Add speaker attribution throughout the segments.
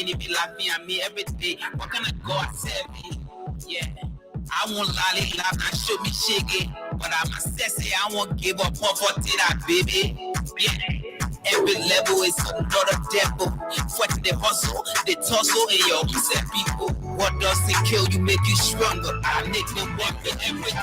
Speaker 1: many be laughing at me every day. What kind of God save me? Yeah. I won't lolly laugh, not show me shake it. But I'm a sassy, I won't give up on for that, baby. Yeah. Every level is another devil. Fighting the hustle, the tussle, and your set people. What does it kill you, make you stronger? I make them work for everything.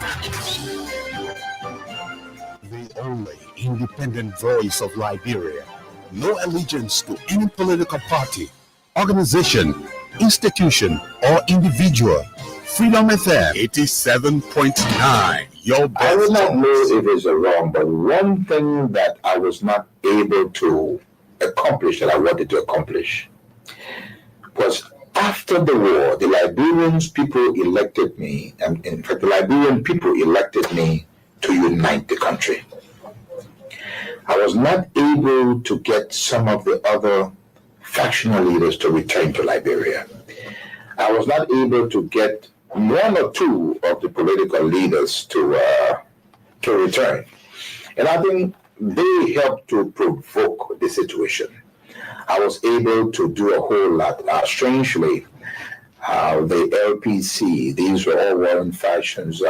Speaker 2: The only independent voice of Liberia. No allegiance to any political party, organization, institution, or individual. Freedom FM 87.9. Your best.
Speaker 3: I would not know if it's wrong, but one thing that I was not able to accomplish that I wanted to accomplish was after the war, the Liberian people elected me, and in fact, the Liberian people elected me to unite the country. I was not able to get some of the other factional leaders to return to Liberia. I was not able to get one or two of the political leaders to return. And I think they helped to provoke the situation. I was able to do a whole lot. Strangely, the LPC, these were all warring factions,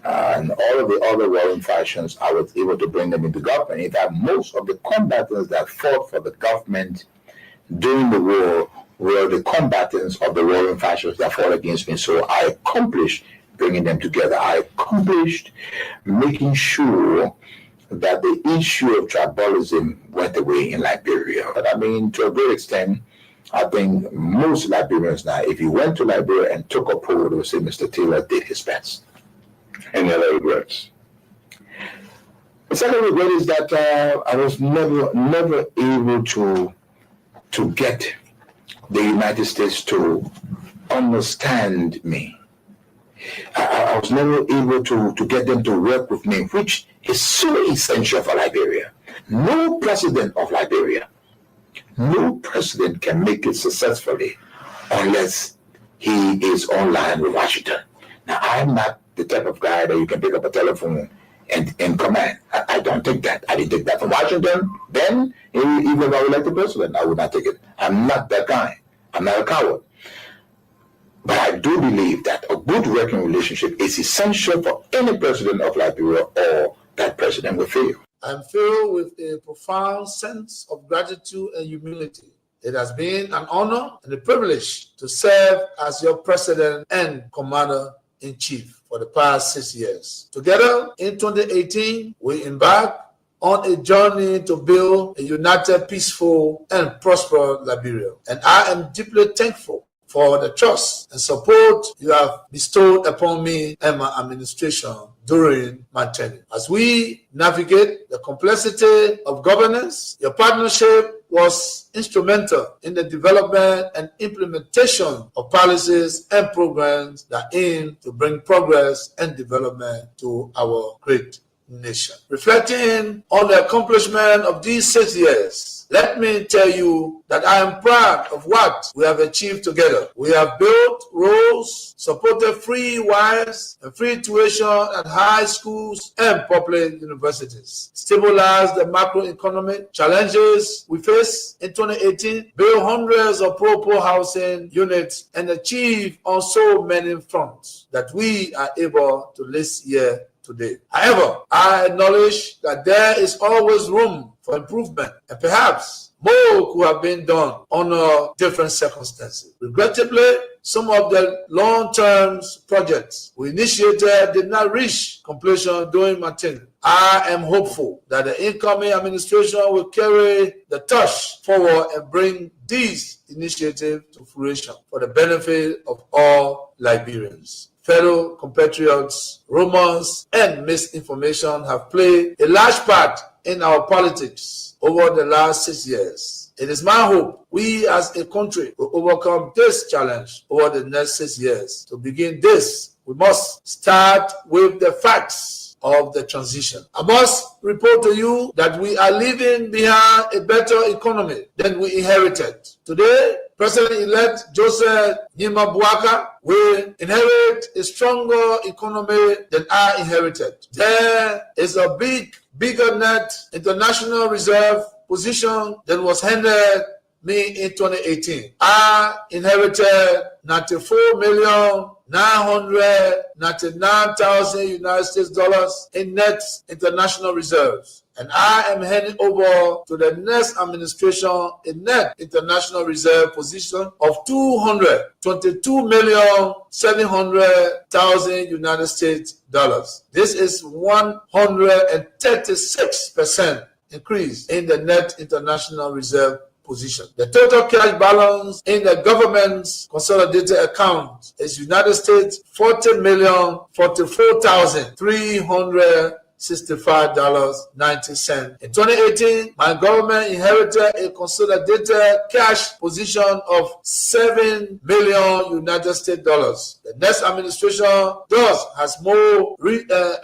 Speaker 3: and all of the other warring factions, I was able to bring them into government. In fact, most of the combatants that fought for the government during the war were the combatants of the warring factions that fought against me. So I accomplished bringing them together. I accomplished making sure that the issue of tribalism went away in Liberia. But I mean, to a great extent, I think most Liberians now, if you went to Liberia and took a poll, they would say Mr. Taylor did his best. Any other regrets? The second regret is that I was never able to get the United States to understand me. I was never able to get them to work with me, which is so essential for Liberia. No president of Liberia, no president can make it successfully unless he is online with Washington. Now, I'm not the type of guy that you can pick up a telephone and command. I don't take that. I didn't take that from Washington. Then, even if I were elected president, I would not take it. I'm not that guy. I'm not a coward. But I do believe that a good working relationship is essential for any president of Liberia, or that president will fail.
Speaker 4: I'm filled with a profound sense of gratitude and humility. It has been an honor and a privilege to serve as your president and commander-in-chief for the past 6 years. Together, in 2018, we embarked on a journey to build a united, peaceful, and prosperous Liberia. And I am deeply thankful for the trust and support you have bestowed upon me and my administration during my tenure. As we navigate the complexity of governance, your partnership was instrumental in the development and implementation of policies and programs that aim to bring progress and development to our great nation. Reflecting on the accomplishment of these 6 years, let me tell you that I am proud of what we have achieved together. We have built roads, supported free wires and free tuition at high schools and public universities, stabilized the macroeconomic challenges we face in 2018, built hundreds of pro-poor housing units, and achieved on so many fronts that we are able to list here today. However, I acknowledge that there is always room for improvement, and perhaps more could have been done under different circumstances. Regrettably, some of the long-term projects we initiated did not reach completion during my tenure. I am hopeful that the incoming administration will carry the torch forward and bring these initiatives to fruition for the benefit of all Liberians. Fellow compatriots, rumors, and misinformation have played a large part in our politics over the last 6 years. It is my hope we as a country will overcome this challenge over the next 6 years. To begin this, we must start with the facts of the transition. I must report to you that we are leaving behind a better economy than we inherited. Today, President-elect Joseph Nyimabuaka will inherit a stronger economy than I inherited. There is a bigger net international reserve position than was handed me in 2018. I inherited 94,999,000 United States dollars in net international reserves. And I am handing over to the next administration a net international reserve position of 222,700,000 United States dollars. This is 136% increase in the net international reserve position. The total cash balance in the government's consolidated account is United States $40,044,365.90. In 2018, my government inherited a consolidated cash position of $7 million United States dollars. The next administration thus has more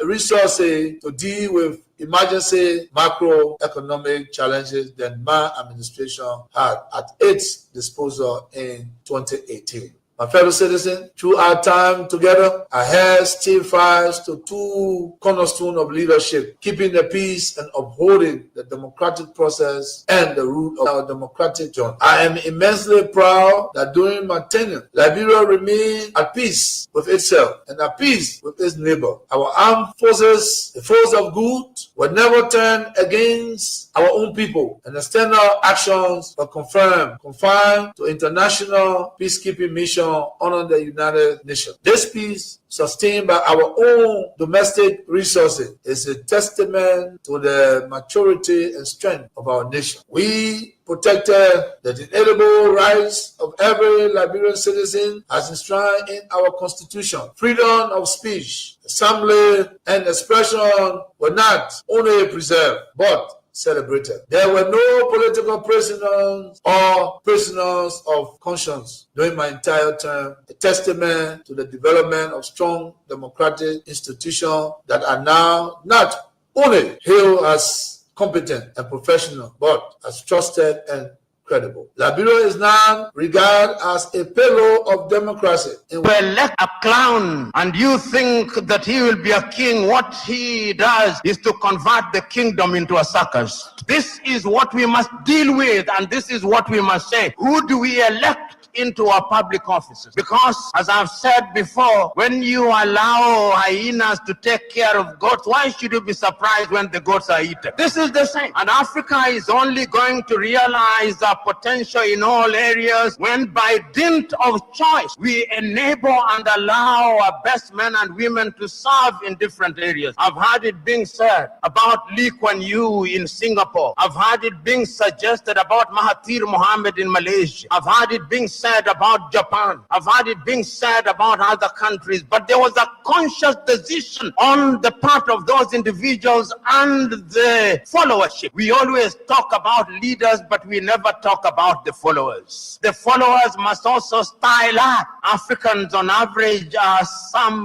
Speaker 4: resources to deal with emergency macroeconomic challenges than my administration had at its disposal in 2018. My fellow citizens, through our time together, I held still fast to two cornerstones of leadership: keeping the peace and upholding the democratic process and the root of our democratic journey. I am immensely proud that during my tenure, Liberia remained at peace with itself and at peace with its neighbor. Our armed forces, the force of good, will never turn against our own people, and external actions were confined to international peacekeeping mission under the United Nations. This peace, sustained by our own domestic resources, is a testament to the maturity and strength of our nation. We protected the inalienable rights of every Liberian citizen as enshrined in our Constitution. Freedom of speech, assembly, and expression were not only preserved, but celebrated. There were no political prisoners or prisoners of conscience during my entire term, a testament to the development of strong democratic institutions that are now not only hailed as competent and professional, but as trusted and credible. Liberia is now regarded as a pillar of democracy.
Speaker 5: To elect a clown and you think that he will be a king, what he does is to convert the kingdom into a circus. This is what we must deal with, and this is what we must say. Who do we elect into our public offices? Because, as I've said before, when you allow hyenas to take care of goats, why should you be surprised when the goats are eaten? This is the same. And Africa is only going to realize our potential in all areas when, by dint of choice, we enable and allow our best men and women to serve in different areas. I've heard it being said about Lee Kuan Yew in Singapore. I've heard it being suggested about Mahathir Mohamad in Malaysia. I've heard it being said about Japan. I've heard it being said about other countries, but there was a conscious decision on the part of those individuals and the followership. We always talk about leaders, but we never talk about the followers. The followers must also style up. Africans on average are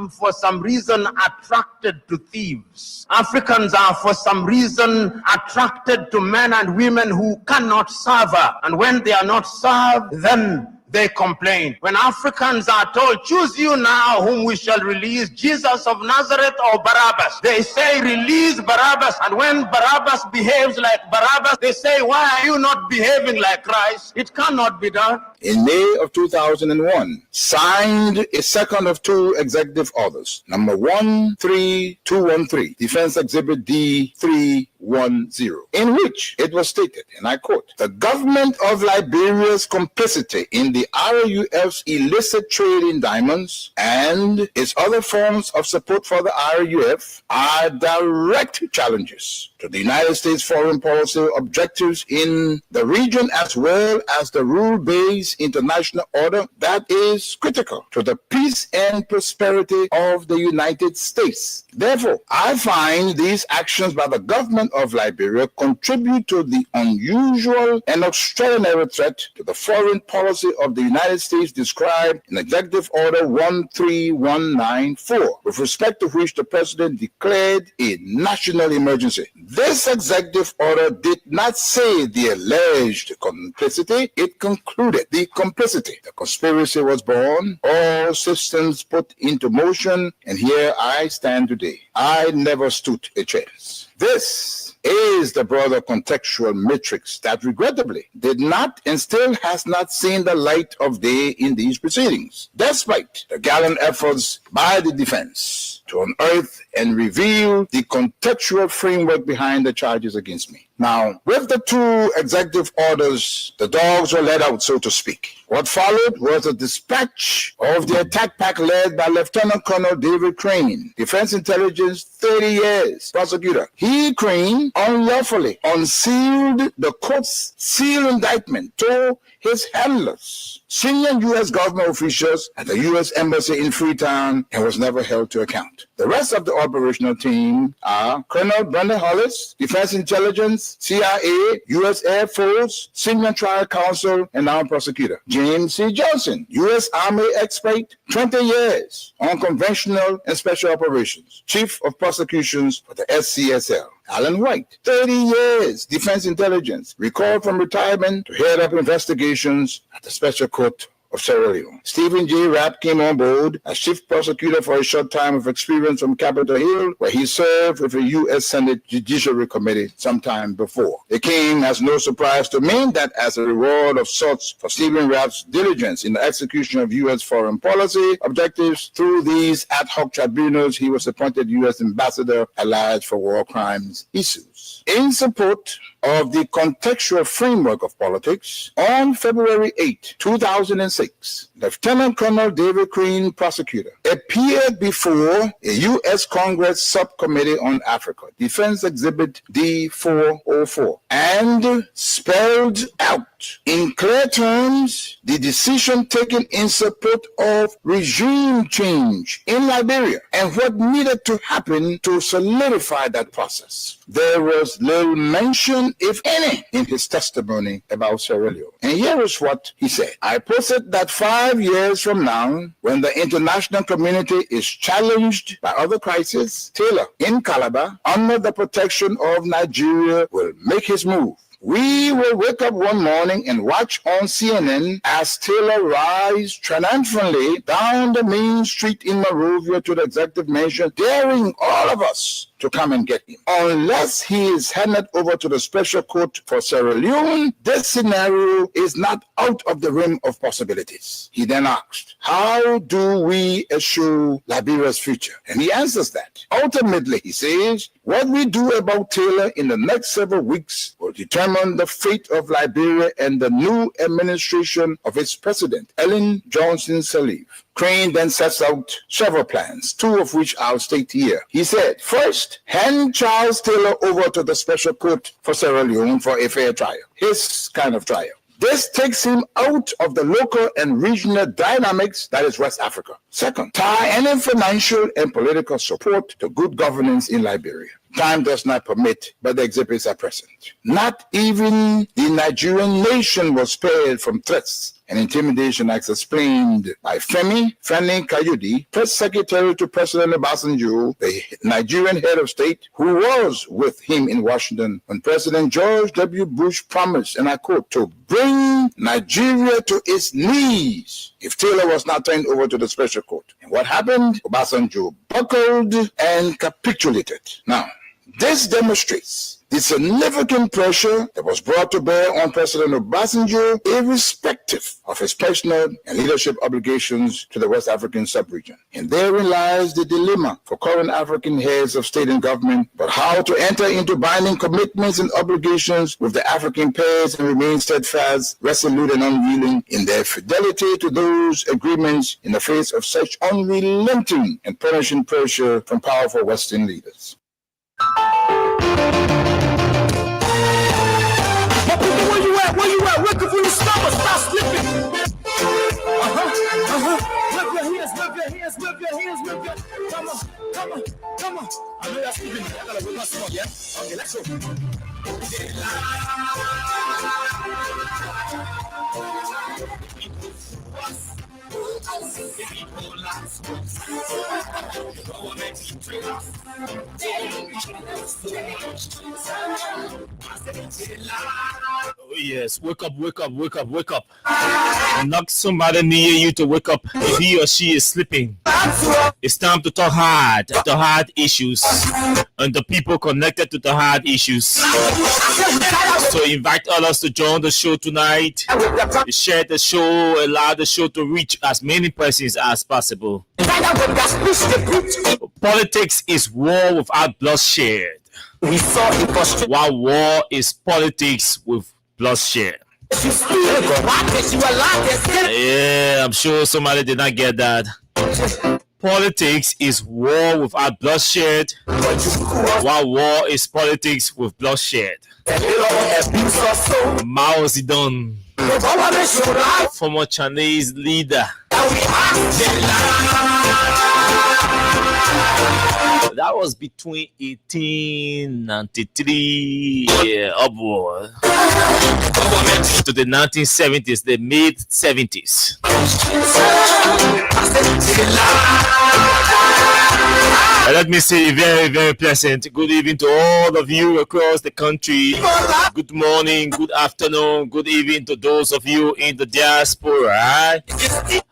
Speaker 5: for some reason attracted to thieves. Africans are for some reason attracted to men and women who cannot serve her. And when they are not served, then they complain. When Africans are told, choose you now whom we shall release, Jesus of Nazareth or Barabbas, they say, release Barabbas. And when Barabbas behaves like Barabbas, they say, why are you not behaving like Christ? It cannot be done.
Speaker 3: In May of 2001, signed a second of two executive orders, number 13213, Defense Exhibit D310, in which it was stated, and I quote, the government of Liberia's complicity in the RUF's illicit trade in diamonds and its other forms of support for the RUF are direct challenges to the United States foreign policy objectives in the region, as well as the rule-based international order that is critical to the peace and prosperity of the United States. Therefore, I find these actions by the government of Liberia contribute to the unusual and extraordinary threat to the foreign policy of the United States described in Executive Order 13194, with respect to which the President declared a national emergency. This executive order did not say the alleged complicity, it concluded the complicity. The conspiracy was born, all systems put into motion, and here I stand today. I never stood a chance.
Speaker 6: This is the broader contextual matrix that regrettably did not and still has not seen the light of day in these proceedings, despite the gallant efforts by the defense to unearth and reveal the contextual framework behind the charges against me. Now, with the two executive orders, the dogs were let out, so to speak. What followed was a dispatch of the attack pack led by Lieutenant Colonel David Crane, Defense Intelligence, 30 years, prosecutor. He, Crane, unlawfully unsealed the court's sealed indictment to his handlers, senior U.S. government officials at the U.S. Embassy in Freetown, and was never held to account. The rest of the operational team are Colonel Brandon Hollis, Defense Intelligence, CIA, U.S. Air Force, Senior Trial Counsel, and now prosecutor. James C. Johnson, U.S. Army expert, 20 years, unconventional and special operations, Chief of Prosecutions for the SCSL. Alan White, 30 years, Defense Intelligence, recalled from retirement to head up investigations at the Special Court of Sierra Leone. Stephen J. Rapp came on board as chief prosecutor for a short time of experience from Capitol Hill, where he served with the U.S. Senate Judiciary Committee sometime before. It came as no surprise to me that as a reward of sorts for Stephen Rapp's diligence in the execution of U.S. foreign policy objectives through these ad hoc tribunals, he was appointed U.S. Ambassador at large for war crimes issues. In support of the contextual framework of politics, on February 8, 2006, Lieutenant Colonel David Crane, prosecutor, appeared before a U.S. Congress Subcommittee on Africa, Defense Exhibit D-404, and spelled out in clear terms the decision taken in support of regime change in Liberia and what needed to happen to solidify that process. There was little mention, if any, in his testimony about Sierra Leone. And here is what he said. I posit that 5 years from now, when the international community is challenged by other crises, Taylor in Calabar, under the protection of Nigeria, will make his move. We will wake up one morning and watch on CNN as Taylor rides triumphantly down the main street in Monrovia to the executive mansion, daring all of us to come and get him. Unless he is handed over to the special court for Sierra Leone, this scenario is not out of the realm of possibilities. He then asked, how do we assure Liberia's future? And he answers that. Ultimately, he says, what we do about Taylor in the next several weeks will determine the fate of Liberia and the new administration of its president, Ellen Johnson Sirleaf. Crane then sets out several plans, two of which I'll state here. He said, first, hand Charles Taylor over to the special court for Sierra Leone for a fair trial, his kind of trial. This takes him out of the local and regional dynamics that is West Africa. Second, tie any financial and political support to good governance in Liberia. Time does not permit, but the exhibits are present. Not even the Nigerian nation was spared from threats and intimidation, as explained by Femi Kayode, press secretary to President Obasanjo, the Nigerian head of state, who was with him in Washington when President George W. Bush promised, and I quote, to bring Nigeria to its knees if Taylor was not turned over to the special court. And what happened? Obasanjo buckled and capitulated. Now, this demonstrates the significant pressure that was brought to bear on President Obasanjo, irrespective of his personal and leadership obligations to the West African sub-region. And therein lies the dilemma for current African heads of state and government, but how to enter into binding commitments and obligations with the African pairs and remain steadfast, resolute, and unyielding in their fidelity to those agreements in the face of such unrelenting and punishing pressure from powerful Western leaders.
Speaker 7: Where you at? Where can we stop slipping? Whip your hands. Come on. I know that's slipping. I gotta whip my song, yeah? Okay, let's go.
Speaker 8: Yes, wake up, wake up, wake up, wake up. Knock somebody near you to wake up if he or she is sleeping. It's time to talk hard, the hard issues, and the people connected to the hard issues. So invite others to join the show tonight. Share the show, allow the show to reach as many persons as possible. Politics is war without bloodshed, while war is politics with bloodshed. Yeah, I'm sure somebody did not get that. Politics is war without bloodshed, while war is politics with bloodshed. Mao Zedong, former Chinese leader. That was between 1893 upward to the 1970s, the mid 70s. Let me say very, very pleasant good evening to all of you across the country. Good morning, good afternoon, good evening to those of you in the diaspora.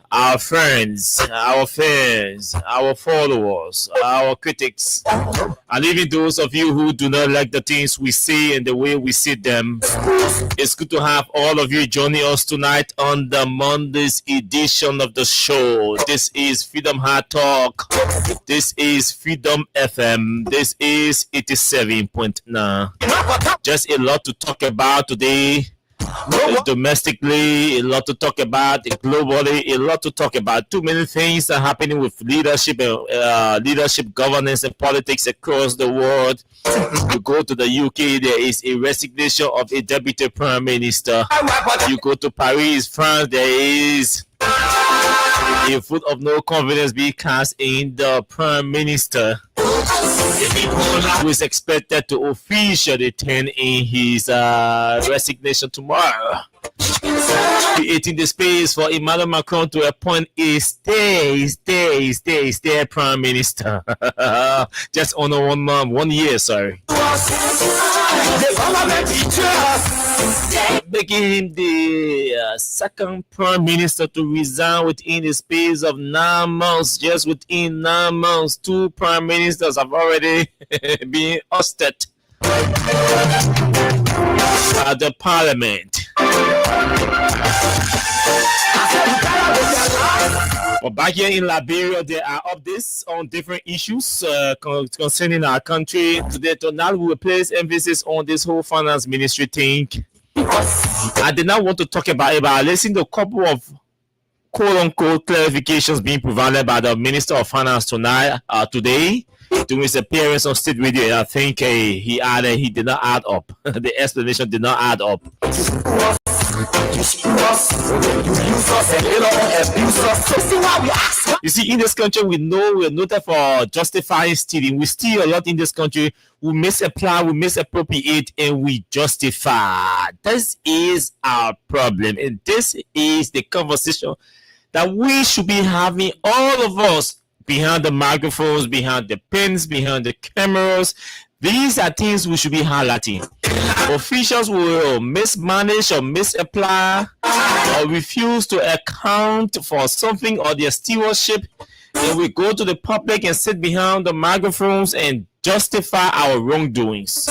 Speaker 8: Our friends, our fans, our followers, our critics, and even those of you who do not like the things we say and the way we say them. It's good to have all of you joining us tonight on the Monday's edition of the show. This is Freedom Hard Talk. This is Freedom FM. This is 87.9. Just a lot to talk about today. Domestically, a lot to talk about. Globally, a lot to talk about. Too many things are happening with leadership, leadership, governance, and politics across the world. You go to the UK, there is a resignation of a deputy prime minister. You go to Paris, France, there is a vote of no confidence being cast in the prime minister, who is expected to officially turn in his resignation tomorrow, creating the space for Emmanuel Macron to appoint a stay prime minister. Just on 1 year, sorry. Making him the second prime minister to resign within the space of 9 months. Just within 9 months, 2 prime ministers have already been ousted at the parliament. But back here in Liberia, there are updates on different issues concerning our country. Today, tonight, we will place emphasis on this whole finance ministry thing. I did not want to talk about it, but I listened to a couple of quote-unquote clarifications being provided by the Minister of Finance today during his appearance on state radio. And I think he did not add up. The explanation did not add up. You see, in this country, we know we're noted for justifying stealing. We steal a lot in this country. We misapply, we misappropriate, and we justify. This is our problem, and this is the conversation that we should be having, all of us, behind the microphones, behind the pens, behind the cameras. These are things we should be highlighting. Officials will mismanage or misapply or refuse to account for something or their stewardship, and we go to the public and sit behind the microphones and justify our wrongdoings.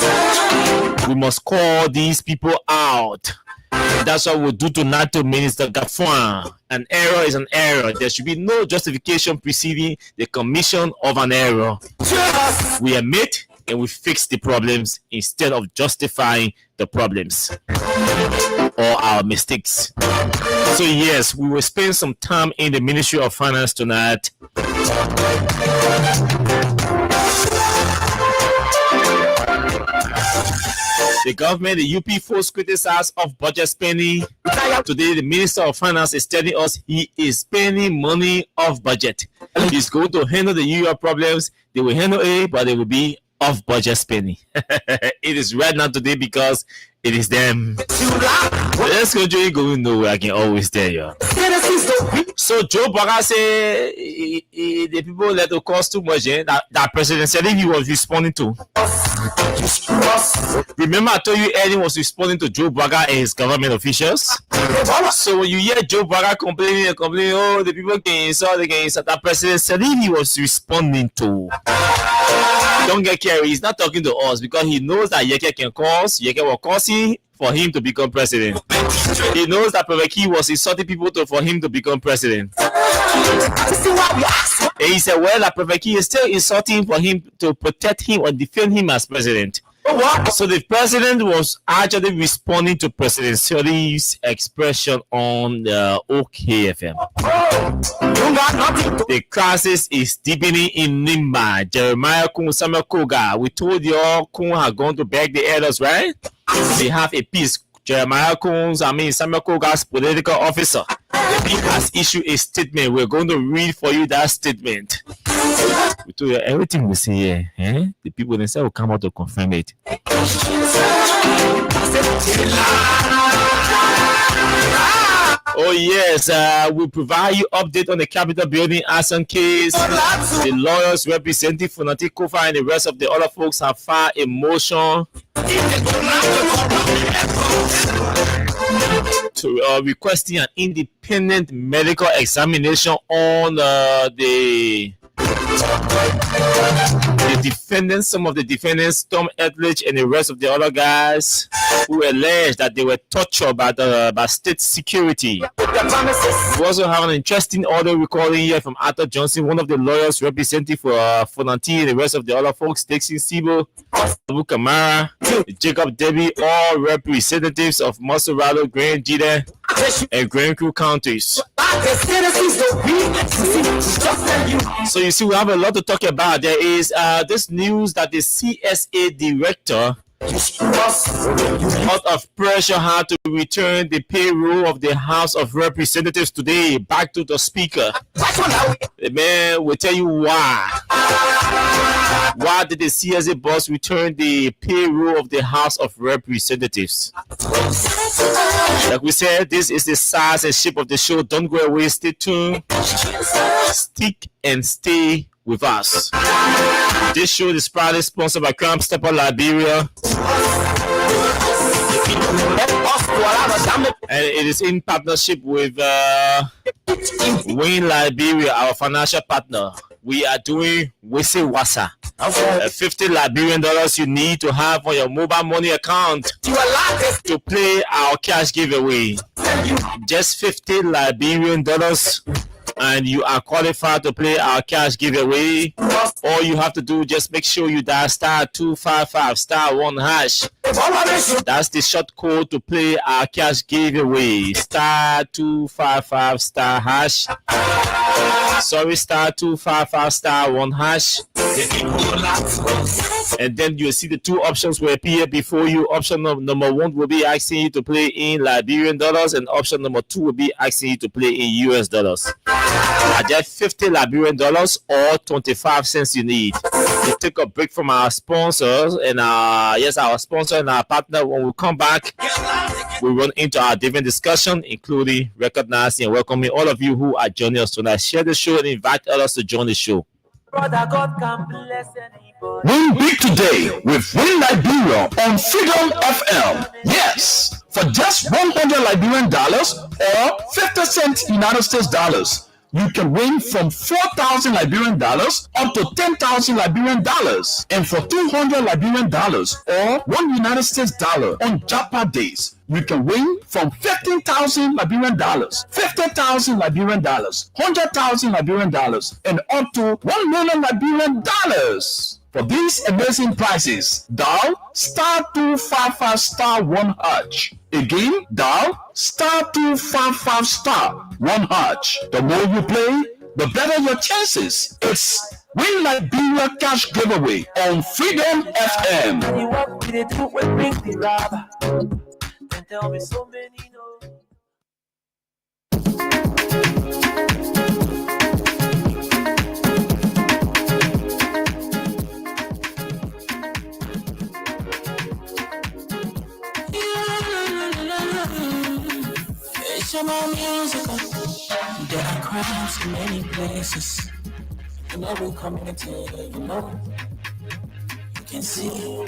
Speaker 8: We must call these people out. And that's what we'll do tonight to Minister Gaffwan. An error is an error. There should be no justification preceding the commission of an error. We admit and we fix the problems instead of justifying the problems or our mistakes. So yes, we will spend some time in the Ministry of Finance tonight. The government, the UP force criticized of budget spending. Today, the Minister of Finance is telling us he is spending money off budget. He's going to handle the UR problems. They will handle it, but they will be off budget spending. It is right now today because It is them. This country ain't going nowhere. I can always tell you. So Joe Biden say the people let it cost too much. That President said he was responding to. Remember, I told you Eddie was responding to Joe Biden and his government officials. So when you hear Joe Biden complaining, oh, the people can insult, that President said he was responding to. Don't get carried. He's not talking to us because he knows that Yeke will cause him for him to become president. He knows that Prophet Key was insulting people for him to become president. And he said, well, that Prophet Key is still insulting for him to protect him or defend him as president. So the president was actually responding to President Sirleaf's expression on the OKFM. The crisis is deepening in Nimba. Jeremiah Kun, Samuel Koga. We told you all Kun had gone to beg the elders, right? They have a piece. Samuel Koga's political officer. He has issued a statement. We're going to read for you that statement. We told you everything we say here. The people themselves will come out to confirm it. Oh yes, we'll provide you update on the Capitol building arson case. The lawyers representing Funati Kofa and the rest of the other folks have filed a motion to requesting an independent medical examination on the defendants, some of the defendants, Tom Etheridge and the rest of the other guys who alleged that they were tortured by state security. We also have an interesting audio recording here from Arthur Johnson, one of the lawyers representing for Fonanti and the rest of the other folks, Dixon Sibo, Abu Kamara, Jacob Debbie, all representatives of Maserado, Grand Jida, and Grand Crew counties. So you see, we have a lot to talk about. There is this news that the CSA director, out of pressure, had to return the payroll of the House of Representatives today back to the Speaker. The man will tell you why. Why did the CSA boss return the payroll of the House of Representatives? Like we said, this is the size and shape of the show. Don't go away. Stay tuned. Stick and stay with us. This show is proudly sponsored by Camp Stepper Liberia. And it is in partnership with Wayne Liberia, our financial partner. We are doing Wese Wasa. $50 Liberian you need to have on your mobile money account to play our cash giveaway. Just $50 Liberian and you are qualified to play our cash giveaway. All you have to do, just make sure you dial *255*1#. That's the short code to play our cash giveaway. *255*#. Sorry, *255*1#. And then you'll see the two options will appear before you. Option number one will be asking you to play in Liberian dollars, and option number two will be asking you to play in US dollars. Just $50 Liberian or 25 cents you need. We take a break from our sponsors and our sponsor and our partner. When we come back, we run into our different discussion, including recognizing and welcoming all of you who are joining us tonight. Share the show and invite others to join the show.
Speaker 9: Brother God can bless anybody.
Speaker 2: Win big today with Win Liberia on Freedom FM. Yes, for just $100 Liberian or 50 cents United States dollars. You can win from $4,000 Liberian up to $10,000 Liberian, and for $200 Liberian or $1 United States dollar on Japa days, you can win from $15,000 Liberian, $50,000 Liberian, $100,000 Liberian, and up to $1 million Liberian. For these amazing prizes, dial *255*1#. Again, dial *255*1#. The more you play, the better your chances. It's Win Liberia Cash Giveaway on Freedom FM.
Speaker 9: You walk with it through and bring the rubber. And tell me so many know. crimes in many places. In every community, you can see.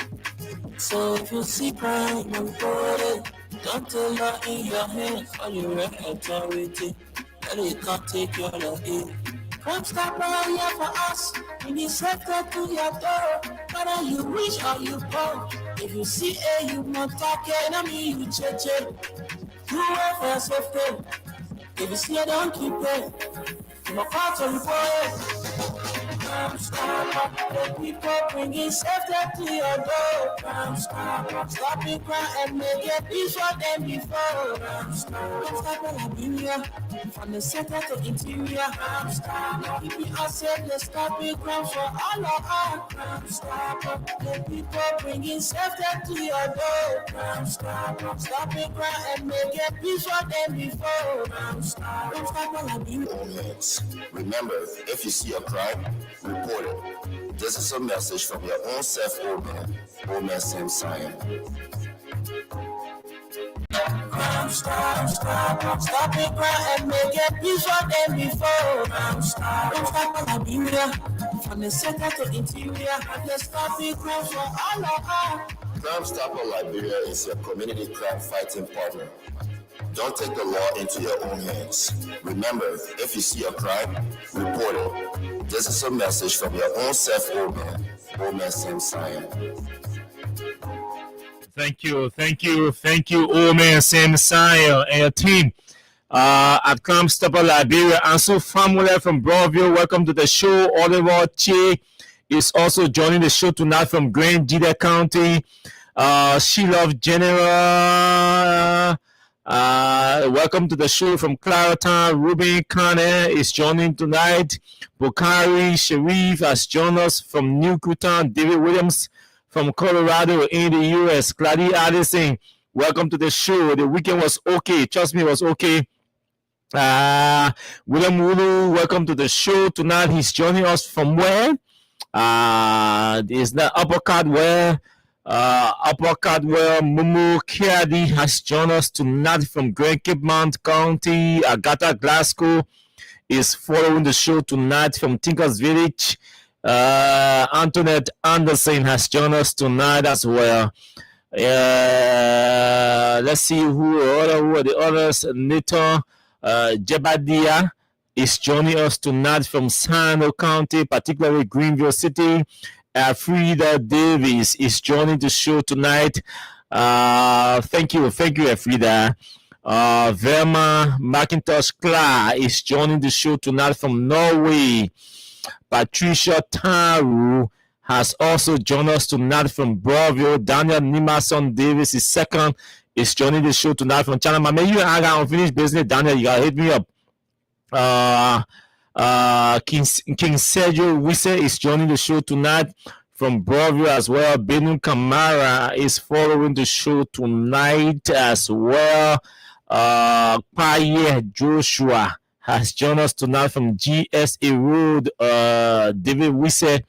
Speaker 9: So if you see crime, report it. Don't tell law in your hands or your authority. That it can't take your law in. Crime stop right here for us. We need safety to your door. Whether you rich or you poor. If you see a you must talk enemy, you check. Do it for safety. If you see a don't keep it. You must call to report it. Stop the people bringing safety to your door. Stop it, crime and make it easier than before. Stop Liberia from the center to interior. Keeping us safe, let's stop it, crime for all of us. Stop the people bringing safety to your door. Stop it, crime and make it easier than before. Stop Liberia.
Speaker 2: Remember, if you see a crime, report it. This is a message from your own self, old man Sam Sion.
Speaker 9: Stop it, crime and make it easier than before. Stop Liberia from the center to interior. Let's stop it, crime for all of us.
Speaker 2: Crime Stopper Liberia is your community crime fighting partner. Don't take the law into your own hands. Remember, if you see a crime, report it. This is a message from your own self, old man Sam Sion.
Speaker 8: Thank you, old man Sam Sion and your team at Crime Stopper Liberia. And so family from Broadview, welcome to the show. Oliver Che is also joining the show tonight from Grand Jida County. She Love General. Welcome to the show from Claratown. Ruben Kane is joining tonight. Bukari Sharif has joined us from New Kutan. David Williams from Colorado in the U.S. Clady Addison, welcome to the show. The weekend was okay. Trust me, it was okay. William Wulu, welcome to the show tonight. He's joining us from where? Is that Uppercut where? Mumu Kiadi has joined us tonight from Great Cape Mount County. Agatha Glasgow is following the show tonight from Tinkers Village. Antoinette Anderson has joined us tonight as well. Let's see who are the others. Nito Jebadia is joining us tonight from Sano County, particularly Greenville City. Frida Davis is joining the show tonight. Thank you, Frida. Verma McIntosh Kla is joining the show tonight from Norway. Patricia Taru has also joined us tonight from Broadview. Daniel Nimason Davis is second, is joining the show tonight from China. May you and I got unfinished business, Daniel. You gotta hit me up. King Sergio Wisse is joining the show tonight from Broadview as well. Benu Kamara is following the show tonight as well. Paye Joshua has joined us tonight from GSA Road. David Wisse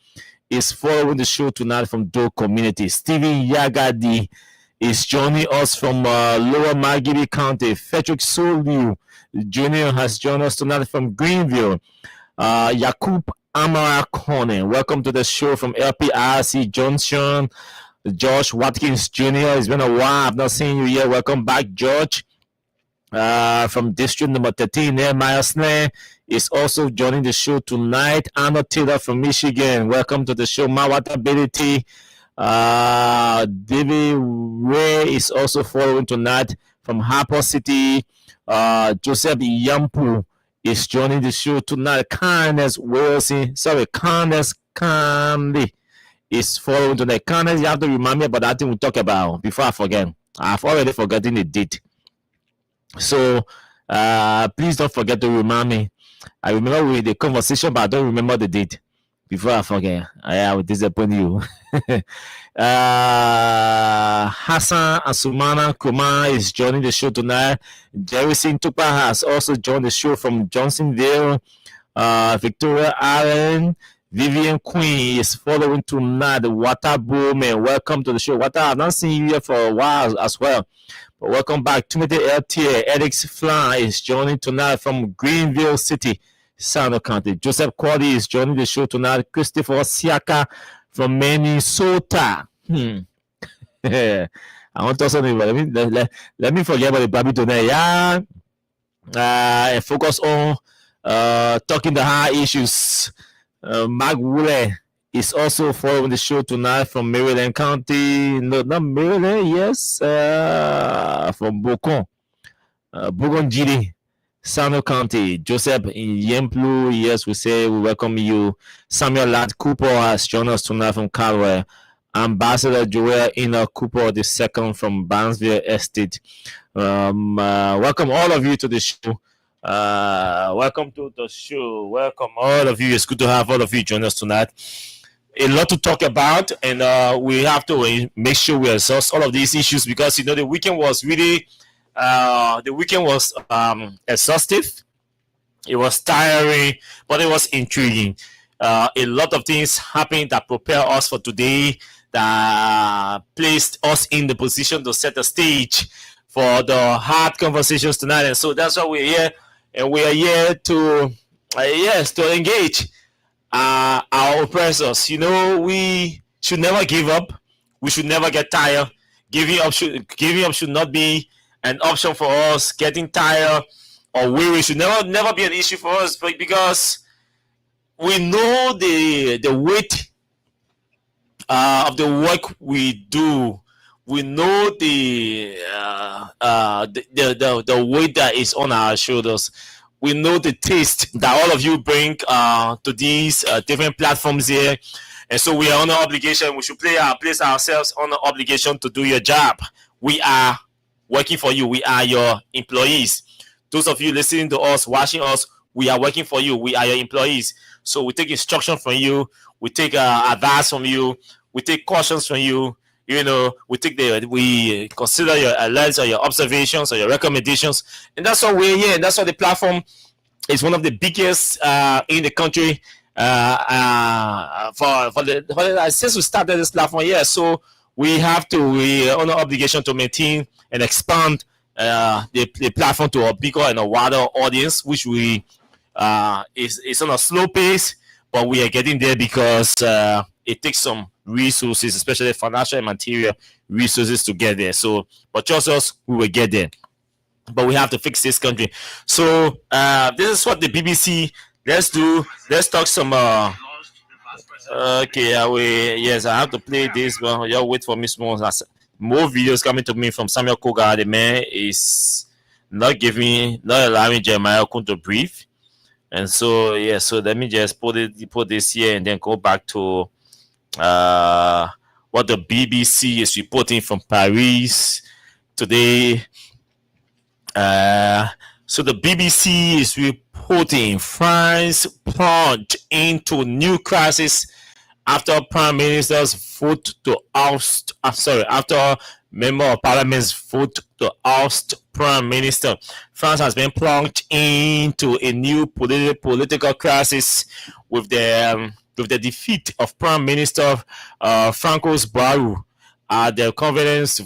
Speaker 8: is following the show tonight from Doe Community. Stephen Yagadi is joining us from Lower Margiri County. Frederick Soliu Jr. has joined us tonight from Greenville. Yakub Amara Kone, welcome to the show from LPRC Junction. George Watkins Jr. It's been a while. I've not seen you yet. Welcome back, George. From District number 13, Nehemiah Snare is also joining the show tonight. Anna Taylor from Michigan, welcome to the show. Mawata Ability. David Ray is also following tonight from Harper City. Joseph Yampu is joining the show tonight. Kindness Candy is following tonight. Kindness, you have to remind me about that thing we talk about before I forget. I've already forgotten the date. So please don't forget to remind me. I remember the conversation, but I don't remember the date. Before I forget, I will disappoint you. Hassan Asumana Kumar is joining the show tonight. Jerry Singh Tupa has also joined the show from Johnsonville. Victoria Allen, Vivian Queen is following tonight. Water Bowman, welcome to the show. Water, I've not seen you here for a while as well. But welcome back. Timothy LTA, Alex Flan is joining tonight from Greenville City, Sano County. Joseph Cordy is joining the show tonight. Christopher Siaka from Minnesota. I want to talk something about let me forget about the Baby tonight. Yeah. And focus on talking the high issues. Mark Wule is also following the show tonight from Maryland County. No, not Maryland, yes. From Bocon. Bougon Gili, Sano County. Joseph Yemplu, yes, we say we welcome you. Samuel Ladd Cooper has joined us tonight from Calway. Ambassador Joel Ina Cooper II from Barnesville Estate. Welcome all of you to the show. Welcome to the show. Welcome all of you. It's good to have all of you join us tonight. A lot to talk about, and we have to make sure we exhaust all of these issues because the weekend was really exhaustive. It was tiring, but it was intriguing. A lot of things happened that prepare us for today, that placed us in the position to set the stage for the hard conversations tonight. And so that's why we're here, and we are here to to engage our oppressors. We should never give up. We should never get tired. Giving up should not be an option for us. Getting tired or weary should never be an issue for us, because we know the weight of the work we do. We know the weight that is on our shoulders. We know the taste that all of you bring to these different platforms here, and so we are on an obligation. We should place ourselves on an obligation to do your job. We are working for you. We are your employees. Those of you listening to us, watching us, we are working for you. We are your employees. So we take instruction from you. We take advice from you. We take cautions from you. We consider your alerts or your observations or your recommendations, and that's why we're here. That's why the platform is one of the biggest in the country. Since we started this platform, so we are on an obligation to maintain and expand the platform to a bigger and a wider audience, which we is on a slow pace, but we are getting there because it takes some resources, especially financial and material resources, to get there. So, but just us, we will get there. But we have to fix this country. So this is what the BBC. Let's talk some. Okay, I have to play this. But y'all wait for me small. More videos coming to me from Samuel Koga. The man is not allowing Jeremiah Kun to breathe. And so so let me just put this here and then go back to what the BBC is reporting from Paris today. So the BBC is reporting France plunged into new crisis after Prime Minister's vote to oust. After Member of Parliament's vote to oust Prime Minister. France has been plunged into a new political crisis with the defeat of Prime Minister Francois Bayrou at the confidence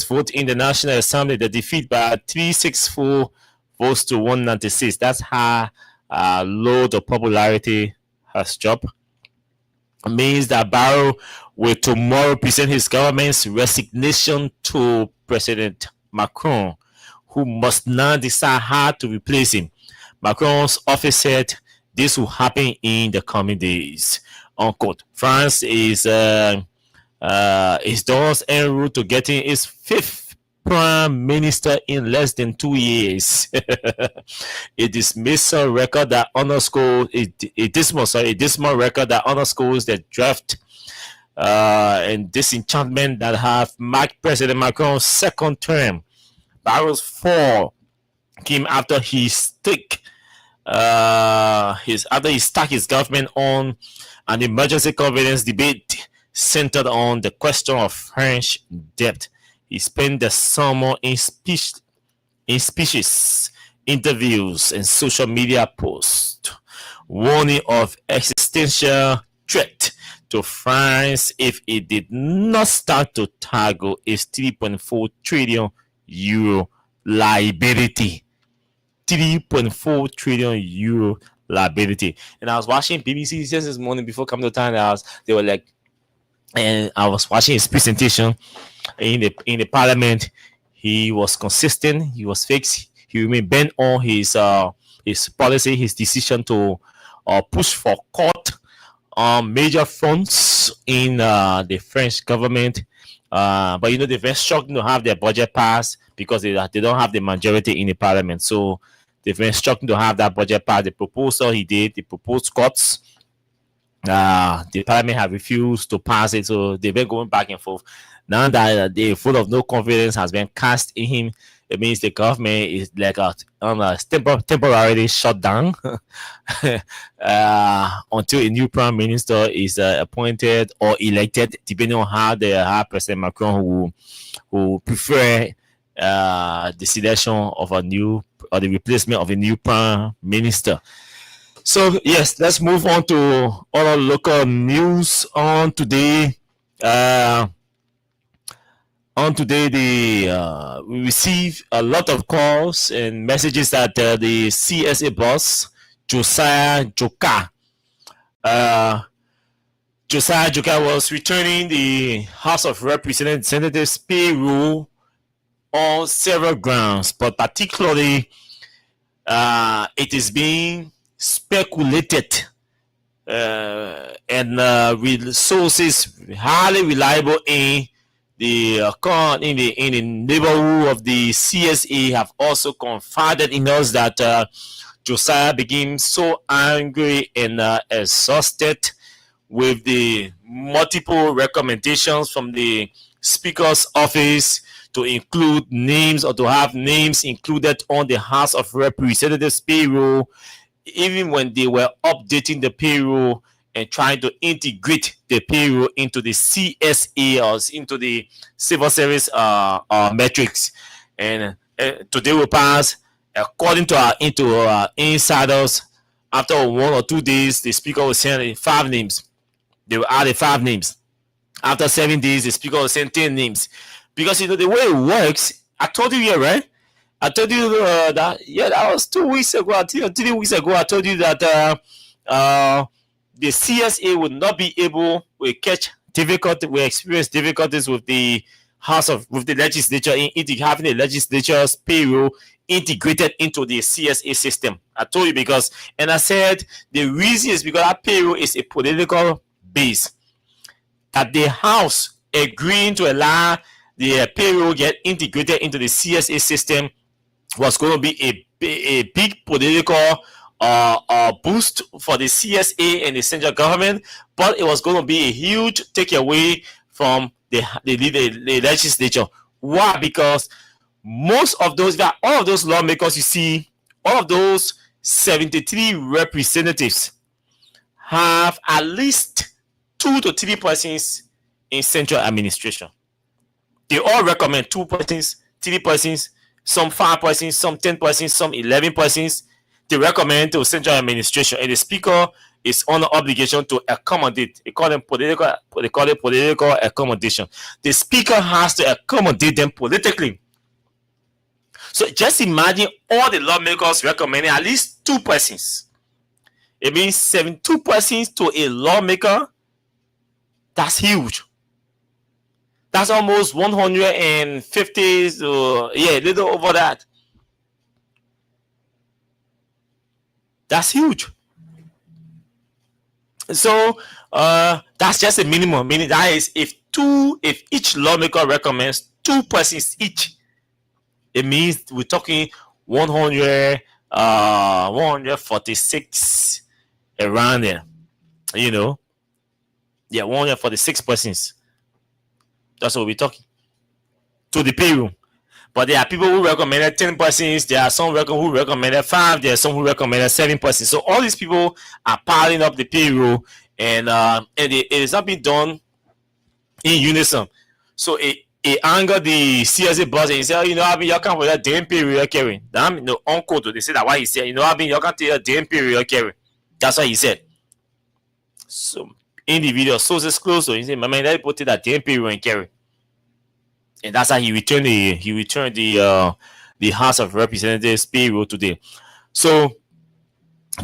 Speaker 8: vote in the National Assembly. The defeat by 364 votes to 196. That's how low the popularity has dropped. It means that Bayrou will tomorrow present his government's resignation to President Macron, who must now decide how to replace him. Macron's office said this will happen in the coming days. Unquote. France is thus en route to getting its fifth prime minister in less than 2 years. A dismal record that underscores the draft and disenchantment that have marked President Macron's second term. Bayrou's fall came after he stuck his government on an emergency confidence debate centered on the question of French debt. He spent the summer in speeches, interviews, and social media posts warning of existential threat to France if it did not start to tackle its 3.4 trillion euro liability. 3.4 trillion euro liability. And I was watching BBC just this morning before coming to town. They were like, and I was watching his presentation in the parliament. He was consistent. He was fixed. He remained bent on his policy, his decision to push for court on major fronts in the French government. But they're very struggling to have their budget passed because they don't have the majority in the parliament. So they've been struggling to have that budget passed. The proposal he did, the proposed cuts, the parliament have refused to pass it. So they've been going back and forth. Now that the vote of no confidence has been cast in him, it means the government is like temporarily shut down until a new prime minister is appointed or elected, depending on how President Macron who prefer the selection of a new or the replacement of a new prime minister. So yes, let's move on to other local news on today. We received a lot of calls and messages that the CSA boss Josiah Joka was returning the House of Representatives payroll on several grounds, but particularly it is being speculated and sources highly reliable in the neighborhood of the CSA have also confided in us that Josiah became so angry and exhausted with the multiple recommendations from the Speaker's office to include names or to have names included on the House of Representatives payroll, even when they were updating the payroll and trying to integrate the payroll into the CSA or into the civil service metrics. And today will pass, according to our insiders, after 1 or 2 days, the speaker will send 5 names. They will add 5 names. After 7 days, the speaker will send 10 names. Because the way it works, I told you here, right? I told you that was 2 weeks ago, 3 weeks ago. I told you that the CSA would not be able to catch difficulty. We experience difficulties with the with the legislature in having the legislature's payroll integrated into the CSA system. I told you because, and I said the reason is because our payroll is a political base. That the House agreeing to allow the payroll get integrated into the CSA system was going to be a big political boost for the CSA and the central government, but it was going to be a huge takeaway from the legislature. Why? Because most of those, all of those lawmakers you see, all of those 73 representatives have at least 2 to 3 persons in central administration. They all recommend 2 persons, 3 persons, some 5 persons, some 10 persons, some 11 persons. They recommend to central administration, and the speaker is under obligation to accommodate. They call it political accommodation. The speaker has to accommodate them politically. So just imagine all the lawmakers recommending at least 2 persons. It means 72 persons to a lawmaker. That's huge. That's almost 150, a little over that. That's huge. So that's just a minimum. Meaning that is if each lawmaker recommends 2 persons each, it means we're talking 146 around there. 146 persons. That's what we're talking to the payroll. But there are people who recommended 10 persons. There are some who recommended 5. There are some who recommended 7 persons. So all these people are piling up the payroll, and it is not being done in unison. So it angered the CSA boss, and he said, you can't for that damn payroll you're carrying. Unquote. They said that why he said, you can't take a damn payroll you're carrying. That's what he said. So in the video, sources close to him, he said, "My man, that put it at 10 payroll and carry." And that's how he returned the House of Representatives payroll today. So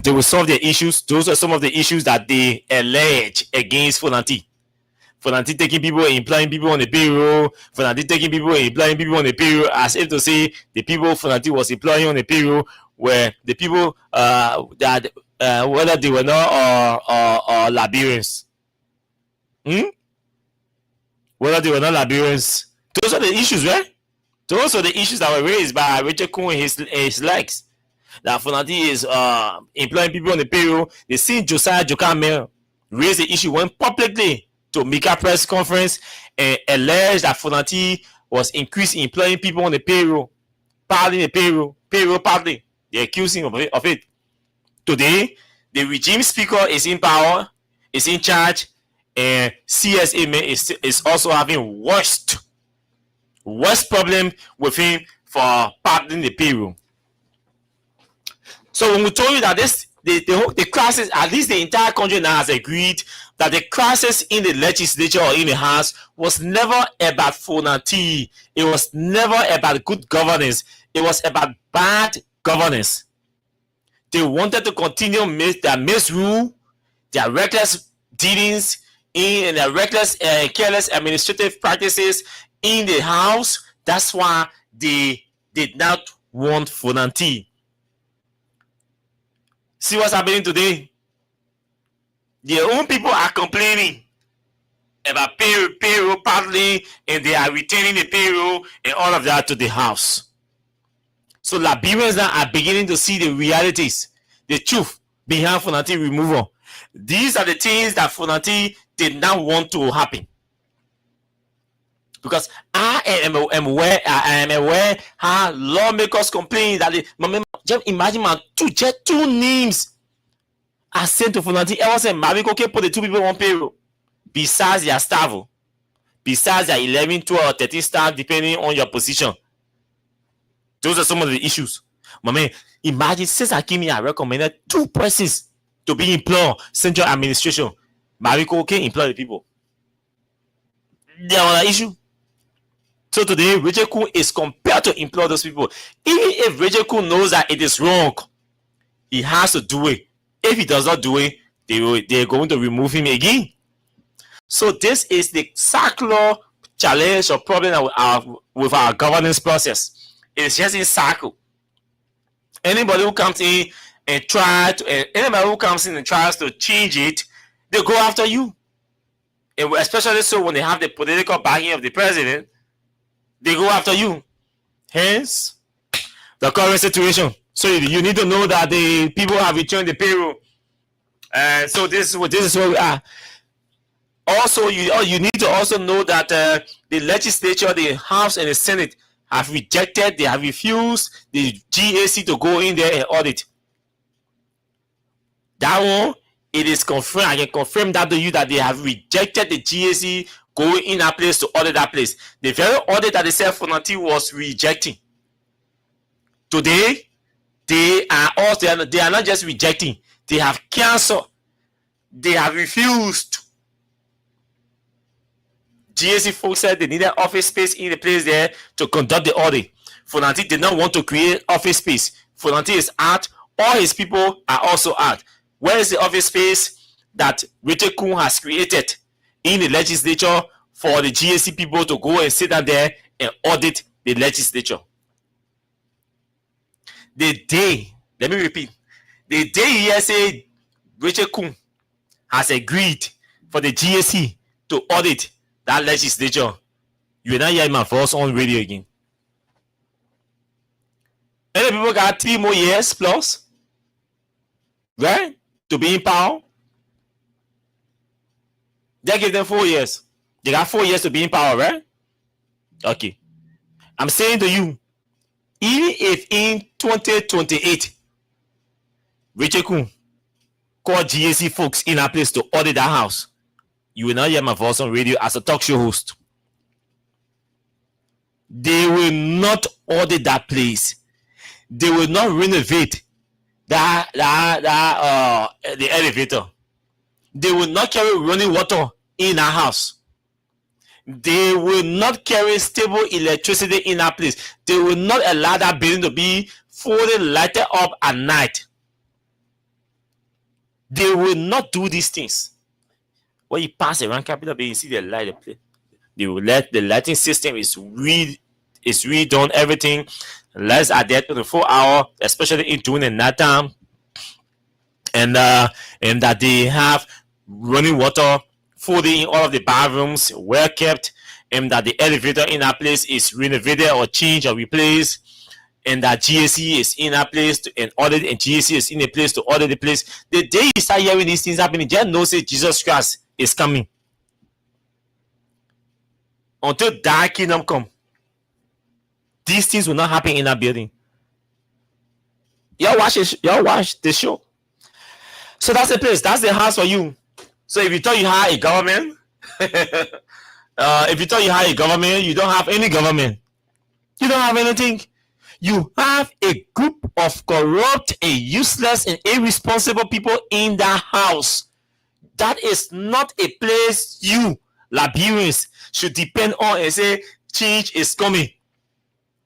Speaker 8: they will solve their issues. Those are some of the issues that they allege against Fonanti. Fonanti taking people and employing people on the payroll. Fonanti taking people and employing people on the payroll, as if to say the people Fonanti was employing on the payroll were the people that whether they were not or Liberians. Whether they were not Liberians. Those are the issues, right? Those are the issues that were raised by Richard Kuhn and his likes. That Fonanti is employing people on the payroll. They see Josiah Jokamel raise the issue, went publicly to make a press conference and allege that Fonanti was increasing employing people on the payroll, pardoning the payroll pardoning. They accuse him of it. Today, the regime speaker is in power, is in charge, and CSA is also having worst problem with him for pardoning the payroll. So when we told you that the crisis, at least the entire country now has agreed that the crisis in the legislature or in the house was never about Fonanti. It was never about good governance. It was about bad governance. They wanted to continue their misrule, their reckless dealings and their reckless, careless administrative practices in the house. That's why they did not want Fonanti. See what's happening today? Their own people are complaining about payroll partly, and they are retaining the payroll and all of that to the house. So Liberians now are beginning to see the realities, the truth behind Fonanti removal. These are the things that Fonanti did not want to happen. Because I am aware how lawmakers complain that just imagine two names are sent to Fonanti. I was saying Mariko can put the two people on payroll besides their staff, besides their 11, 12, or 13 staff, depending on your position. Those are some of the issues. My man, imagine since I came here, I recommended 2 persons to be employed central administration. Mariko can employ the people. They are an issue. So today, Richard Kuhn is compelled to employ those people. Even if Richard Kuhn knows that it is wrong, he has to do it. If he does not do it, they are going to remove him again. So this is the circular challenge or problem with our governance process. It's just a cycle. Anybody who comes in and tries to change it, they go after you. And especially so when they have the political backing of the president, they go after you. Hence, the current situation. So you need to know that the people have returned the payroll. So this is where we are. Also, you need to also know that the legislature, the House and the Senate have rejected, they have refused the GAC to go in there and audit. That one, it is confirmed. I can confirm that to you that they have rejected the GAC going in that place to audit that place. The very audit that they said Fonanti was rejecting. Today, they are not just rejecting, they have canceled, they have refused. GAC folks said they needed office space in the place there to conduct the audit. Fonanti did not want to create office space. Fonanti is out, all his people are also out. Where is the office space that Richard Kuhn has created in the legislature for the GAC people to go and sit down there and audit the legislature? Let me repeat, the day he say Richard Kuhn has agreed for the GAC to audit that legislature, you will not hear my voice on radio again. Any people got 3 more years plus, right, to be in power. They give them 4 years. They got 4 years to be in power, right? Okay. I'm saying to you, even if in 2028, Richard Kuhn called GAC folks in a place to audit that house, you will not hear my voice on radio as a talk show host. They will not audit that place. They will not renovate the elevator. They will not carry running water in our house. They will not carry stable electricity in our place. They will not allow that building to be fully lighted up at night. They will not do these things. When you pass around Capitol Building, you see the light, the place. The lighting system is redone. Everything lights are there 24 hours, especially during the night time, and that they have running water fully in all of the bathrooms, well kept, and that the elevator in our place is renovated or changed or replaced, and that GSC is in a place and GSC is in a place to order the place. The day you start hearing these things happening, just know say Jesus Christ is coming. Until that kingdom come, these things will not happen in that building. Y'all watch the show. So that's the place. That's the house for you. So if you thought you had a government, you don't have any government. You don't have anything. You have a group of corrupt and useless and irresponsible people in that house. That is not a place you, Liberians, should depend on and say change is coming.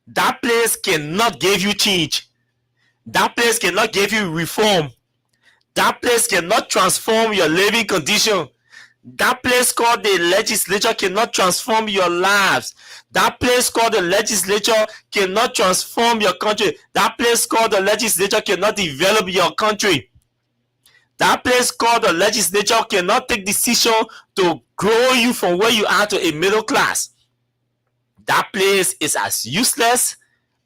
Speaker 8: That place cannot give you change. That place cannot give you reform. That place cannot transform your living condition. That place called the legislature cannot transform your lives. That place called the legislature cannot transform your country. That place called the legislature cannot develop your country. That place called the legislature cannot take decision to grow you from where you are to a middle class. That place is as useless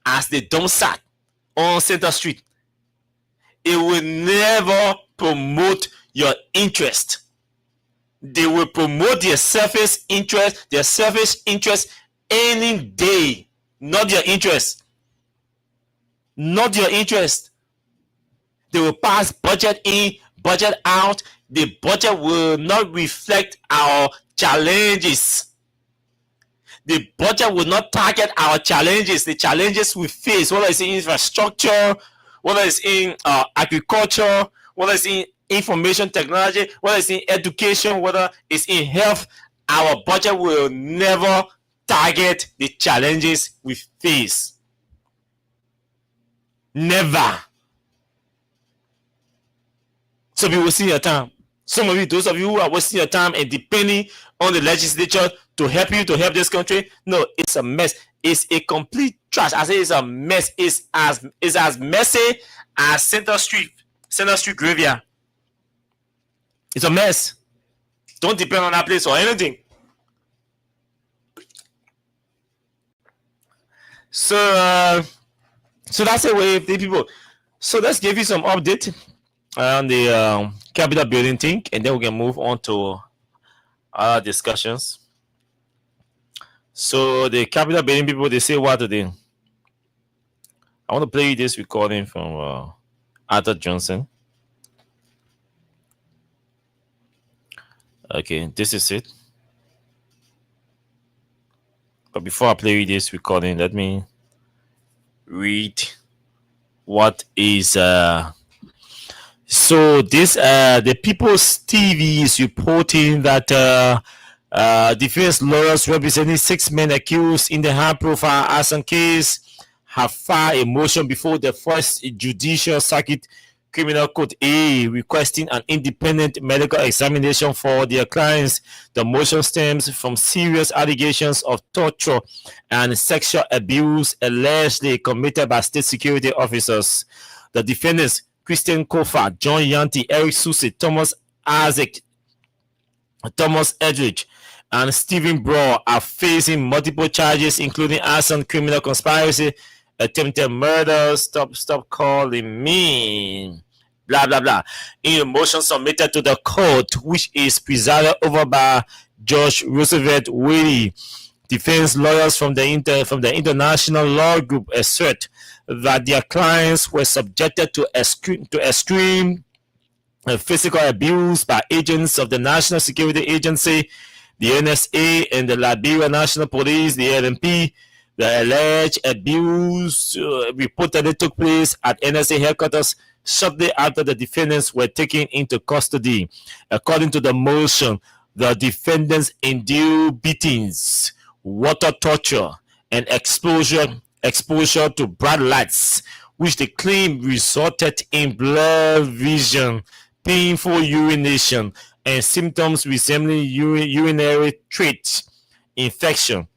Speaker 8: as the dump site on Center Street. It will never promote your interest. They will promote their selfish interest any day, not your interest. Not your interest. They will pass budget in, budget out. The budget will not reflect our challenges. The budget will not target our challenges, the challenges we face, whether it's in infrastructure, whether it's in agriculture, whether it's in information technology, whether it's in education, whether it's in health. Our budget will never target the challenges we face. Never. Some people wasting your time. Some of you, those of you who are wasting your time and depending on the legislature to help you, to help this country, no, it's a mess. It's a complete trash. I say it's a mess. It's as messy as Center Street graveyard. It's a mess. Don't depend on that place or anything. So that's the way the people. So let's give you some update on the Capitol building thing, and then we can move on to our discussions. So the Capitol building people, they say what today? I want to play you this recording from Arthur Johnson. Okay, this is it. But before I play you this recording, let me read what is so this the People's TV is reporting that defense lawyers representing 6 men accused in the high-profile arson case have filed a motion before the First Judicial Circuit Criminal Court A requesting an independent medical examination for their clients. The motion stems from serious allegations of torture and sexual abuse allegedly committed by state security officers. The defendants, Christian Kofa, John Yanti, Eric Susi, Thomas Isaac, Thomas Edridge, and Stephen Brough, are facing multiple charges, including arson, criminal conspiracy, attempted murder. Stop calling me. Blah, blah, blah. In a motion submitted to the court, which is presided over by Judge Roosevelt Whaley, defense lawyers from the International Law Group assert that their clients were subjected to extreme physical abuse by agents of the National Security Agency, the NSA, and the Liberia National Police, the LNP. The alleged abuse reportedly took place at NSA headquarters shortly after the defendants were taken into custody. According to the motion, the defendants endured beatings, water torture, and exposure to bright lights, which they claim resulted in blurred vision, painful urination, and symptoms resembling urinary tract infection.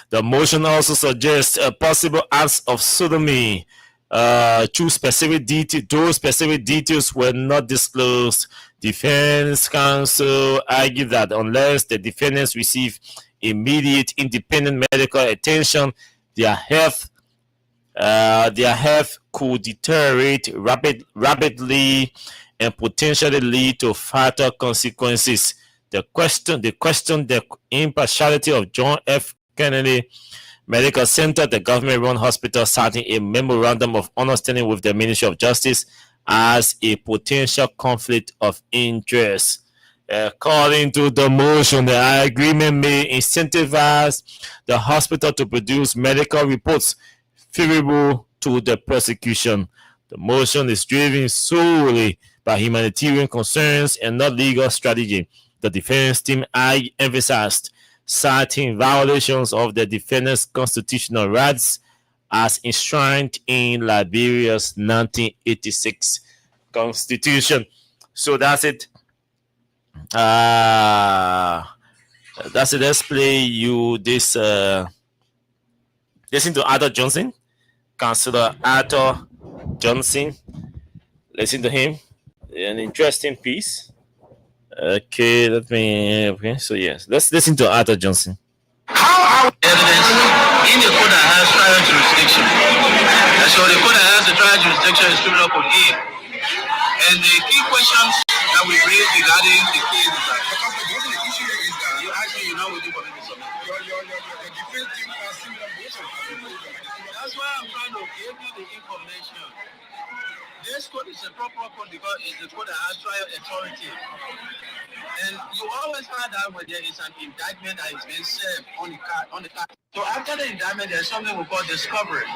Speaker 8: The motion also suggests a possible acts of sodomy. Those specific details were not disclosed. Defense counsel argued that unless the defendants receive immediate independent medical attention, their health could deteriorate rapidly and potentially lead to fatal consequences. They questioned the impartiality of John F. Kennedy Medical Center, the government-run hospital, citing a memorandum of understanding with the Ministry of Justice as a potential conflict of interest. According to the motion, the agreement may incentivize the hospital to produce medical reports favorable to the prosecution. The motion is driven solely by humanitarian concerns and not legal strategy. The defense team emphasized citing violations of the defendant's constitutional rights as enshrined in Liberia's 1986 constitution. So that's it. That's it. Let's play you this. Listen to Arthur Johnson, Councillor Arthur Johnson. Listen to him. An interesting piece. Okay, so yes, let's listen to Arthur Johnson.
Speaker 10: How are evidence in the court that has trial jurisdiction? And so the court that has the trial jurisdiction is criminal code A. And the key questions that we raise regarding the case is that you actually you're not waiting for me to submit. That's why I'm trying to give you the information. This code is a proper code because it's the code that has trial authority. And you always find out when there is an indictment that is being served on the card. So after the indictment, there's something we call discovery.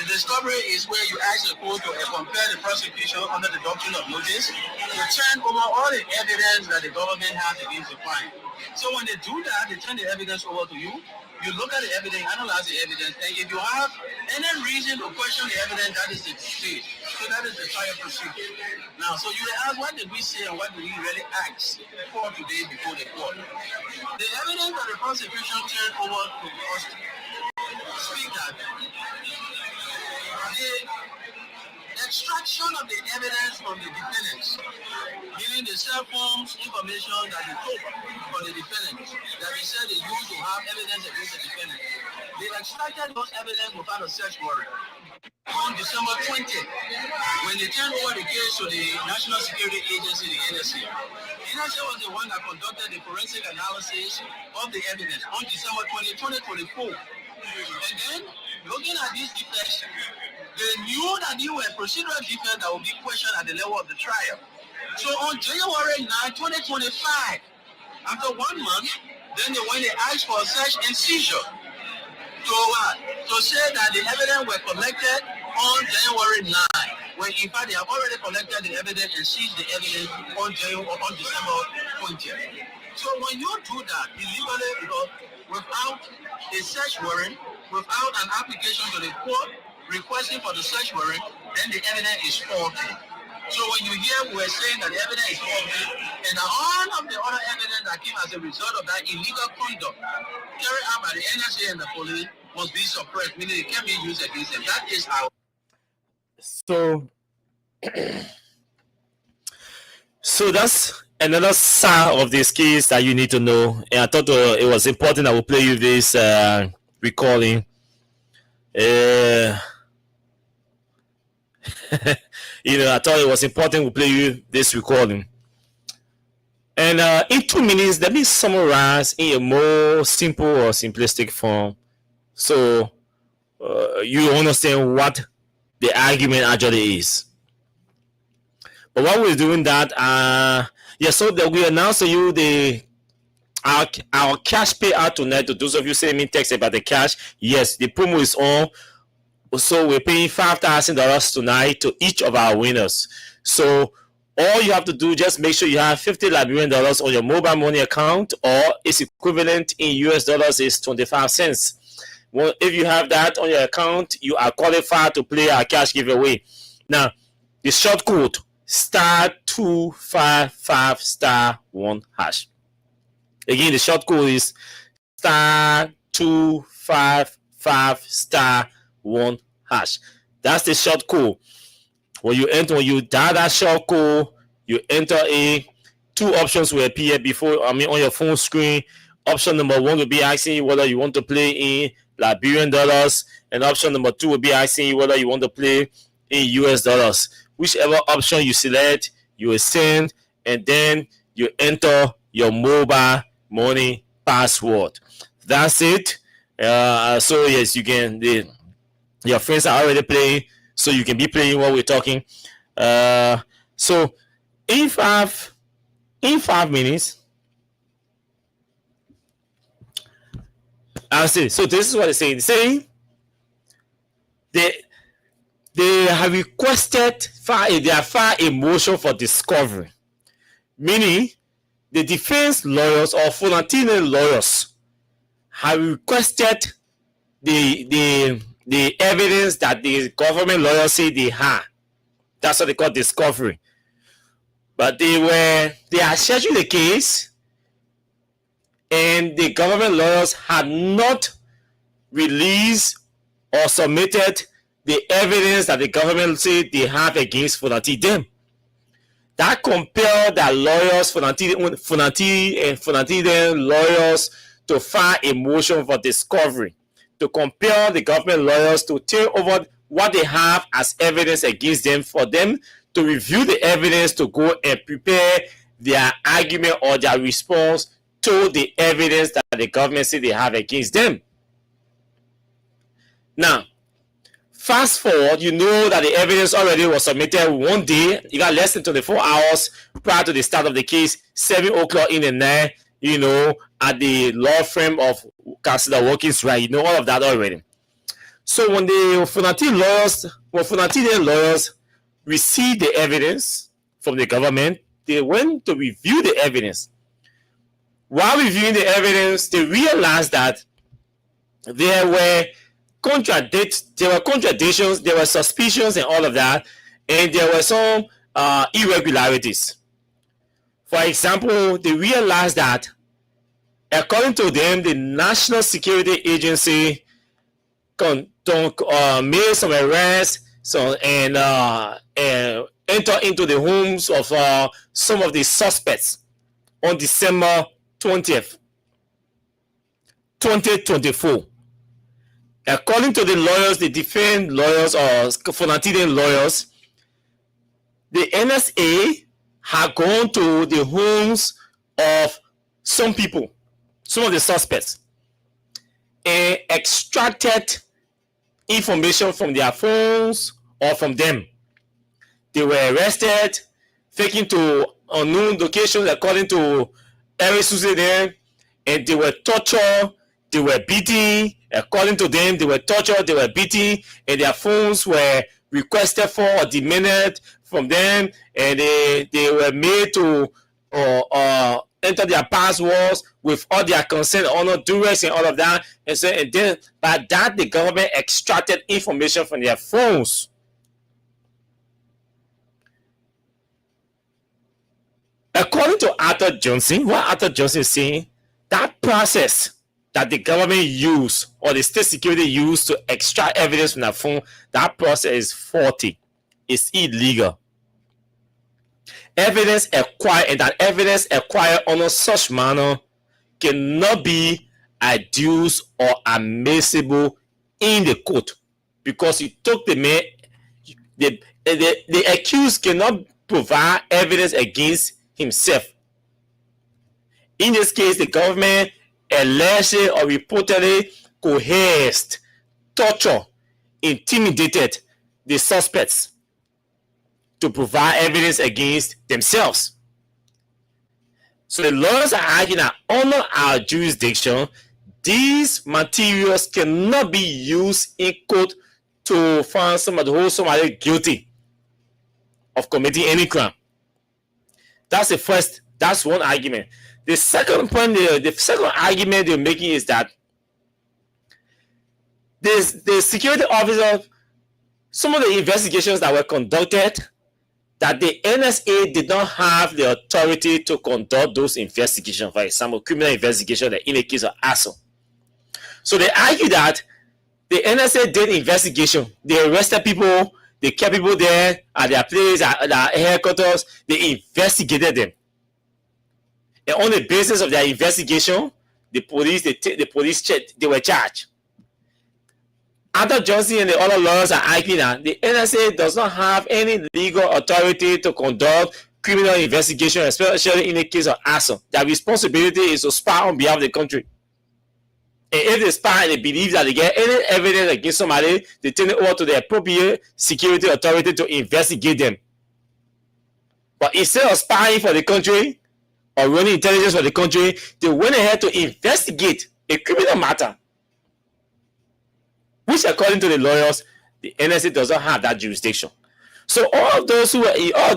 Speaker 10: The discovery is where you ask the court to compare the prosecution under the doctrine of notice to turn over all the evidence that the government has against the crime. So when they do that, they turn the evidence over to you. You look at the evidence, analyze the evidence, and if you have any reason to question the evidence, that is the stage. So that is the trial procedure. Now, so you ask, what did we say and what did we really ask for today before the court? The evidence that the prosecution turned over to us speak that the extraction of the evidence from the defendants, meaning the cell phones information that they took from the defendants, that they said they used to have evidence against the defendant. They extracted those evidence without a search warrant on December 20th, when they turned over the case to the National Security Agency, the NSA. The NSA was the one that conducted the forensic analysis of the evidence on December 20, 2024. And then, looking at these defects, they knew that they were procedural defects that would be questioned at the level of the trial. So on January 9, 2025, after 1 month, then they went and asked for a search and seizure to say that the evidence were collected on January 9, when in fact they have already collected the evidence and seized the evidence on December 20th. So when you do that illegally, because without a search warrant, without an application to the court requesting for the search warrant, then the evidence is faulty. So when you hear we're saying that the evidence is faulty, and all of the other evidence that came as a result of that illegal conduct carried out by the NSA and the police must be suppressed, meaning it can't be used against them. That is our.
Speaker 8: So that's another side of this case that you need to know. And I thought it was important I will play you this recording. I thought it was important to play you this recording. And in 2 minutes, let me summarize in a more simple or simplistic form, so you understand what the argument actually is. But while we're doing that, so that we announce to you our cash payout tonight. To those of you sending me text about the cash, yes, the promo is on. So we're paying $5,000 tonight to each of our winners. So all you have to do, just make sure you have 50 Liberian dollars on your mobile money account, or its equivalent in US dollars is 25 cents. Well, if you have that on your account, you are qualified to play our cash giveaway. Now, the short code *255*1#. Again, the short code is *255*1#. That's the short code. When you dial that short code, you enter two options will appear on your phone screen. Option number 1 will be asking you whether you want to play in Liberian dollars, and option number 2 will be asking you whether you want to play in US dollars. Whichever option you select, you will send, and then you enter your mobile money password. That's it. So yes, you can. Your friends are already playing, so you can be playing while we're talking. So in five minutes, I'll say. So this is what it's saying. They have requested they have filed a motion for discovery, meaning the defense lawyers or Fonantine lawyers have requested the evidence that the government lawyers say they have. That's what they call discovery. But they are scheduling the case, and the government lawyers had not released or submitted the evidence that the government said they have against Fonantine them. That compelled the lawyers, Fonantine lawyers, to file a motion for discovery, to compel the government lawyers to turn over what they have as evidence against them, for them to review the evidence, to go and prepare their argument or their response to the evidence that the government said they have against them. Now, fast forward, you know that the evidence already was submitted one day. You got less than 24 hours prior to the start of the case, 7 o'clock in the night, at the law firm of Councilor Wilkins, right? You know all of that already. So when the Fonantine lawyers received the evidence from the government, they went to review the evidence. While reviewing the evidence, they realized that there were contradictions, there were suspicions and all of that, and there were some irregularities. For example, they realized that, according to them, the National Security Agency made some arrests and entered into the homes of some of the suspects on December 20th, 2024. According to the lawyers, the defense lawyers or Fonantine lawyers, the NSA had gone to the homes of some people, some of the suspects, and extracted information from their phones or from them. They were arrested, taken to unknown locations according to Eric Susan, and they were tortured, they were beaten. According to them, they were tortured, they were beaten, and their phones were requested for or demanded from them, and they were made to enter their passwords with all their consent, honor, duress, and all of that. And so, and then by that, the government extracted information from their phones. According to Arthur Johnson, what Arthur Johnson is saying, that process that the government used or the state security used to extract evidence from their phone, that process is faulty. It's illegal. Evidence acquired under such manner cannot be adduced or admissible in the court, because you took the man. The accused cannot provide evidence against himself. In this case, the government allegedly or reportedly coerced, tortured, intimidated the suspects to provide evidence against themselves. So the lawyers are arguing that under our jurisdiction, these materials cannot be used in court to find somebody, hold somebody guilty of committing any crime. That's the first. That's one argument. The second point, the second argument they're making is that the security officer, some of the investigations that were conducted, that the NSA did not have the authority to conduct those investigations, for example, criminal investigation in a case of arson. So they argue that the NSA did investigation. They arrested people. They kept people there at their place, at their headquarters. They investigated them. And on the basis of their investigation, the police they were charged. Arthur Johnson and the other lawyers are arguing that the NSA does not have any legal authority to conduct criminal investigation, especially in the case of arson. Their responsibility is to spy on behalf of the country. And if they spy and they believe that they get any evidence against somebody, they turn it over to the appropriate security authority to investigate them. But instead of spying for the country or running intelligence for the country, they went ahead to investigate a criminal matter, which, according to the lawyers, the NSA does not have that jurisdiction. So all of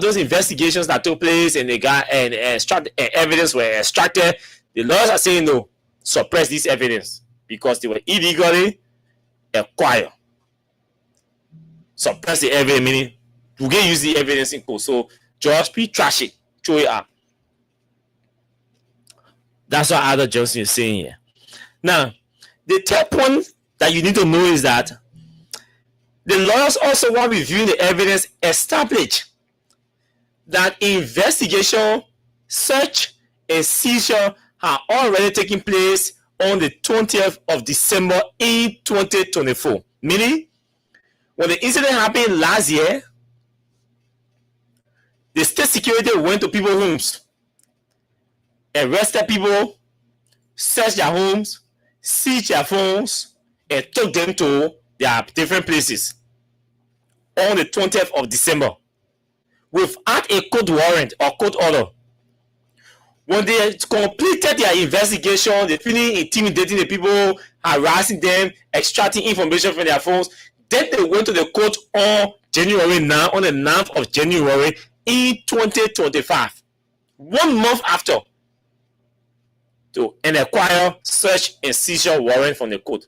Speaker 8: those investigations that took place and they got and evidence were extracted, the lawyers are saying no, suppress this evidence because they were illegally acquired. Suppress the evidence, meaning we can use the evidence in court. So just trash it, throw it out. That's what Arthur Johnson is saying here. Now, the third point that you need to know is that the lawyers also, while reviewing the evidence, establish that investigation, search, and seizure are already taking place on the 20th of December in 2024. Meaning, when the incident happened last year, the state security went to people's homes, arrested people, searched their homes, seized their phones, and took them to their different places on the 20th of December without a court warrant or court order. When they completed their investigation, they finished intimidating the people, harassing them, extracting information from their phones. Then they went to the court on January 9, on the 9th of January in 2025, 1 month after, to acquire search and seizure warrant from the court,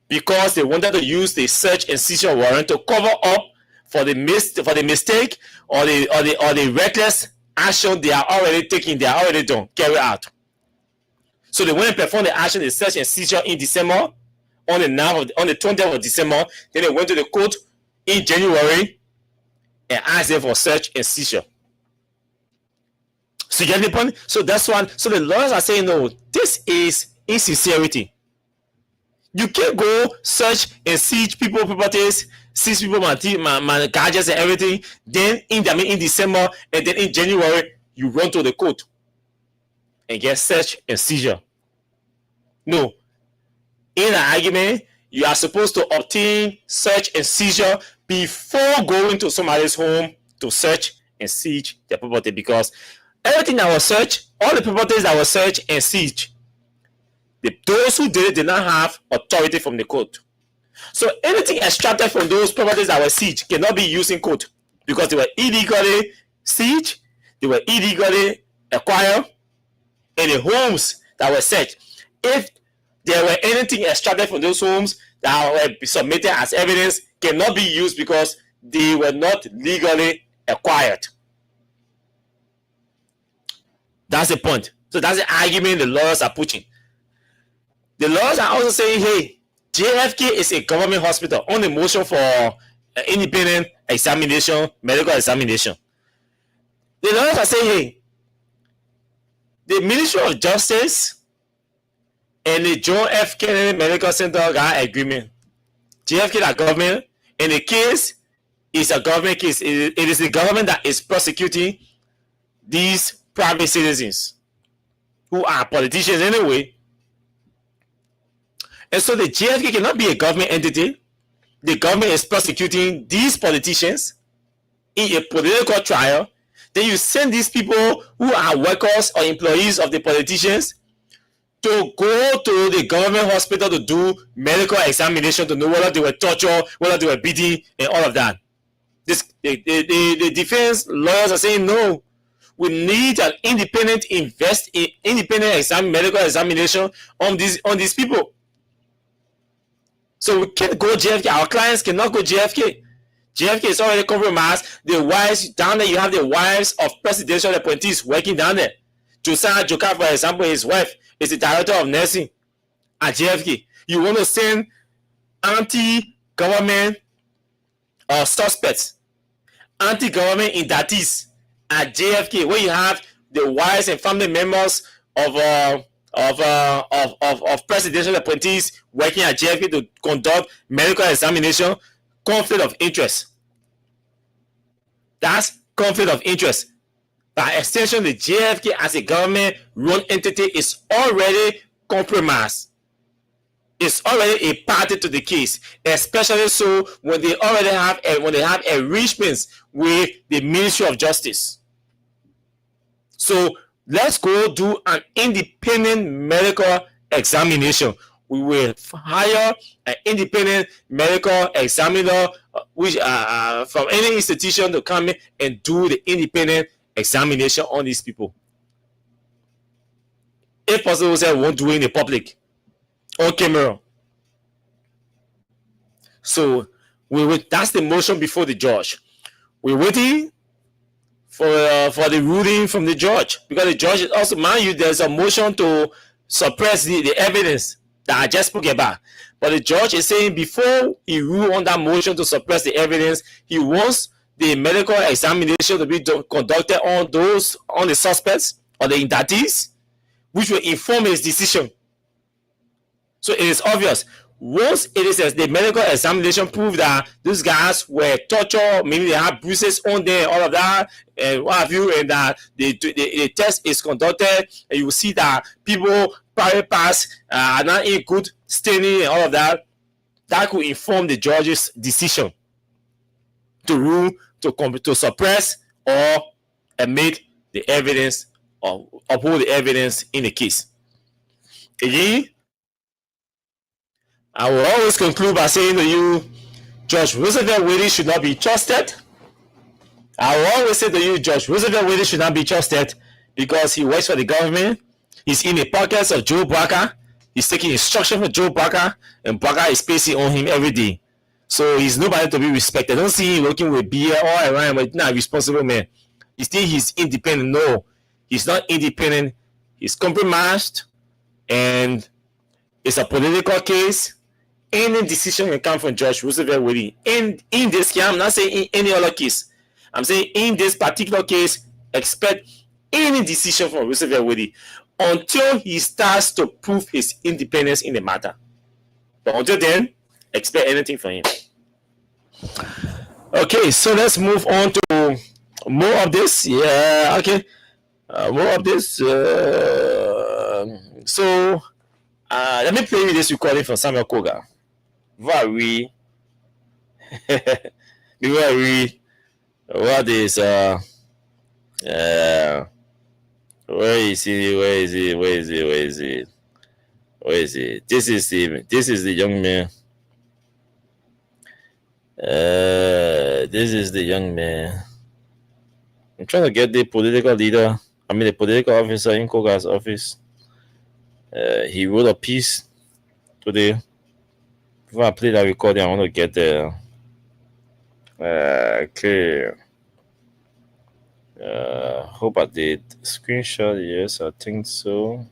Speaker 8: because they wanted to use the search and seizure warrant to cover up for the mistake or the reckless action they are already taking, they are already done, carry out. So they went and performed the action, the search and seizure in December, on the 20th of December. Then they went to the court in January and asked them for search and seizure. So you get the point? So that's one. So the lawyers are saying, no, this is insincerity. You can't go search and seize people properties, seize people my gadgets and everything. Then in December and then in January you run to the court and get search and seizure. No. In an argument, you are supposed to obtain search and seizure before going to somebody's home to search and seize their property, because everything that was searched, all the properties that were searched and seized, those who did it did not have authority from the court. So anything extracted from those properties that were seized cannot be used in court, because they were illegally seized, they were illegally acquired, and the homes that were searched, if there were anything extracted from those homes that were submitted as evidence, cannot be used because they were not legally acquired. That's the point. So that's the argument the lawyers are pushing. The lawyers are also saying, hey, JFK is a government hospital on the motion for independent examination, medical examination. The lawyers are saying, hey, the Ministry of Justice and the John F. Kennedy Medical Center got agreement. JFK is government, and the case is a government case. It is the government that is prosecuting these private citizens who are politicians anyway. And so the JFK cannot be a government entity. The government is prosecuting these politicians in a political trial. Then you send these people who are workers or employees of the politicians to go to the government hospital to do medical examination to know whether they were tortured, whether they were beaten, and all of that. The defense lawyers are saying no. We need an independent medical examination on these people. So we can't go JFK. Our clients cannot go JFK. JFK is already compromised. The wives down there, you have the wives of presidential appointees working down there. Josiah Joka, for example, his wife is the director of nursing at JFK. You want to send anti-government suspects, anti-government indictees at JFK, where you have the wives and family members of presidential appointees working at JFK to conduct medical examination. Conflict of interest. That's conflict of interest. By extension, the JFK as a government-run entity is already compromised. It's already a party to the case, especially so when they already have arrangements with the Ministry of Justice. So let's go do an independent medical examination. We will hire an independent medical examiner, which from any institution to come in and do the independent examination on these people. If possible, we won't do it in the public, on camera. So that's the motion before the judge. We're waiting for the ruling from the judge, because the judge is also, mind you, there's a motion to suppress the evidence that I just spoke about. But the judge is saying before he rule on that motion to suppress the evidence, he wants the medical examination to be conducted on the suspects or the indictees, which will inform his decision. So it is obvious. Once it is the medical examination prove that these guys were tortured, meaning they have bruises on them, all of that, and what have you, and that the test is conducted, and you will see that people private parts are not in good standing and all of that, that could inform the judge's decision to rule to suppress or admit the evidence or uphold the evidence in the case. Again, I will always conclude by saying to you, Judge Roosevelt Wade should not be trusted. I will always say to you, Judge Roosevelt Wade should not be trusted because he works for the government. He's in the pockets of Joe Barker. He's taking instruction from Joe Barker, and Barker is pacing on him every day. So he's nobody to be respected. Don't see him working with beer all around, but not a responsible man. You think he's independent? No, he's not independent. He's compromised, and it's a political case. Any decision can come from Judge Roosevelt Wade. In this case, I'm not saying in any other case. I'm saying in this particular case, expect any decision from Roosevelt Wade until he starts to prove his independence in the matter. But until then, expect anything from him. Okay, so let's move on to more of this. Yeah, okay. More of this. So let me play you this recording from Samuel Koga. Before I read what is where is it? This is the young man. This is the young man. I'm trying to get the political leader. I mean the political officer in Koga's office. He wrote a piece today. Before I play that recording, I want to get the clear. Hope I did screenshot. Yes, I think so.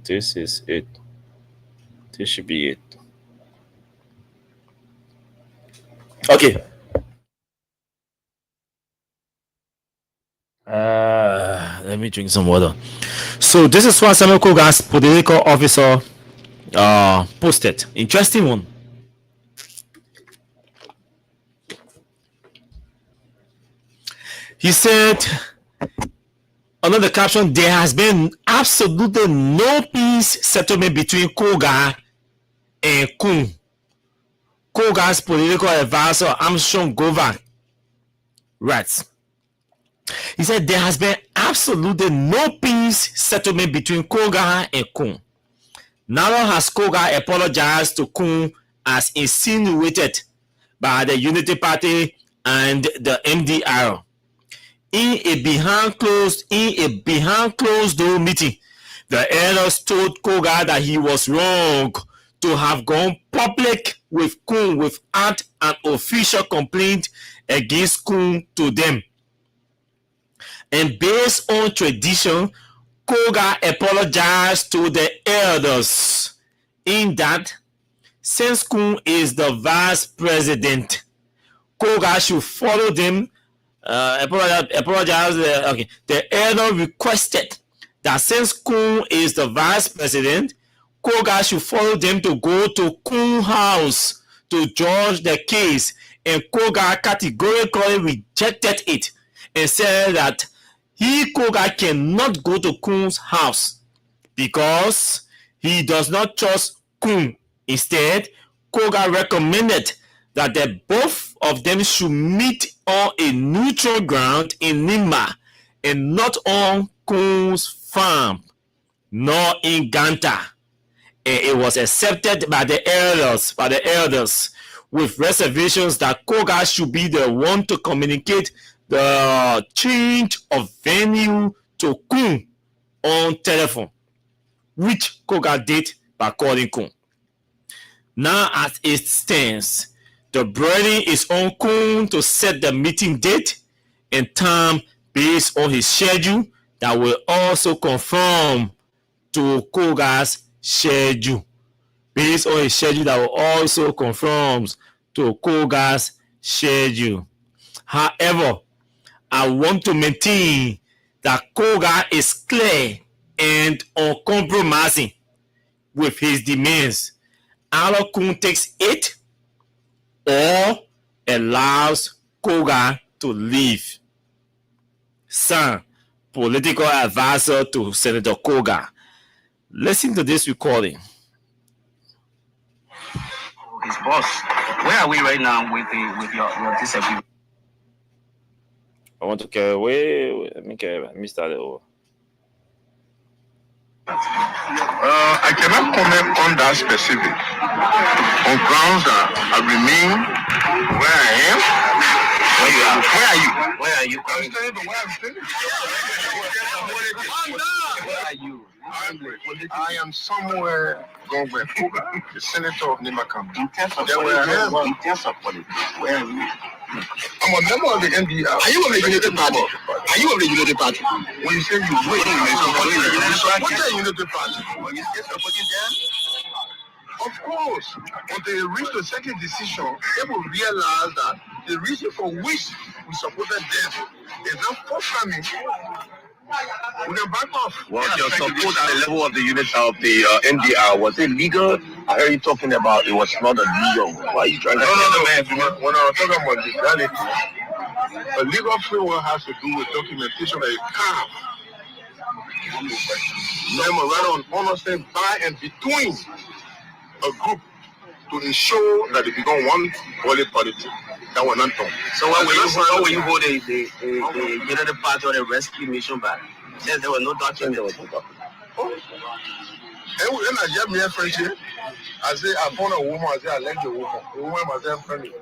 Speaker 8: This is it. This should be it. Okay. Let me drink some water. So this is what Samuel Koga's political officer posted. Interesting one. He said, under the caption, there has been absolutely no peace settlement between Koga and Kun. Koga's political advisor, Armstrong Govak, writes, He said there has been absolutely no peace settlement between Koga and Kun. Neither has Koga apologized to Kun as insinuated by the Unity Party and the MDR. In a behind closed door meeting, the elders told Koga that he was wrong to have gone public with Kun without an official complaint against Kun to them. And based on tradition, Koga apologized to the elders in that since Kun is the vice president, Koga should follow them. Apologize. Okay. The elder requested that since Kun is the vice president, Koga should follow them to go to Kun house to judge the case, and Koga categorically rejected it and said that Koga cannot go to Kun's house because he does not trust Kun. Instead, Koga recommended that the both of them should meet on a neutral ground in Nima and not on Kun's farm, nor in Ganta. And it was accepted by the elders, with reservations that Koga should be the one to communicate the change of venue to Kun on telephone, which Koga did by calling Kun. Now, as it stands, the burden is on Kun to set the meeting date and time based on his schedule that will also conform to Koga's schedule. Based on his schedule that will also conforms to Koga's schedule. However, I want to maintain that Koga is clear and uncompromising with his demands. Either Kun takes it or allows Koga to leave. Son, political advisor to Senator Koga. Listen to this recording.
Speaker 11: His boss. Where are we right now with your disagreement?
Speaker 8: I want to carry away. Let me start it over.
Speaker 6: I cannot comment on that specific. On grounds that I remain where I am.
Speaker 11: Where are you?
Speaker 6: I'm staying the way I'm staying.
Speaker 11: Where are you?
Speaker 6: I am somewhere going with Koga, the senator of Nima County.
Speaker 11: In terms of politics, where are you?
Speaker 6: I'm a member of the NDR.
Speaker 7: Are you of the Unity Party? Are you of the Unity Party?
Speaker 6: When you say you wait, what's the Unity Party?
Speaker 11: When you say supporting them?
Speaker 6: Of course, until they reach the second decision, they will realize that the reason for which we supported them is not forthcoming. We can back off.
Speaker 12: Was your support at the level of the unit of the NDR, was it legal? I heard you talking about it was not illegal. Why are you trying to...
Speaker 6: No. When I was talking about legality, a legal framework has to do with documentation that you have. Memorandum of understanding by and between a group to ensure that they become one body politic. That was not done.
Speaker 11: So when you hold the Unity Party or the rescue mission back? Since there was no document.
Speaker 6: And I get me a friendship. I say I found a woman. I say I like the woman. The woman must have friendly.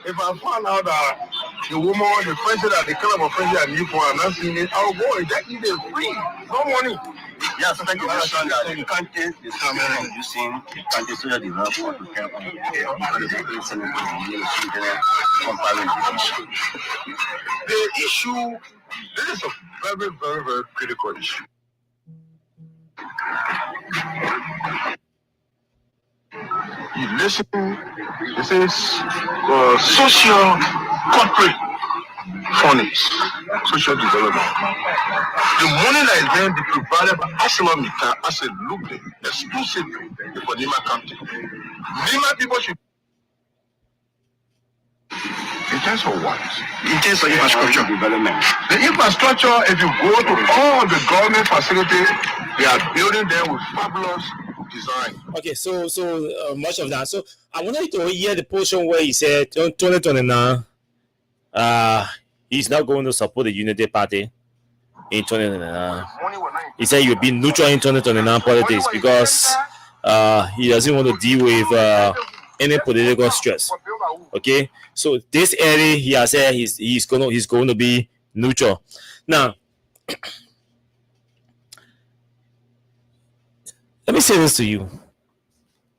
Speaker 6: If I find out that the woman, the friendship that the kind of friendship I need for, I'm not seeing it, I'll go and get it free. No money.
Speaker 12: Yeah, so thank you very much. So you can't take the comment using the country so that the work for to help
Speaker 6: the issue, this is a very, very, very critical issue. You listen, this is social corporate fundings, social development. The money that is being provided by ArcelorMittal as a loop exclusively for Nima County. Nima people should. In terms of what?
Speaker 12: In terms of infrastructure development.
Speaker 6: The infrastructure, if you go to all the government facilities, they are building them with fabulous design.
Speaker 8: Okay, so much of that. So I wanted to hear the portion where he said 2029, he's not going to support the Unity Party in 2029. He said he will be neutral in 2029 politics because he doesn't want to deal with any political stress. Okay, so this area he has said he's going to be neutral. Now, let me say this to you.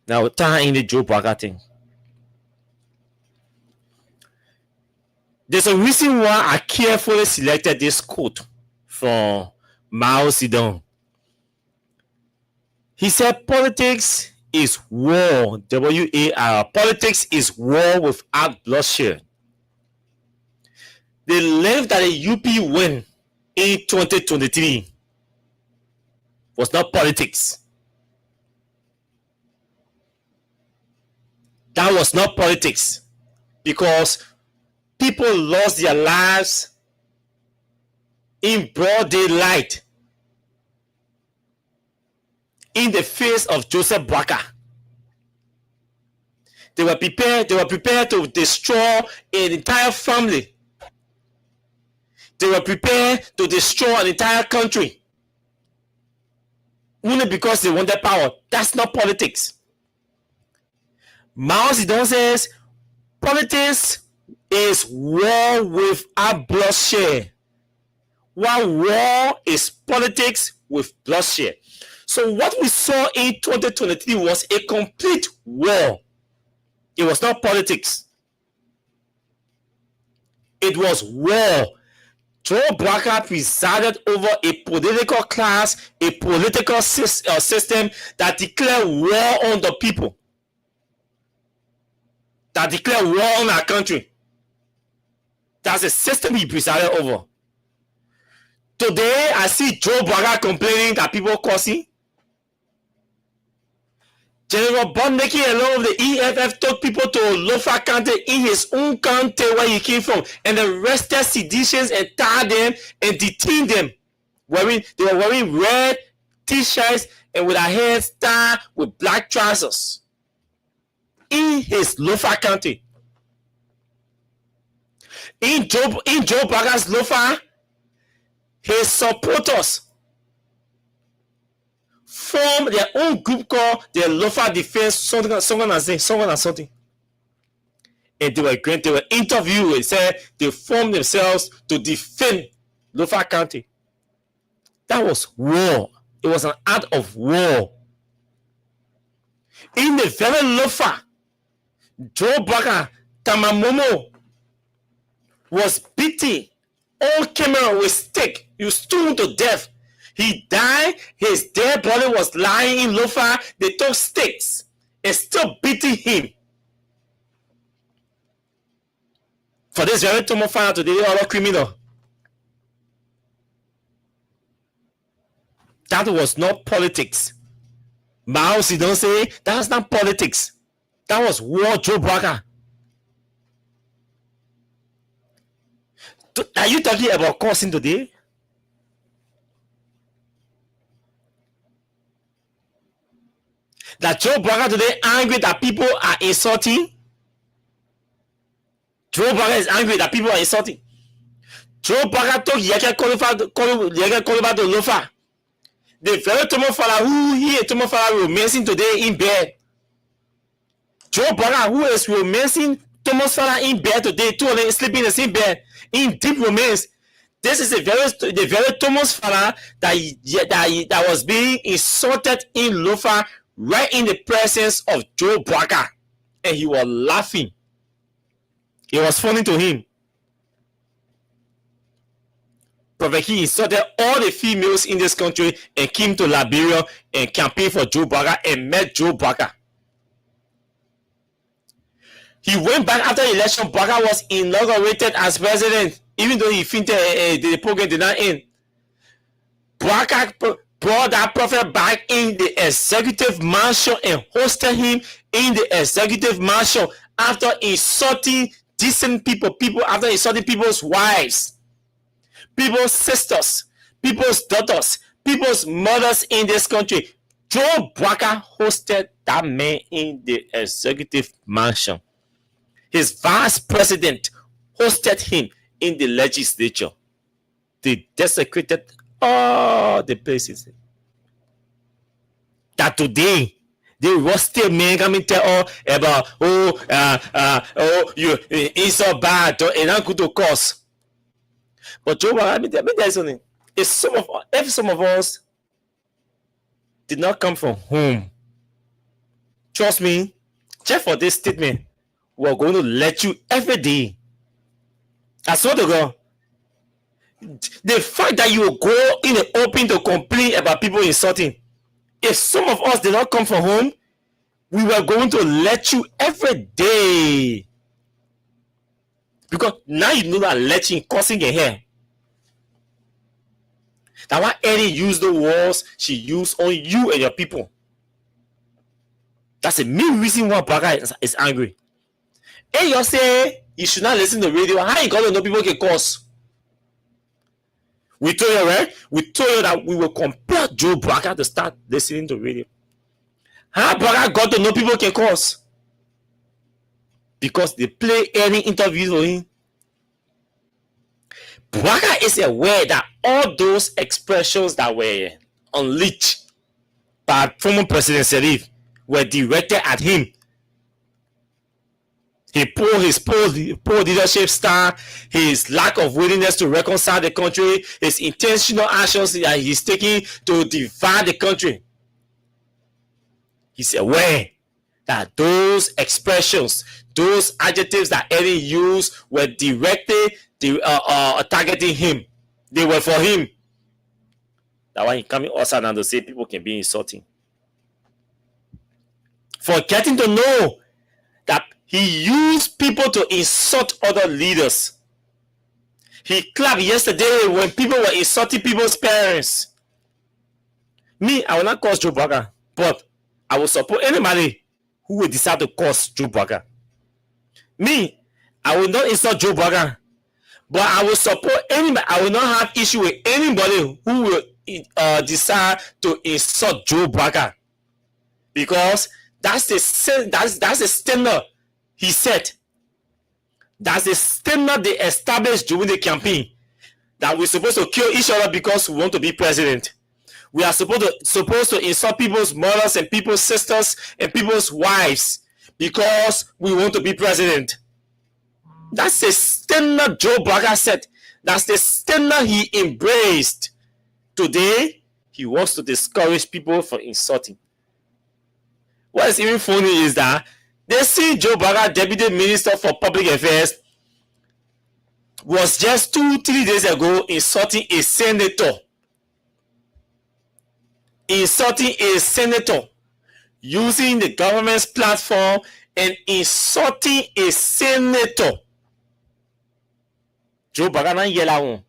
Speaker 8: Now, tie in the Joe Braga thing. There's a reason why I carefully selected this quote from Mao Zedong. He said, politics is war, W-A-R. Politics is war without bloodshed. The length that the UP win in 2023 was not politics. That was not politics, because people lost their lives in broad daylight in the face of Joseph Boakai. They were prepared to destroy an entire family. They were prepared to destroy an entire country only because they wanted power. That's not politics. Mao Zedong says politics is war without bloodshed, while war is politics with bloodshed. So what we saw in 2023 was a complete war. It was not politics. It was war. Joe Boakai presided over a political class, a political system that declared war on the people, that declared war on our country. That's the system he presided over. Today, I see Joe Boakai complaining that people cursing. General Bonneke, along with the EFF, took people to Lofa County in his own county where he came from, and arrested seditious and tied them and detained them. They were wearing red t-shirts and with their heads tied with black trousers in his Lofa County. In Joe Boakai's Lofa, his supporters formed their own group called the Lofa Defense something. And they were interviewed and said they formed themselves to defend Lofa County. That was war. It was an act of war. In the very Lofa, Joe Boakai Tamamomo was beaten on camera with stick. He was stoned to death. He died. His dead body was lying in Lofa. They took sticks and still beating him. For this very Tomo found out today, all criminal. That was not politics. Mao Zedong say that's not politics. That was war, Joe Boakai. Are you talking about cursing today? That Joe Boakai today angry that people are insulting? Joe Boakai is angry that people are insulting. Joe Boakai took Yeke Koliba to Lofa. The very Tomo Fala who here Tomo Fala romancing today in bed. Joe Boakai who is romancing Tomo Fala in bed today, two of them sleeping in the same bed in deep romance. This is the very Thomas Fala that was being insulted in Lofa right in the presence of Joe Boakai, and he was laughing. It was funny to him. Prophet King insulted all the females in this country and came to Liberia and campaigned for Joe Boakai and met Joe Boakai. He went back after the election. Boakai was inaugurated as president, even though he fainted, the program did not end. Boakai brought that prophet back in the executive mansion and hosted him in the executive mansion after insulting decent people, after insulting people's wives, people's sisters, people's daughters, people's mothers in this country. Joe Boakai hosted that man in the executive mansion. His vice president hosted him in the legislature. They desecrated all the places. That today, they rusty men coming tell all about you it's so bad and not good to cause. But Joe, I mean there's something. If some of us did not come from home, trust me, check for this statement. We're going to let you every day. I swear to God. The fact that you will go in the open to complain about people insulting. If some of us did not come from home, we were going to let you every day. Because now you know that letting causing a hair. That's why Eddie used the words she used on you and your people. That's the main reason why Baga is angry. And you say you should not listen to the radio. How you gonna know people can cause? We told you, right? We told you that we will compel Joe Braga to start listening to radio. How Braga got to know people can cause? Because they play any interviews with him. Braga is aware that all those expressions that were unleashed by former President Serif were directed at him. He pulled his poor leadership style, his lack of willingness to reconcile the country, his intentional actions that he's taking to divide the country. He's aware that those expressions, those adjectives that Eddie used were directly targeting him. They were for him. That's why he coming outside now to say people can be insulting. For getting to know that he used people to insult other leaders. He clapped yesterday when people were insulting people's parents. Me, I will not cause Joe Braga, but I will support anybody who will decide to cause Joe Braga. Me, I will not insult Joe Braga, but I will support anybody. I will not have issue with anybody who will decide to insult Joe Braga, because that's the standard he said. That's the standard they established during the campaign, that we're supposed to kill each other because we want to be president. We are supposed to insult people's mothers and people's sisters and people's wives because we want to be president. That's the standard Joe Braga said. That's the standard he embraced. Today, he wants to discourage people from insulting. What is even funny is that they see Joe Braga, Deputy Minister for Public Affairs, was just 2-3 days ago insulting a senator. Insulting a senator, using the government's platform and insulting a senator. Joe Braga didn't hear that one.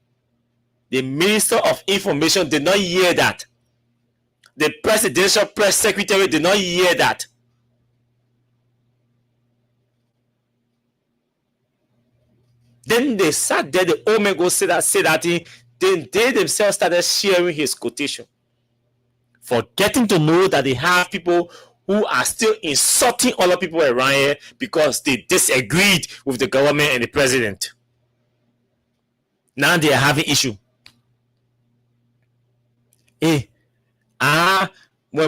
Speaker 8: The Minister of Information did not hear that. The Presidential Press Secretary did not hear that. Then they sat there, the old man go say that thing. Then they themselves started sharing his quotation, for getting to know that they have people who are still insulting other people around here because they disagreed with the government and the president. Now they are having issue. When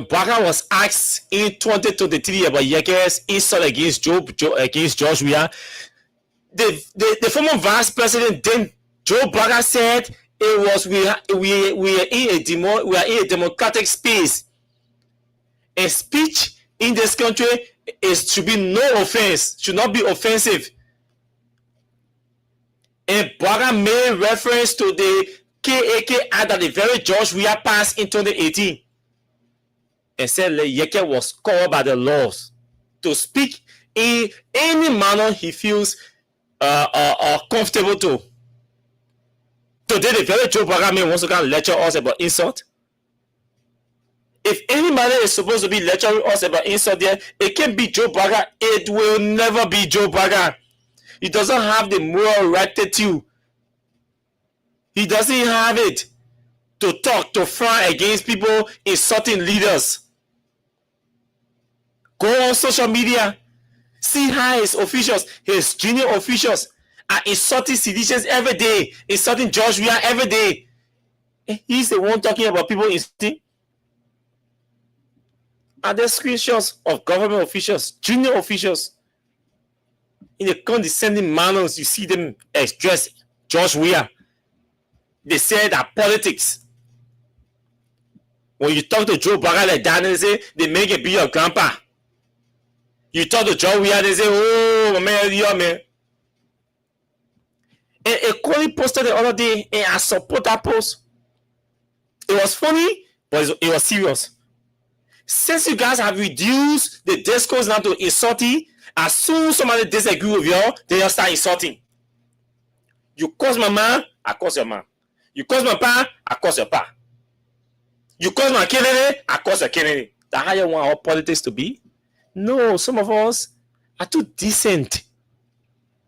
Speaker 8: Braga was asked in 2023 about Yeke's insult against George Weah, the former vice president then Joe Braga said it was we are in a democratic space. A speech in this country should be no offense, should not be offensive. And Braga made reference to the KAK Act that the very George Weah passed in 2018, and said Yeke was covered by the laws to speak in any manner he feels comfortable to. Today, the very Joe Braga man wants to come lecture us about insult. If anybody is supposed to be lecturing us about insult there, it can be Joe Braga. It will never be Joe Braga. He doesn't have the moral rectitude. He doesn't have it to talk, to frown against people insulting leaders. Go on social media, see how his officials, his junior officials, are insulting citizens every day, insulting George Weah every day. He's the one talking about people insulting. Are there screenshots of government officials, junior officials, in the condescending manners you see them address George Weah? They say that politics. When you talk to Joe Biden like that, they say they make it be your grandpa. You talk to George Weah, they say, oh, man, you're man. And a colleague posted the other day, and I support that post. It was funny, but it was serious. Since you guys have reduced the discourse now to insulting, as soon as somebody disagree with you, they just start insulting. You curse my man, I curse your man. You curse my pa, I curse your pa. You curse my Kennedy, I curse your Kennedy. That's how you want our politics to be? No, some of us are too decent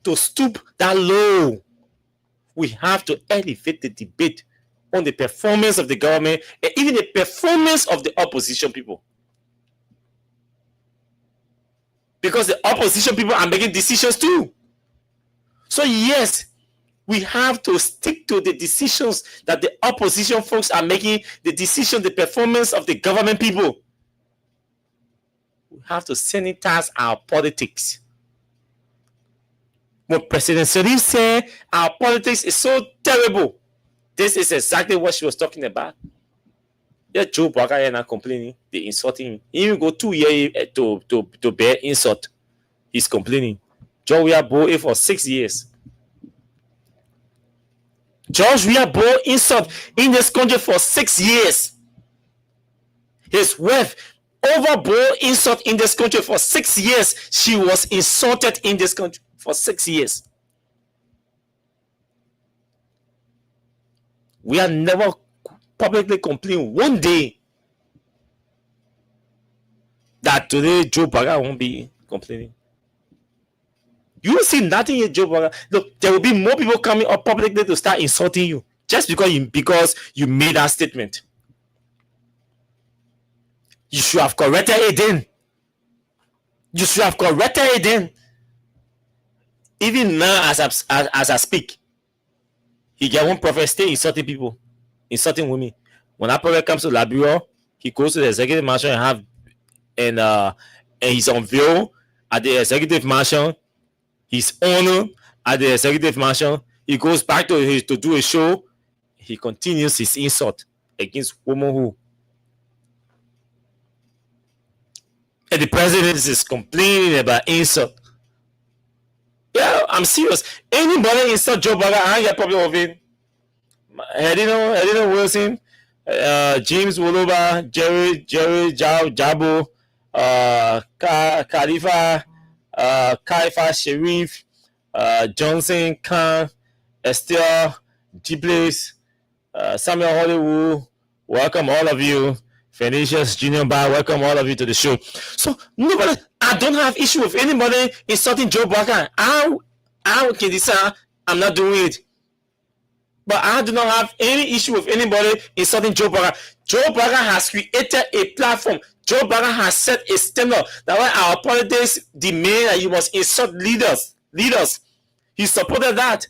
Speaker 8: to stoop that low. We have to elevate the debate on the performance of the government and even the performance of the opposition people. Because the opposition people are making decisions too. So yes, we have to stick to the decisions that the opposition folks are making, the decision, the performance of the government people. We have to sanitize our politics. When President Sharif said our politics is so terrible, this is exactly what she was talking about. Yeah, Joe Biden not complaining, they insulting him. He even go 2 years to bear insult. He's complaining. George Weah bore it for 6 years. George Weah bore insult in this country for 6 years. His wife overbore insult in this country for 6 years. She was insulted in this country for 6 years. We are never publicly complained one day that today Joe Biden won't be complaining. You will see nothing in Joe Biden. Look, there will be more people coming up publicly to start insulting you just because you made that statement. You should have corrected it then. You should have corrected it then. Even now, as I speak, he get one prophet stay insulting people, insulting women. When that prophet comes to Liberia, he goes to the executive mansion and he's unveiled at the executive mansion. He's honored at the executive mansion. He goes back to do a show. He continues his insult against women who. And the president is complaining about insult. Yeah, I'm serious. Anybody insult Joe Biden, I get problem with it. Hedino Wilson, James Woloba, Jerry Jabo, Khalifa, Kaifa Sharif, Johnson Khan, Estelle Giblis, Samuel Hollywood. Welcome all of you. Phoenicius Junior Bar, welcome all of you to the show. So nobody, I don't have issue with anybody insulting Joe Biden. I can decide I'm not doing it. But I do not have any issue with anybody insulting Joe Biden. Joe Biden has created a platform. Joe Biden has set a standard. That's why our politics demand that you must insult leaders. He supported that.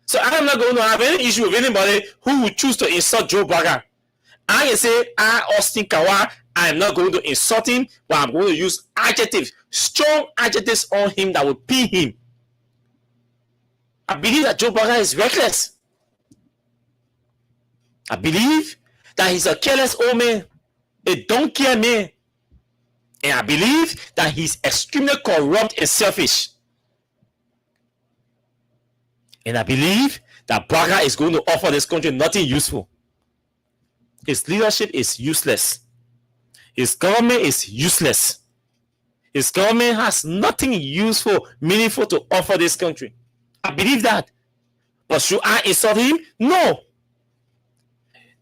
Speaker 8: So I'm not going to have any issue with anybody who would choose to insult Joe Biden. I can say, Austin Kawa, I am not going to insult him, but I'm going to use adjectives, strong adjectives on him that will pin him. I believe that Joe Biden is reckless. I believe that he's a careless old man, a don't care man. And I believe that he's extremely corrupt and selfish. And I believe that Biden is going to offer this country nothing useful. His leadership is useless. His government is useless. His government has nothing useful, meaningful to offer this country. I believe that. But should I insult him? No.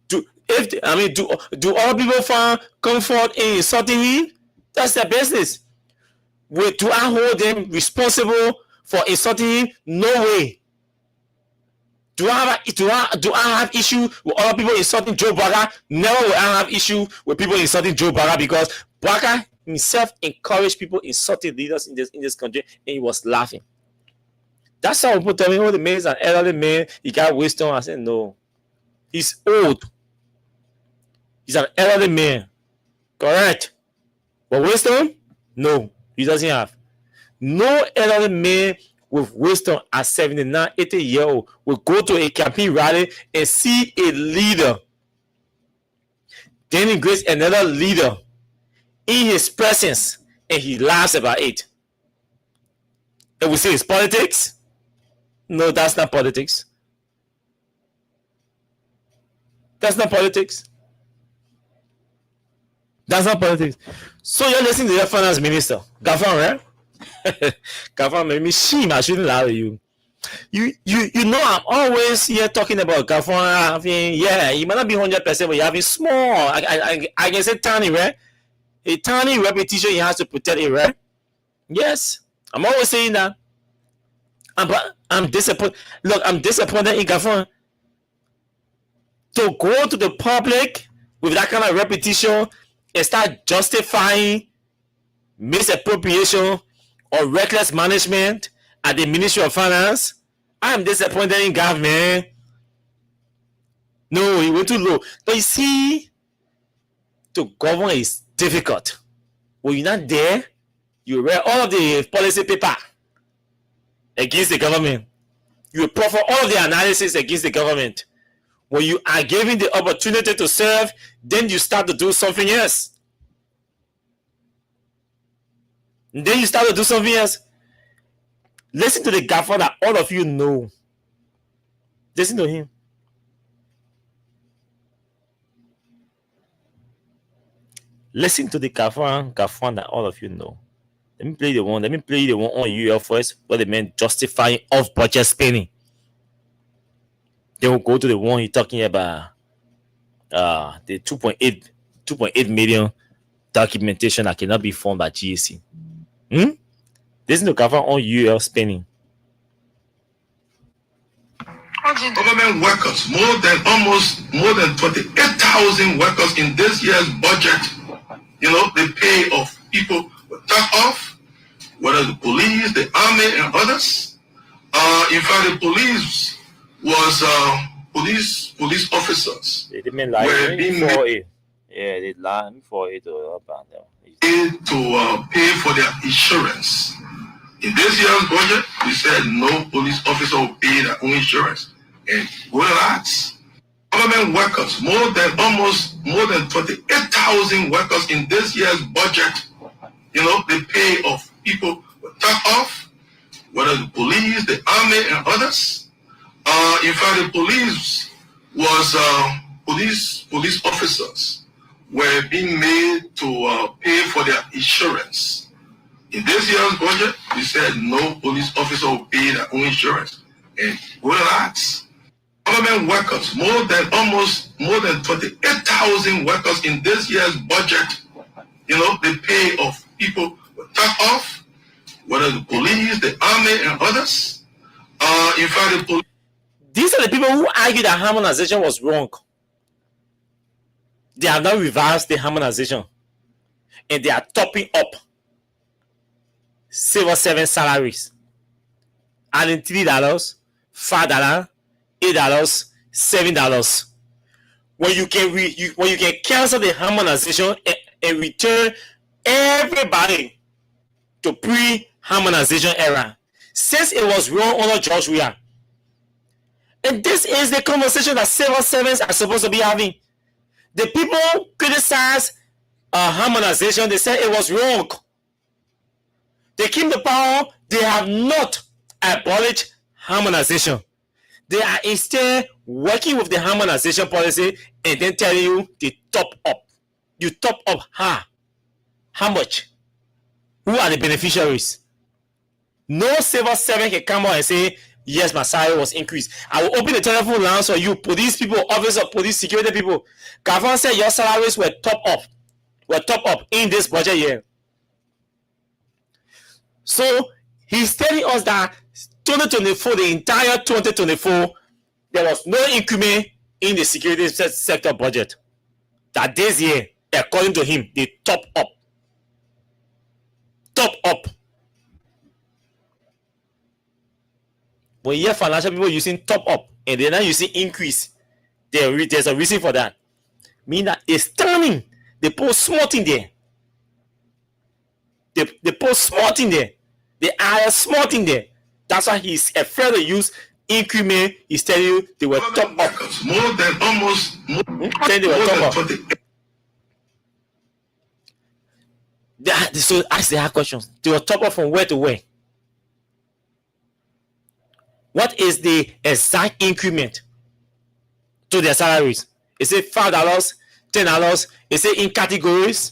Speaker 8: Do all people find comfort in insulting him? That's their business. Do I hold them responsible for insulting him? No way. Do I have issue with other people insulting Joe Biden? Never will I have issue with people insulting Joe Biden, because Biden himself encouraged people insulting leaders in this country, and he was laughing. That's how people tell me, oh, the man is an elderly man, he got wisdom. I said, no. He's old. He's an elderly man. Correct. But wisdom? No, he doesn't have. No elderly man with wisdom at 79, 80 years old will go to a campaign rally and see a leader denigrate another leader in his presence and he laughs about it. And we say it's politics? No, that's not politics. That's not politics. That's not politics. So you're listening to your finance minister, Gafan, right? Gafan made me shame. I shouldn't lie to you. You know I'm always here talking about Gafan having, yeah, you might not be 100%, but you're having small. I can say tiny, right? A tiny repetition he has to protect it, right? Yes, I'm always saying that. But I'm disappointed. Look, I'm disappointed in Gafan to go to the public with that kind of repetition and start justifying misappropriation or reckless management at the Ministry of Finance. I'm disappointed in government. No, he went too low. But you see, to govern is difficult. When you're not there, you read all of the policy paper against the government. You proffer all of the analysis against the government. When you are given the opportunity to serve, then you start to do something else. And then you start to do something else. Listen to the gaffer that all of you know. Listen to him. Listen to the gaffer that all of you know. Let me play the one on UL first, where the man justifying off-budget spending. Then we'll go to the one he's talking about the 2.8 million documentation that cannot be formed by GSC. Listen to cover on UL spending.
Speaker 13: Government workers, more than 28,000 workers in this year's budget. You know, the pay of people were cut off, whether the police, the army, and others. In fact, the police was police officers
Speaker 8: They didn't lie
Speaker 13: were being
Speaker 8: for it. Yeah, they lied for it to
Speaker 13: pay for their insurance. In this year's budget, we said no police officer will pay their own insurance. And relax. Government workers, more than 28,000 workers in this year's budget. You know, the pay of people were cut off, whether the police, the army, and others. In fact, the police was police officers were being made to pay for their insurance. In this year's budget, we said no police officer will pay their own insurance. And relax. Government workers, more than 28,000 workers in this year's budget. You know, the pay of people were cut off, whether the police, the army, and others. In fact, the police.
Speaker 8: These are the people who argue that harmonization was wrong. They have now reversed the harmonization, and they are topping up civil servant salaries, adding $3, $5, $8, $7. When you can cancel the harmonization and return everybody to pre-harmonization era, since it was wrong under George Weah. And this is the conversation that civil servants are supposed to be having. The people criticize harmonization. They said it was wrong. They came to power. They have not abolished harmonization. They are instead working with the harmonization policy and then telling you they top up. You top up how much? Who are the beneficiaries? No civil servant can come out and say, yes, my salary was increased. I will open the telephone lines for you, police people, officer, police, security people. Government said your salaries were top up in this budget year. So he's telling us that 2024, the entire 2024, there was no increment in the security sector budget. That this year, according to him, they top up. Top up. When you hear financial people using top up and they're not using increase, there's a reason for that. Meaning that it's turning. They post small thing there. They post small thing there. They add a small thing there. That's why he's afraid to use increment. He's telling you they were top up.
Speaker 13: More than almost.
Speaker 8: Saying they were top up. So ask the hard questions. They were top up from where to where? What is the exact increment to their salaries? Is it $5, $10? Is it in categories?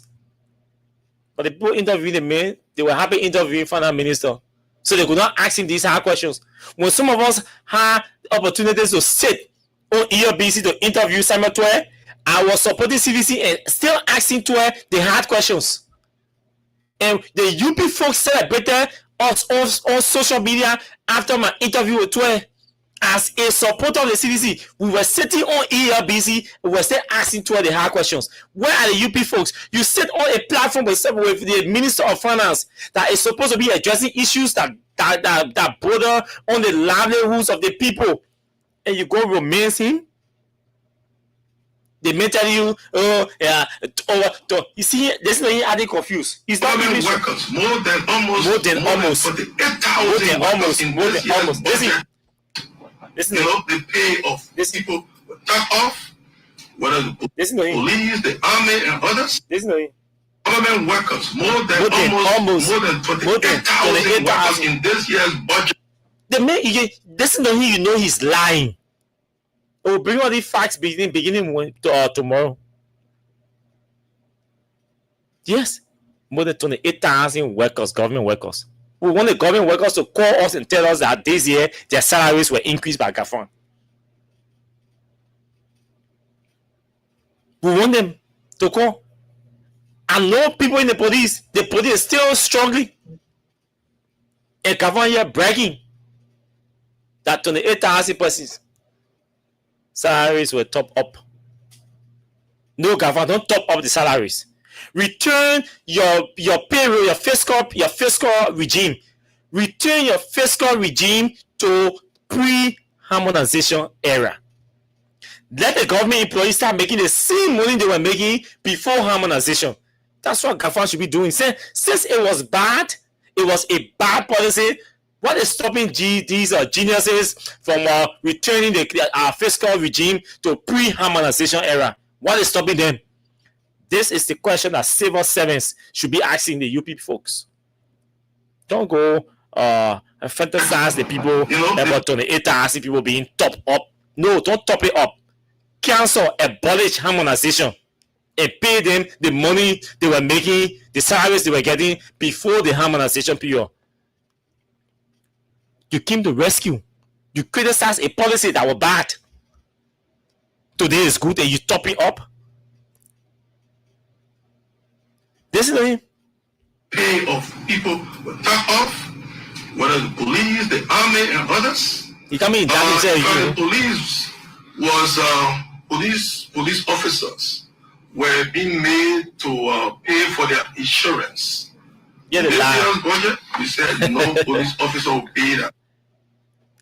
Speaker 8: But the people interviewing the man, they were happy interviewing finance minister. So they could not ask him these hard questions. When some of us had opportunities to sit on ERBC to interview Simon Twe, I was supporting CVC and still asking Twe the hard questions. And the UP folks celebrated us on social media after my interview with Twe. As a supporter of the CDC, we were sitting on ERBC, we were still asking Twe the hard questions. Where are the UP folks? You sit on a platform with the Minister of Finance that is supposed to be addressing issues that border on the livelihoods of the people, and you go romance him. They may tell you, you see, this is not adding confused. He's not
Speaker 13: Government workers, more than almost.
Speaker 8: Listen,
Speaker 13: the pay of people cut off, whether the police, the army, and others. Government workers, more than 28,000 workers in this year's budget.
Speaker 8: The man, listen to him, you know he's lying. We'll bring all these facts beginning tomorrow. Yes, more than 28,000 workers, government workers. We want the government workers to call us and tell us that this year their salaries were increased by GAFON. We want them to call. I know people in the police is still struggling. And GAFON here bragging that 28,000 persons salaries were top up. No, GAFON, don't top up the salaries. Return your payroll, your fiscal regime. Return your fiscal regime to pre-harmonization era. Let the government employees start making the same money they were making before harmonization. That's what GAFON should be doing. Since it was bad, it was a bad policy. What is stopping these geniuses from returning our fiscal regime to pre-harmonization era? What is stopping them? This is the question that civil servants should be asking the UP folks. Don't go fantasize the people about 28,000 people being top up. No, don't top it up. Cancel, abolish harmonization, and pay them the money they were making, the salaries they were getting before the harmonization period. You came to rescue. You criticized a policy that was bad. Today is good and you top it up. This is the
Speaker 13: pay of people were cut off, whether the police, the army, and others.
Speaker 8: You come in,
Speaker 13: the police was police officers were being made to pay for their insurance.
Speaker 8: Yeah,
Speaker 13: this year's budget, we said no police officer will pay that.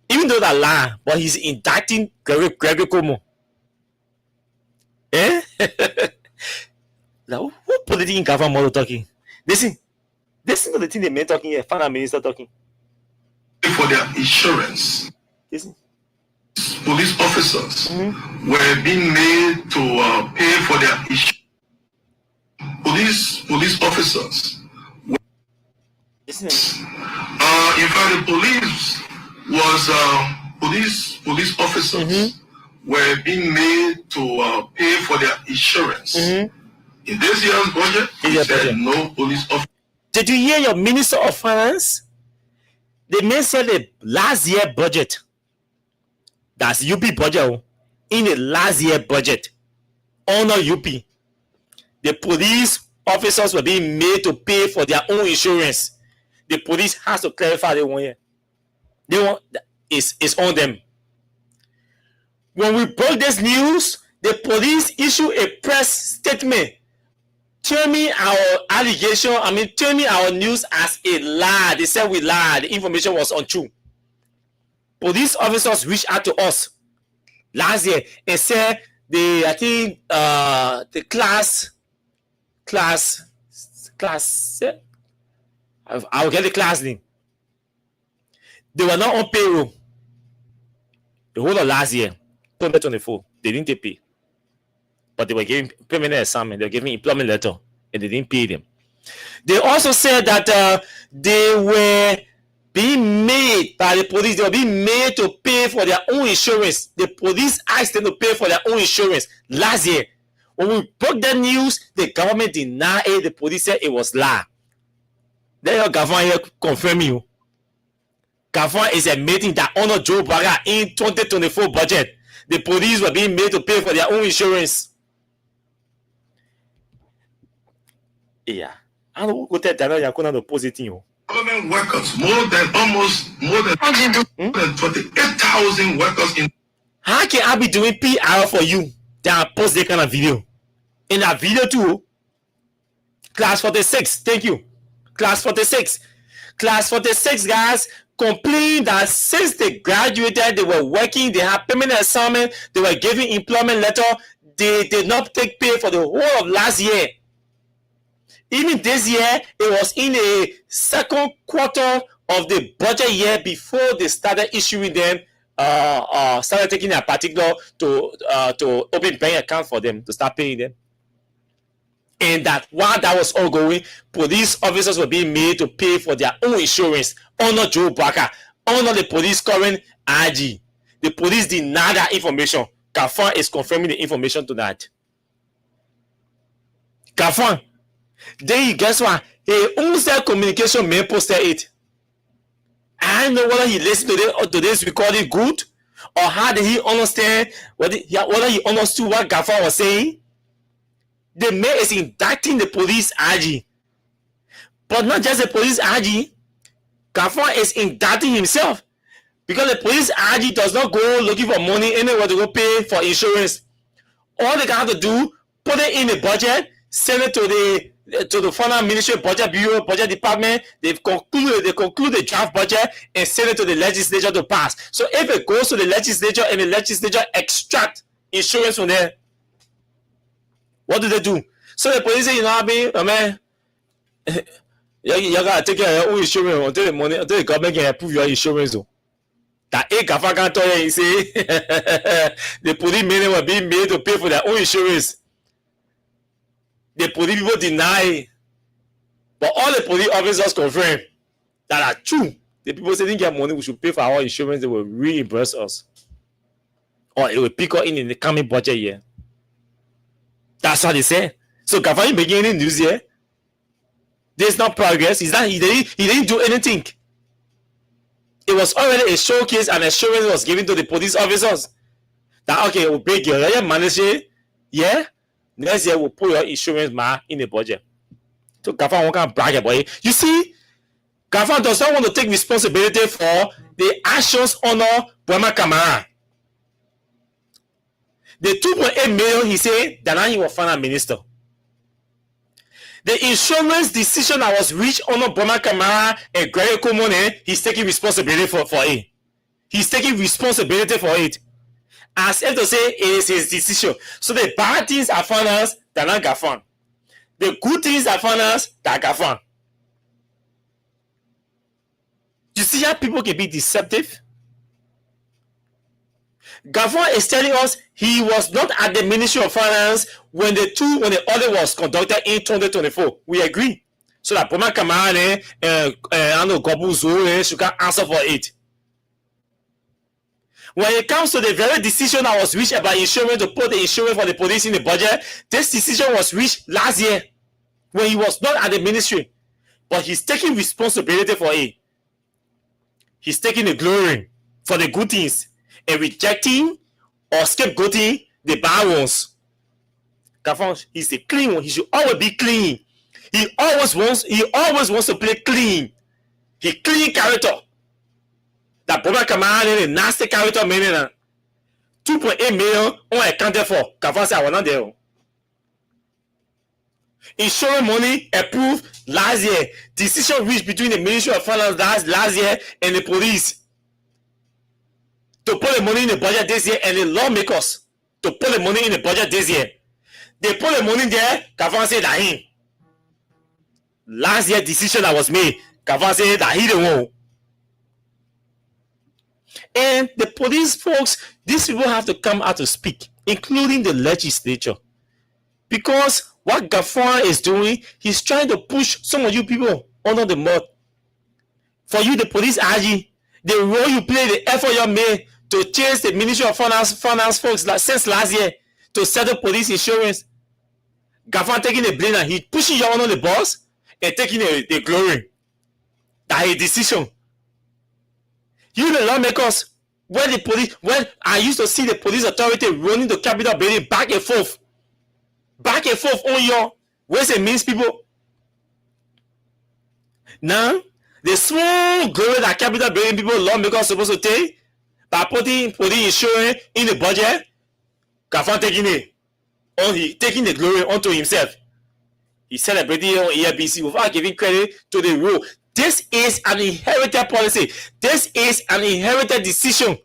Speaker 8: Even though that lie, but he's indicting Gregory Como. Eh? Now, what politics in Gavin model talking? Listen to the thing the men talking here, finance minister talking.
Speaker 13: For their insurance.
Speaker 8: Listen.
Speaker 13: Police officers were being made to pay for their insurance. Police officers.
Speaker 8: Listen.
Speaker 13: In fact, the police was police officers were being made to pay for their insurance. In this year's budget, he said no police officer.
Speaker 8: Did you hear your Minister of Finance? The man said the last year budget, that's UP budget, in the last year budget, honor UP, the police officers were being made to pay for their own insurance. The police has to clarify the 1 year. It's on them. When we broke this news, the police issued a press statement. Tell me our news as a lie. They said we lied. The information was untrue. police officers reached out to us last year and said the class I'll get the class name. They were not on payroll the whole of last year, 2024. They didn't take pay, but they were giving permanent assignment. They were giving employment letter, and they didn't pay them. They also said that they were being made by the police. They were being made to pay for their own insurance. The police asked them to pay for their own insurance last year. When we broke that news, the government denied it. The police said it was lie. Then your government here confirm you. Government is admitting that under Joe Biden in 2024 budget, the police were being made to pay for their own insurance. Yeah. I don't go tell Daniel Yakuna to post it in you.
Speaker 13: Government workers, more than 28,000 workers in.
Speaker 8: How can I be doing PR for you? Then I post that kind of video. In that video too, class 46, thank you. Class 46. Class 46 guys complained that since they graduated, they were working, they had permanent assignment, they were giving employment letter, they did not take pay for the whole of last year. Even this year, it was in the second quarter of the budget year before they started issuing them, started taking a particular to open bank account for them to start paying them. And that while that was ongoing, police officers were being made to pay for their own insurance under Joe Barker, under the police current IG. The police denied that information. Kafan is confirming the information tonight. Kafan, then you guess what? He owns that communication man posted it. I don't know whether he listened to this recording good or how did he understand whether he understood what Kafan was saying. The man is indicting the police IG. But not just the police IG. Kafan is indicting himself. Because the police IG does not go looking for money anywhere to go pay for insurance. All they have to do, put it in the budget, send it to the Finance Ministry, Budget Bureau, Budget Department. They conclude the draft budget and send it to the legislature to pass. So if it goes to the legislature and the legislature extract insurance from there, what do they do? So the police say, you know what I mean? Oh, man, you gotta take care of your own insurance until the government can approve your insurance. That a Kafa can tell you, he say, the police men were being made to pay for their own insurance. The police people deny, but all the police officers confirm that are true. The people say they didn't get money, we should pay for our insurance, they will reimburse us. Or it will pick up in the coming budget year. That's what they say. So Kafani beginning news here. There's no progress. Is that he didn't do anything. It was already a showcase and assurance was given to the police officers. That okay, we'll break your manager. Yeah. Next year we'll put your insurance in the budget. So Kafan won't brag about it. You see, Kafan does not want to take responsibility for the actions under Bwema Kamara. The 2.8 million, he said, that now he was finance minister. The insurance decision that was reached under Bwema Kamara and Gregory Komone, he's taking responsibility for it. He's taking responsibility for it. As if to say it is his decision. So the bad things are finance, they're not Gafan. The good things are finance, they're Gafan. You see how people can be deceptive? Gafan is telling us he was not at the Ministry of Finance when the audit was conducted in 2024. We agree. So that Bwema Kamara and Gobu Zoe should answer for it. When it comes to the very decision that was reached about insurance to put the insurance for the police in the budget, this decision was reached last year when he was not at the ministry. But he's taking responsibility for it. He's taking the glory for the good things and rejecting or scapegoating the bad ones. Kafan, he's a clean one. He should always be clean. He always wants to play clean. He clean character. That Bwema Kamara is a nasty character meaning 2.8 million unaccounted for. Kafan said I was not there. Insurance money approved last year. Decision reached between the Ministry of Finance last year and the police. to put the money in the budget this year, and the lawmakers to put the money in the budget this year. They put the money there, Gavin said that him. Last year decision that was made, Gavin said that he didn't want. And the police folks, these people have to come out to speak, including the legislature. Because what Gavin is doing, he's trying to push some of you people under the mud. For you, the police IG, the role you play, the effort you made to change the Ministry of Finance folks since last year to settle police insurance. Gavin taking the blame and he pushing you under the boss and taking the glory. That is a decision. You the lawmakers, when I used to see the police authority running the Capitol building back and forth on your ways and means people. Now, the small glory that Capitol building people lawmakers supposed to take by putting police insurance in the budget, Gavin taking the glory onto himself. He celebrated on ERBC without giving credit to the rule. This is an inherited policy. This is an inherited decision.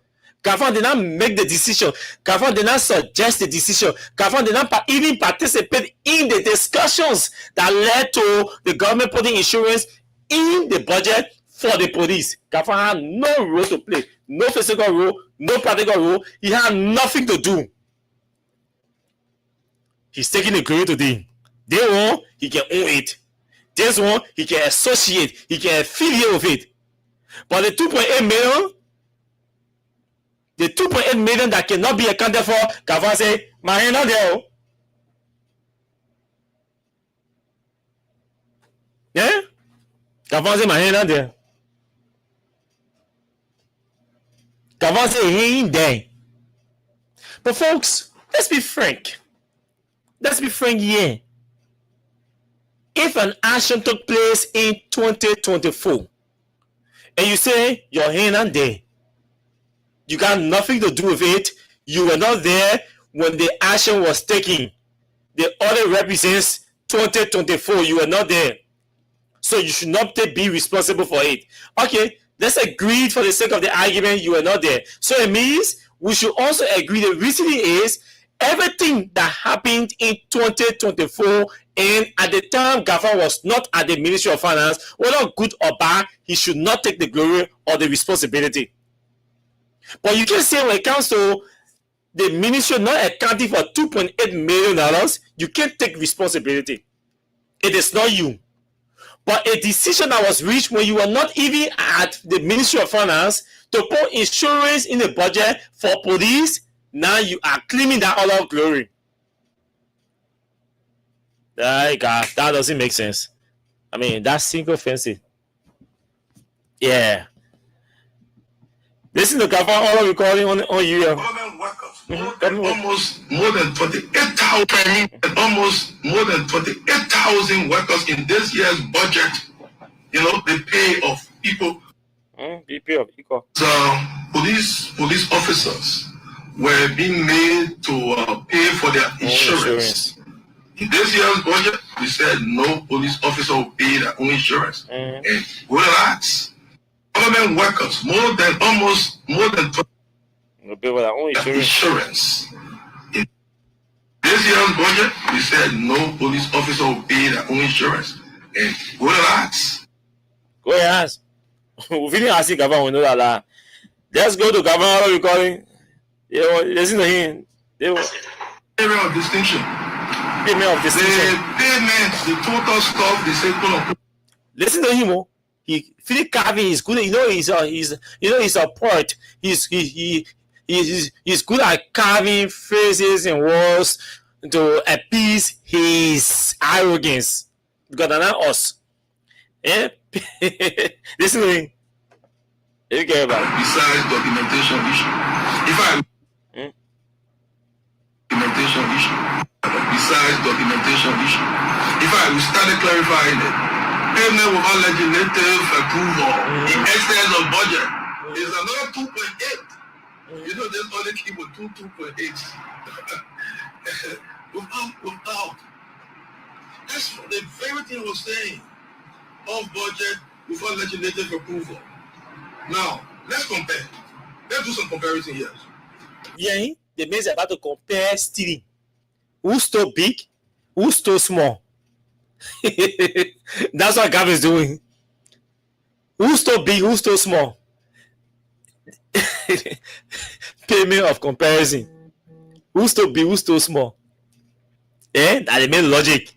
Speaker 8: Gavin did not make the decision. Gavin did not suggest the decision. Gavin did not even participate in the discussions that led to the government putting insurance in the budget for the police. Gavin had no role to play. No physical role, no practical role. He had nothing to do. He's taking the glory today. They want, he can own it. This one, he can associate, he can affiliate with it. But the 2.8 million that cannot be accounted for, Gavin say, my hand not there. Yeah? Gavin say, my hand not there. Gavin say, he ain't there. But folks, let's be frank. Let's be frank here. If an action took place in 2024 and you say your hand not there, you got nothing to do with it, you were not there when the action was taken, the order represents 2024, you were not there, so you should not be responsible for it. Okay, let's agree for the sake of the argument you were not there. So it means we should also agree the reasoning is everything that happened in 2024 and at the time Gavin was not at the Ministry of Finance, whether good or bad, he should not take the glory or the responsibility. But you can say when it comes to the ministry not accounting for $2.8 million, you can't take responsibility. It is not you. But a decision that was reached when you were not even at the Ministry of Finance to put insurance in the budget for police, now you are claiming that all of glory. God, that doesn't make sense. I mean, that's single offensive. Yeah. Listen to Gavin all recording on you.
Speaker 13: Government workers, almost more than 28,000, almost more than 28,000 workers in this year's budget. You know, the pay of people.
Speaker 8: BP of equal.
Speaker 13: Police officers were being made to pay for their insurance. In this year's budget, we said no police officer will pay their own insurance. And relax. Government workers, more than 20 insurance. In this year's budget, we said no police officer will pay their own insurance. And relax.
Speaker 8: Go ahead. We didn't ask you, Gavin, we know that. Let's go to Gavin recording. You know, listen to him.
Speaker 13: Area of distinction.
Speaker 8: Payment of distinction.
Speaker 13: The payments, the total stuff, the circle.
Speaker 8: Listen to him, oh. He Philip carving is good. You know he's a poet. He's good at carving phrases and words to appease his arrogance. Because they're not us. Yeah? Listen to him. You care about it.
Speaker 13: Besides documentation issue. If I started clarifying it. Payment without legislative approval in excess of budget is another 2.8. You know, this only keep with 2.8. without. That's the very thing I was saying. Off budget without legislative approval. Now, let's compare. Let's do some comparison here.
Speaker 8: Yeah, the means about to compare stealing. Who stole big? Who stole small? That's what Gav is doing. Who stole big? Who stole small? Payment of comparison. Who stole big? Who stole small? That's the main logic.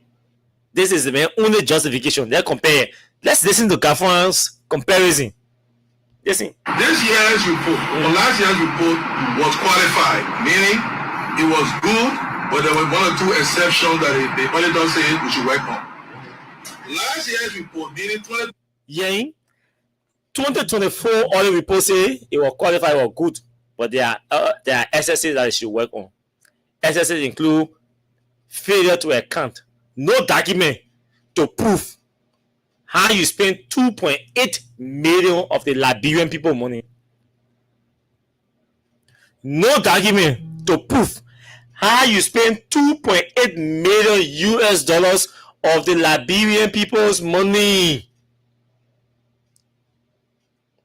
Speaker 8: This is the main only justification. They compare. Let's listen to Gafan's comparison. Listen.
Speaker 13: This year's report, or last year's report, was qualified, meaning it was good, but there were one or two exceptions that the auditor said we should work on. Last year's report, meaning
Speaker 8: 2024 audit report say it was qualified or good, but there are excesses that it should work on. Excesses include failure to account, no document to prove how you spend 2.8 million of the Liberian people money. No document to prove how you spend 2.8 million US dollars of the Liberian people's money.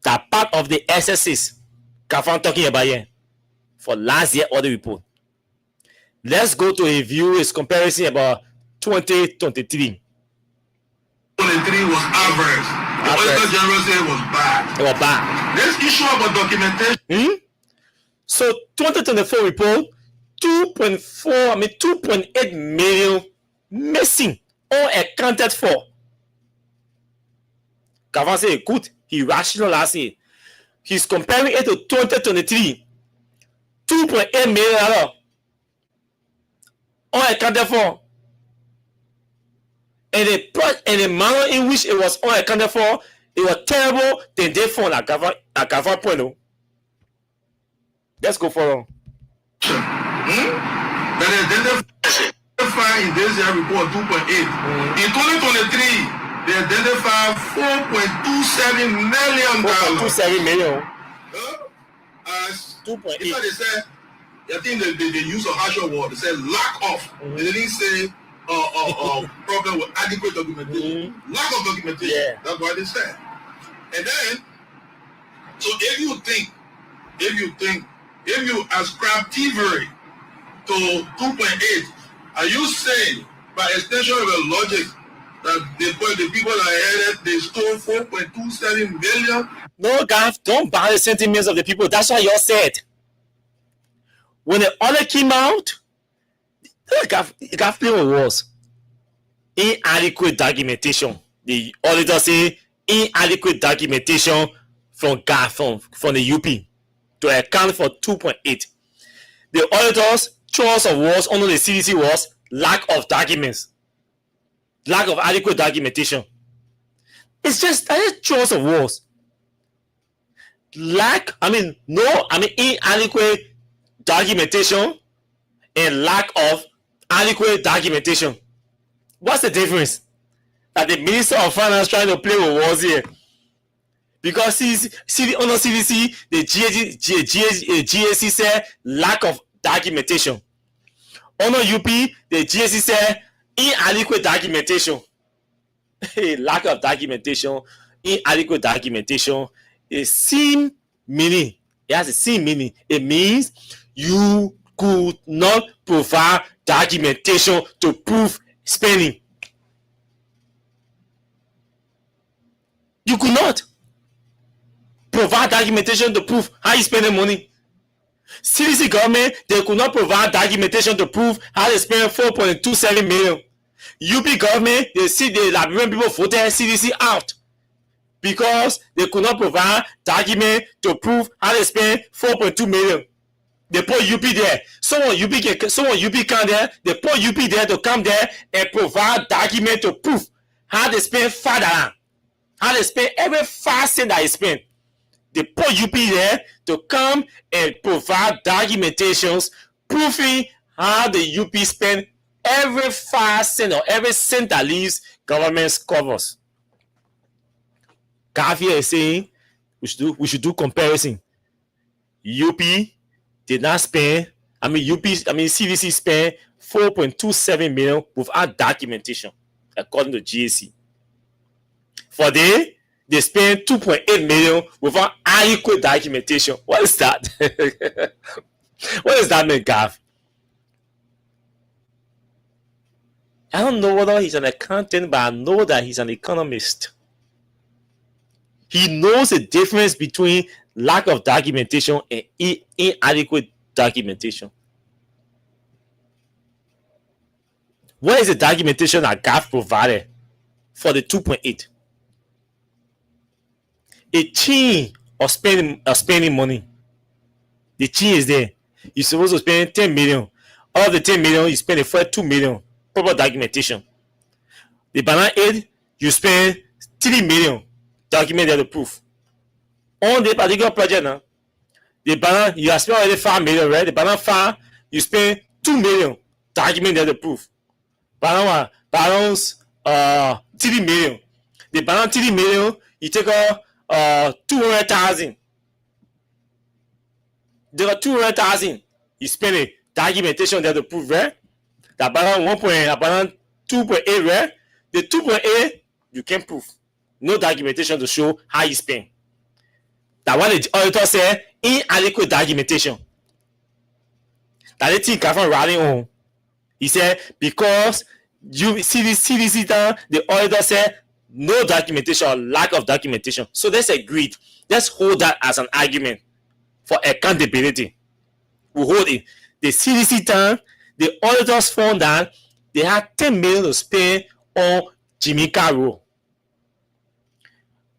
Speaker 8: That part of the excesses Kafan talking about here for last year audit report. Let's go to review his comparison about 2023.
Speaker 13: 2023 was average. The Auditor General said it was bad.
Speaker 8: It was bad.
Speaker 13: This issue about documentation.
Speaker 8: So 2024 report, 2.8 million missing or accounted for. Kafan said good. He rationalized it. He's comparing it to 2023. 2.8 million unaccounted for. And the manner in which it was unaccounted for, it was terrible. Then they found a Kafan point. Let's go for
Speaker 13: But then they find in this year report 2.8. In 2023, they identified $4.27 million.
Speaker 8: 4.27 million.
Speaker 13: As
Speaker 8: 2.8.
Speaker 13: They said, I think they use a harsher word. They said lack of. They didn't say problem with adequate documentation. Lack of documentation.
Speaker 8: Yeah.
Speaker 13: That's what they said. And then, so if you ascribe thievery to 2.8, are you saying by extension of your logic that the people that headed they stole 4.27 million?
Speaker 8: No, Gav, don't buy the sentiments of the people. That's what you all said. When the audit came out, Gav claim was inadequate documentation. The auditor say inadequate documentation from Gav from the UP to account for 2.8. The auditor's choice of words under the CDC was lack of documents, lack of adequate documentation. It's just choice of words. Inadequate documentation and lack of adequate documentation. What's the difference? That the Minister of Finance trying to play with words here. Because under CDC, the GAC said lack of documentation. Under UP, the GAC said inadequate documentation. Lack of documentation, inadequate documentation. It has the same meaning. It means you could not provide documentation to prove spending. You could not provide documentation to prove how you spend the money. CDC government, they could not provide documentation to prove how they spend 4.27 million. UP government, they see the Liberian people voted CDC out because they could not provide document to prove how they spend 4.2 million. They put UP there. Someone UP come there. They put UP there to come there and provide document to prove how they spend $5. How they spend every 5 cents that they spend. They put UP there to come and provide documentations proving how the UP spend every 5 cents or every cent that leaves government's covers. Kafia is saying we should do comparison. UP did not spend. CDC spent 4.27 million without documentation, according to GAC. For the They spend 2.8 million without adequate documentation. What is that? What does that mean, Gav? I don't know whether he's an accountant, but I know that he's an economist. He knows the difference between lack of documentation and inadequate documentation. What is the documentation that Gav provided for the 2.8? A chain of spending money. The chain is there. You're supposed to spend 10 million. All of the 10 million, you spend a first 2 million. Proper documentation. The banana aid, you spend 3 million. Documented the proof. On the particular project now, the banana, you have spent already 5 million, right? The banana farm, you spend 2 million. Documented the proof. Balance 3 million. The balance 3 million, you take off 200,000. They got 200,000. You spend a documentation there to prove, right? That balance 2.8, right? The 2.8 you can't prove. No documentation to show how you spend. That one the auditor said inadequate documentation. That the thing come from rallying on. He said because you see this CDC down, the auditor said no documentation or lack of documentation. So let's agreed. Let's hold that as an argument for accountability. We hold it. The CDC down, the auditors found that they had 10 million to spend on Jamaica Road.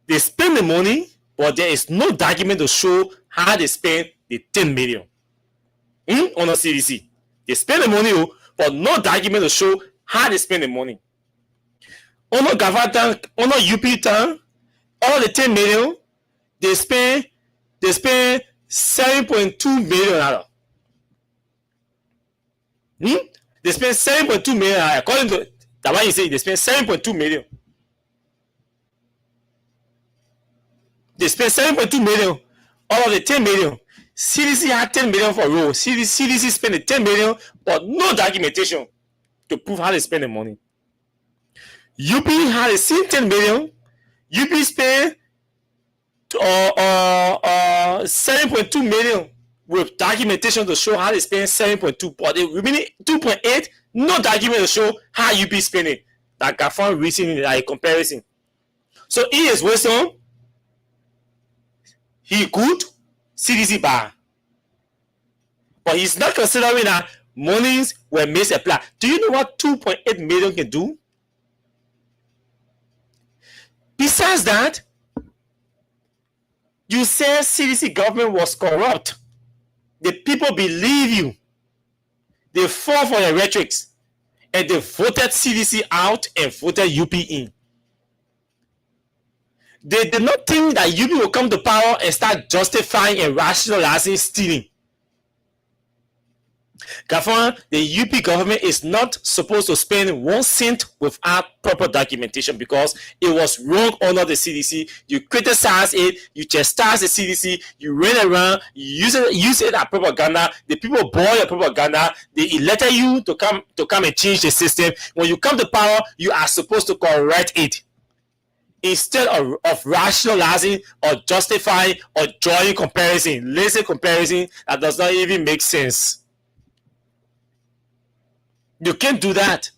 Speaker 8: They spend the money, but there is no document to show how they spend the 10 million. On the CDC. They spend the money, but no document to show how they spend the money. On the government, on the UP town, all the 10 million, they spend 7.2 million. They spend 7.2 million. According to that one you say, they spend 7.2 million. They spend 7.2 million. All of the 10 million. CDC had 10 million for road. CDC spent the 10 million, but no documentation to prove how they spend the money. UP had the same 10 million. UP spent 7.2 million with documentation to show how they spend 7.2, but the remaining 2.8, no document to show how UP spend it. That got found recently like a comparison. So he is wisdom. He good, CDC bad. But he's not considering that monies were misapplied. Do you know what 2.8 million can do? Besides that, you say CDC government was corrupt. The people believe you. They fall for your rhetorics. And they voted CDC out and voted UP in. They did not think that UP will come to power and start justifying and rationalizing stealing. Government, the UP government is not supposed to spend 1 cent without proper documentation because it was wrong under the CDC. You criticize it, you chastise the CDC, you run around, you use it as propaganda. The people bought your propaganda. They elected you to come and change the system. When you come to power, you are supposed to correct it. Instead of rationalizing or justifying or drawing comparison, lazy comparison that does not even make sense. You can't do that.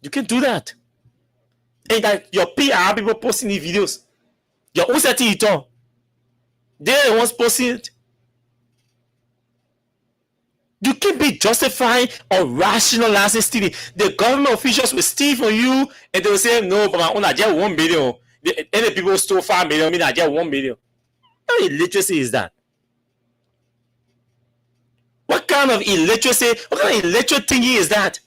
Speaker 8: You can't do that. And that your PR people posting these videos. Your own setting it on. They're the ones posting it. You can't be justifying or rationalizing stealing. The government officials will steal from you and they will say, no, but my own I just 1 million. Any people stole 5 million, I mean I just 1 million. What kind of illiteracy is that? What kind of illiteracy, what kind of illiterate thinking is that?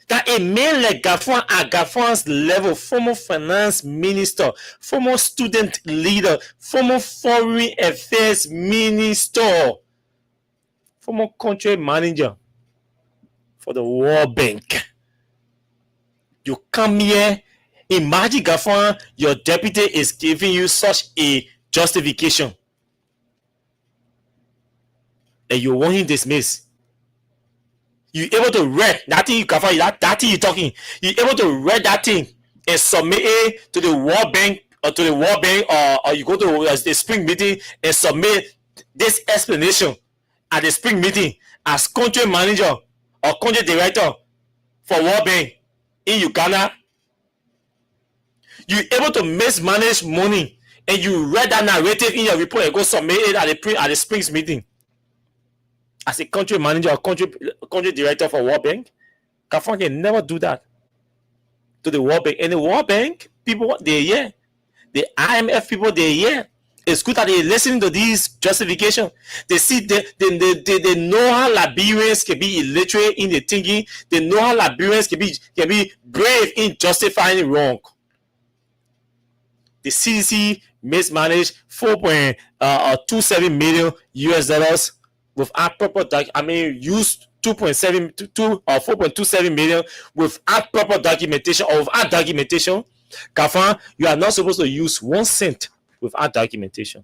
Speaker 8: That a man like Gafwan at Gafwan's level, former finance minister, former student leader, former foreign affairs minister, former country manager for the World Bank. You come here, imagine Gafwan, your deputy is giving you such a justification. And you want him dismissed. You able to read that thing you can find that thing you talking. You able to read that thing and submit it to the World Bank or or you go to the spring meeting and submit this explanation at the spring meeting as country manager or country director for World Bank in Uganda. You able to mismanage money and you read that narrative in your report and go submit it at the Springs meeting as a country manager or country director for World Bank. Kafan can never do that to the World Bank. And the World Bank people, they're here. The IMF people, they're here. It's good that they listen to these justifications. They see they know how Liberians can be illiterate in the thinking. They know how Liberians can be brave in justifying wrong. The CDC mismanaged $4.27 million US without proper used 4.27 million without proper documentation or without documentation. Kafan, you are not supposed to use 1 cent without documentation.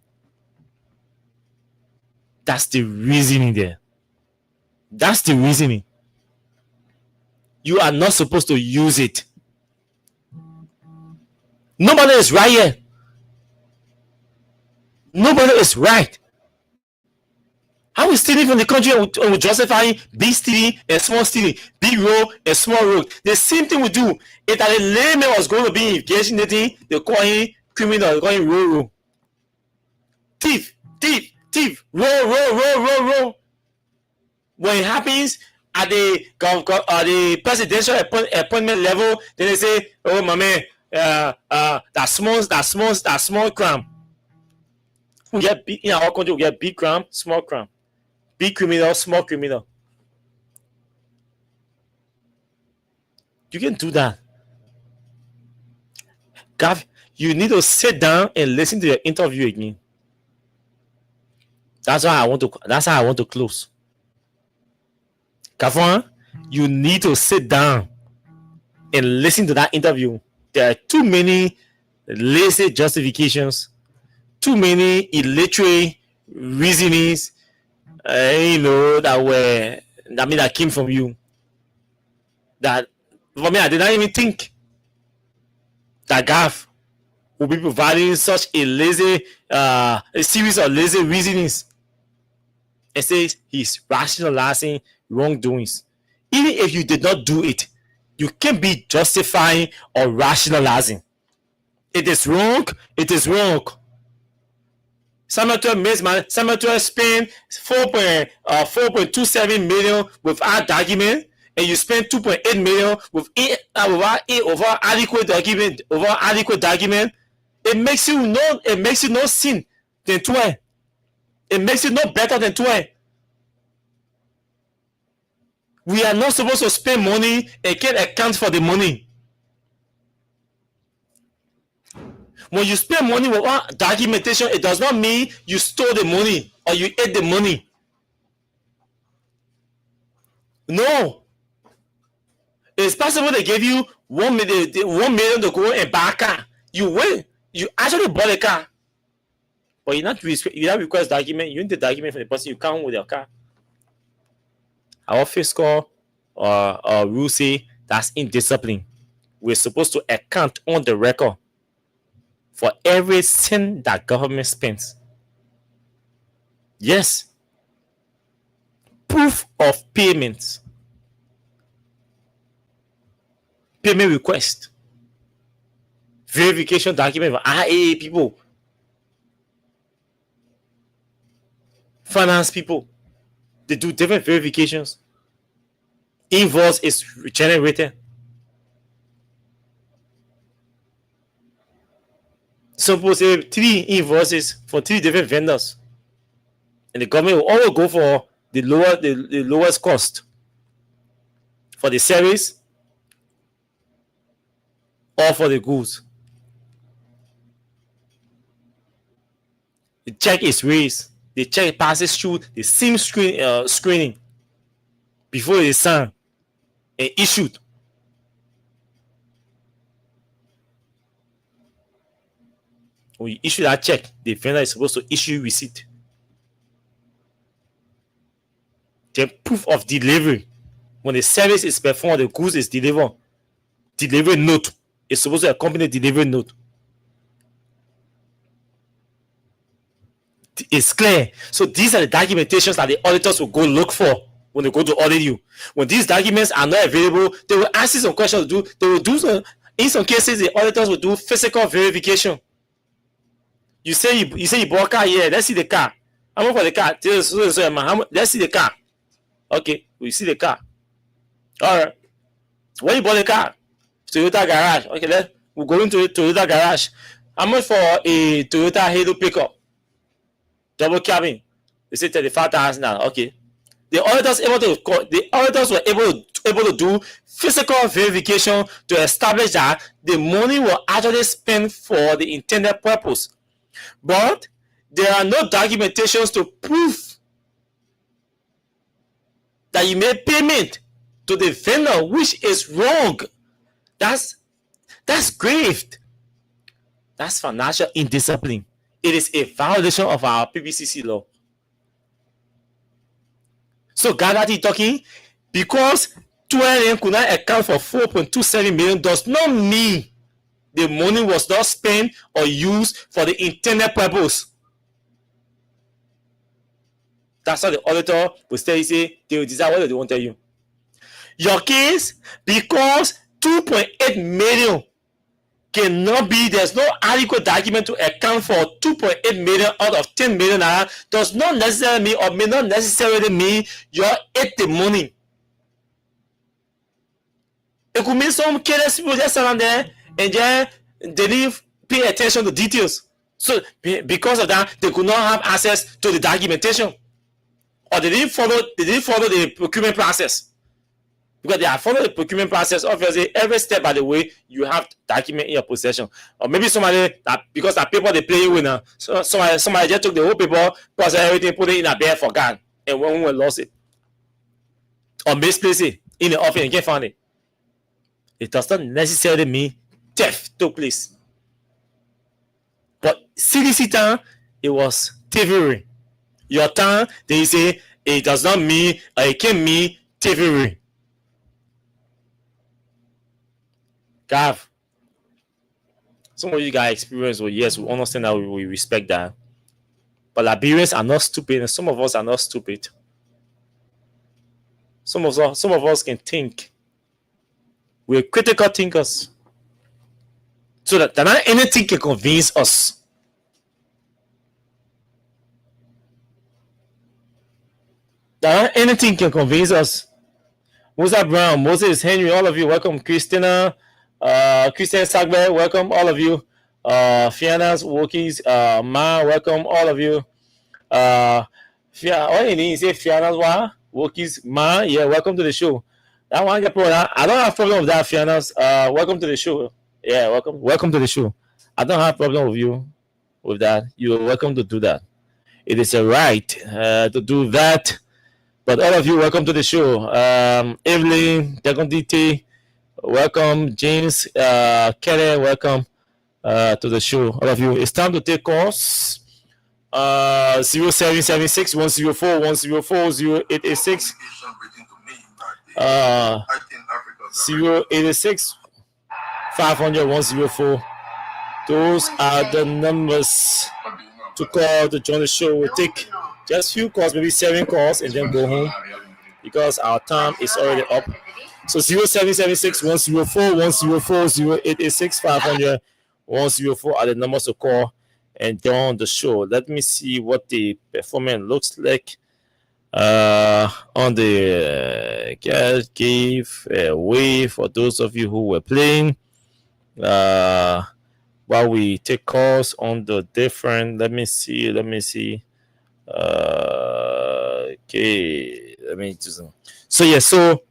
Speaker 8: That's the reasoning there. That's the reasoning. You are not supposed to use it. Nobody is right here. Nobody is right. How we stealing from the country and we justifying big stealing and small stealing, big road and small road. The same thing we do. If that a layman was going to be engaged in the thing, they call him criminal, they call him roll. Thief. Roll. When it happens at the presidential appointment level, then they say, oh my man, that small crime. We get big in our country, we get big crime, small crime. Big criminal, small criminal. You can do that. Gav, you need to sit down and listen to your interview again. That's how I want to close. Kafan, you need to sit down and listen to that interview. There are too many lazy justifications, too illiterate reasonings, that came from you. That for me, I did not even think that Gav will be providing such a series of lazy reasonings. It says he's rationalizing wrongdoings. Even if you did not do it, you can't be justifying or rationalizing. It is wrong. It is wrong. Samuel spent 4.27 million without document, and you spend 2.8 million without adequate document. It makes you no sin than 12. It makes it no better than 12. We are not supposed to spend money and can't account for the money. When you spend money without documentation, it does not mean you stole the money or you ate the money. No. It's possible they gave you 1 million to go and buy a car. You went. You actually bought a car. But you not request document. You need the document from the person you come with your car. Our fiscal rule say that's indiscipline. We're supposed to account on the record for every cent that government spends. Yes. Proof of payments. Payment request. Verification document for IAA people. Finance people. They do different verifications. Invoice is generated. Suppose 3 invoices for 3 different vendors, and the government will always go for the lowest cost for the service or for the goods. The check is raised. The check passes through the same screening before it is signed and issued. When you issue that check, the vendor is supposed to issue receipt. Then proof of delivery. When the service is performed, the goods is delivered. Delivery note is supposed to accompany delivery note. It's clear. So these are the documentations that the auditors will go look for when they go to audit you. When these documents are not available, they will ask you some questions to do. They will do some. In some cases, the auditors will do physical verification. You say you bought a car. Yeah, let's see the car. How much for the car? Let's see the car. Okay, we see the car. All right. When you bought the car, Toyota garage. Okay, we'll go into the Toyota garage. How much for a Toyota Halo pickup? Double cabin. They say $35,000. Okay. The auditors were able to do physical verification to establish that the money was actually spent for the intended purpose. But there are no documentations to prove that you made payment to the vendor, which is wrong. That's grave. That's financial indiscipline. It is a violation of our PPCC law. So Gagati talking, because 2LM could not account for 4.27 million does not mean the money was not spent or used for the intended purpose. That's what the auditor will say. They will decide what they want to tell you. Your case, because 2.8 million cannot be, there's no adequate document to account for 2.8 million out of 10 million does not necessarily mean, or may not necessarily mean, you ate the money. It could mean some careless people just stand there and then they didn't pay attention to details. So because of that, they could not have access to the documentation, or they didn't follow the procurement process. Because they have followed the procurement process, obviously, every step by the way, you have document in your possession. Or maybe somebody, that because that paper they play with now, so somebody just took the whole paper, processed everything, put it in a bag, forgot, and when we lost it. Or misplaced it in the office and can't find it. It does not necessarily mean theft took place. But CDC time, it was thievery. Your time, they say it does not mean, it can mean thievery. Gav, some of you guys experience, well, yes, we understand that, we respect that. But Liberians are not stupid, and some of us are not stupid. Some of us can think. We're critical thinkers. So that not anything can convince us. That not anything can convince us. Musa Brown, Moses, Henry, all of you, welcome. Christina, Christian Sagbe, welcome all of you. Fiana's Wokies, Ma, welcome all of you. What you need? Say Fiana's Wokies, Ma, yeah, welcome to the show. That one get problem. I don't have problem with that, Fiana's. Welcome to the show. Yeah, welcome to the show. I don't have problem with you with that. You're welcome to do that. It is a right to do that. But all of you, welcome to the show. Evelyn, Degondite, welcome. James, Kelly, welcome to the show. All of you, it's time to take calls. 0776 104 104 0886 086 500 104. Those are the numbers to call to join the show. We'll take just few calls, maybe 7 calls, and then go home because our time is already up. So 0776 104 104 0886 500 104 are the numbers to call and join the show. Let me see what the performance looks like on the guys gave away for those of you who were playing. While we take calls on the different, let me see. Okay, let me just. So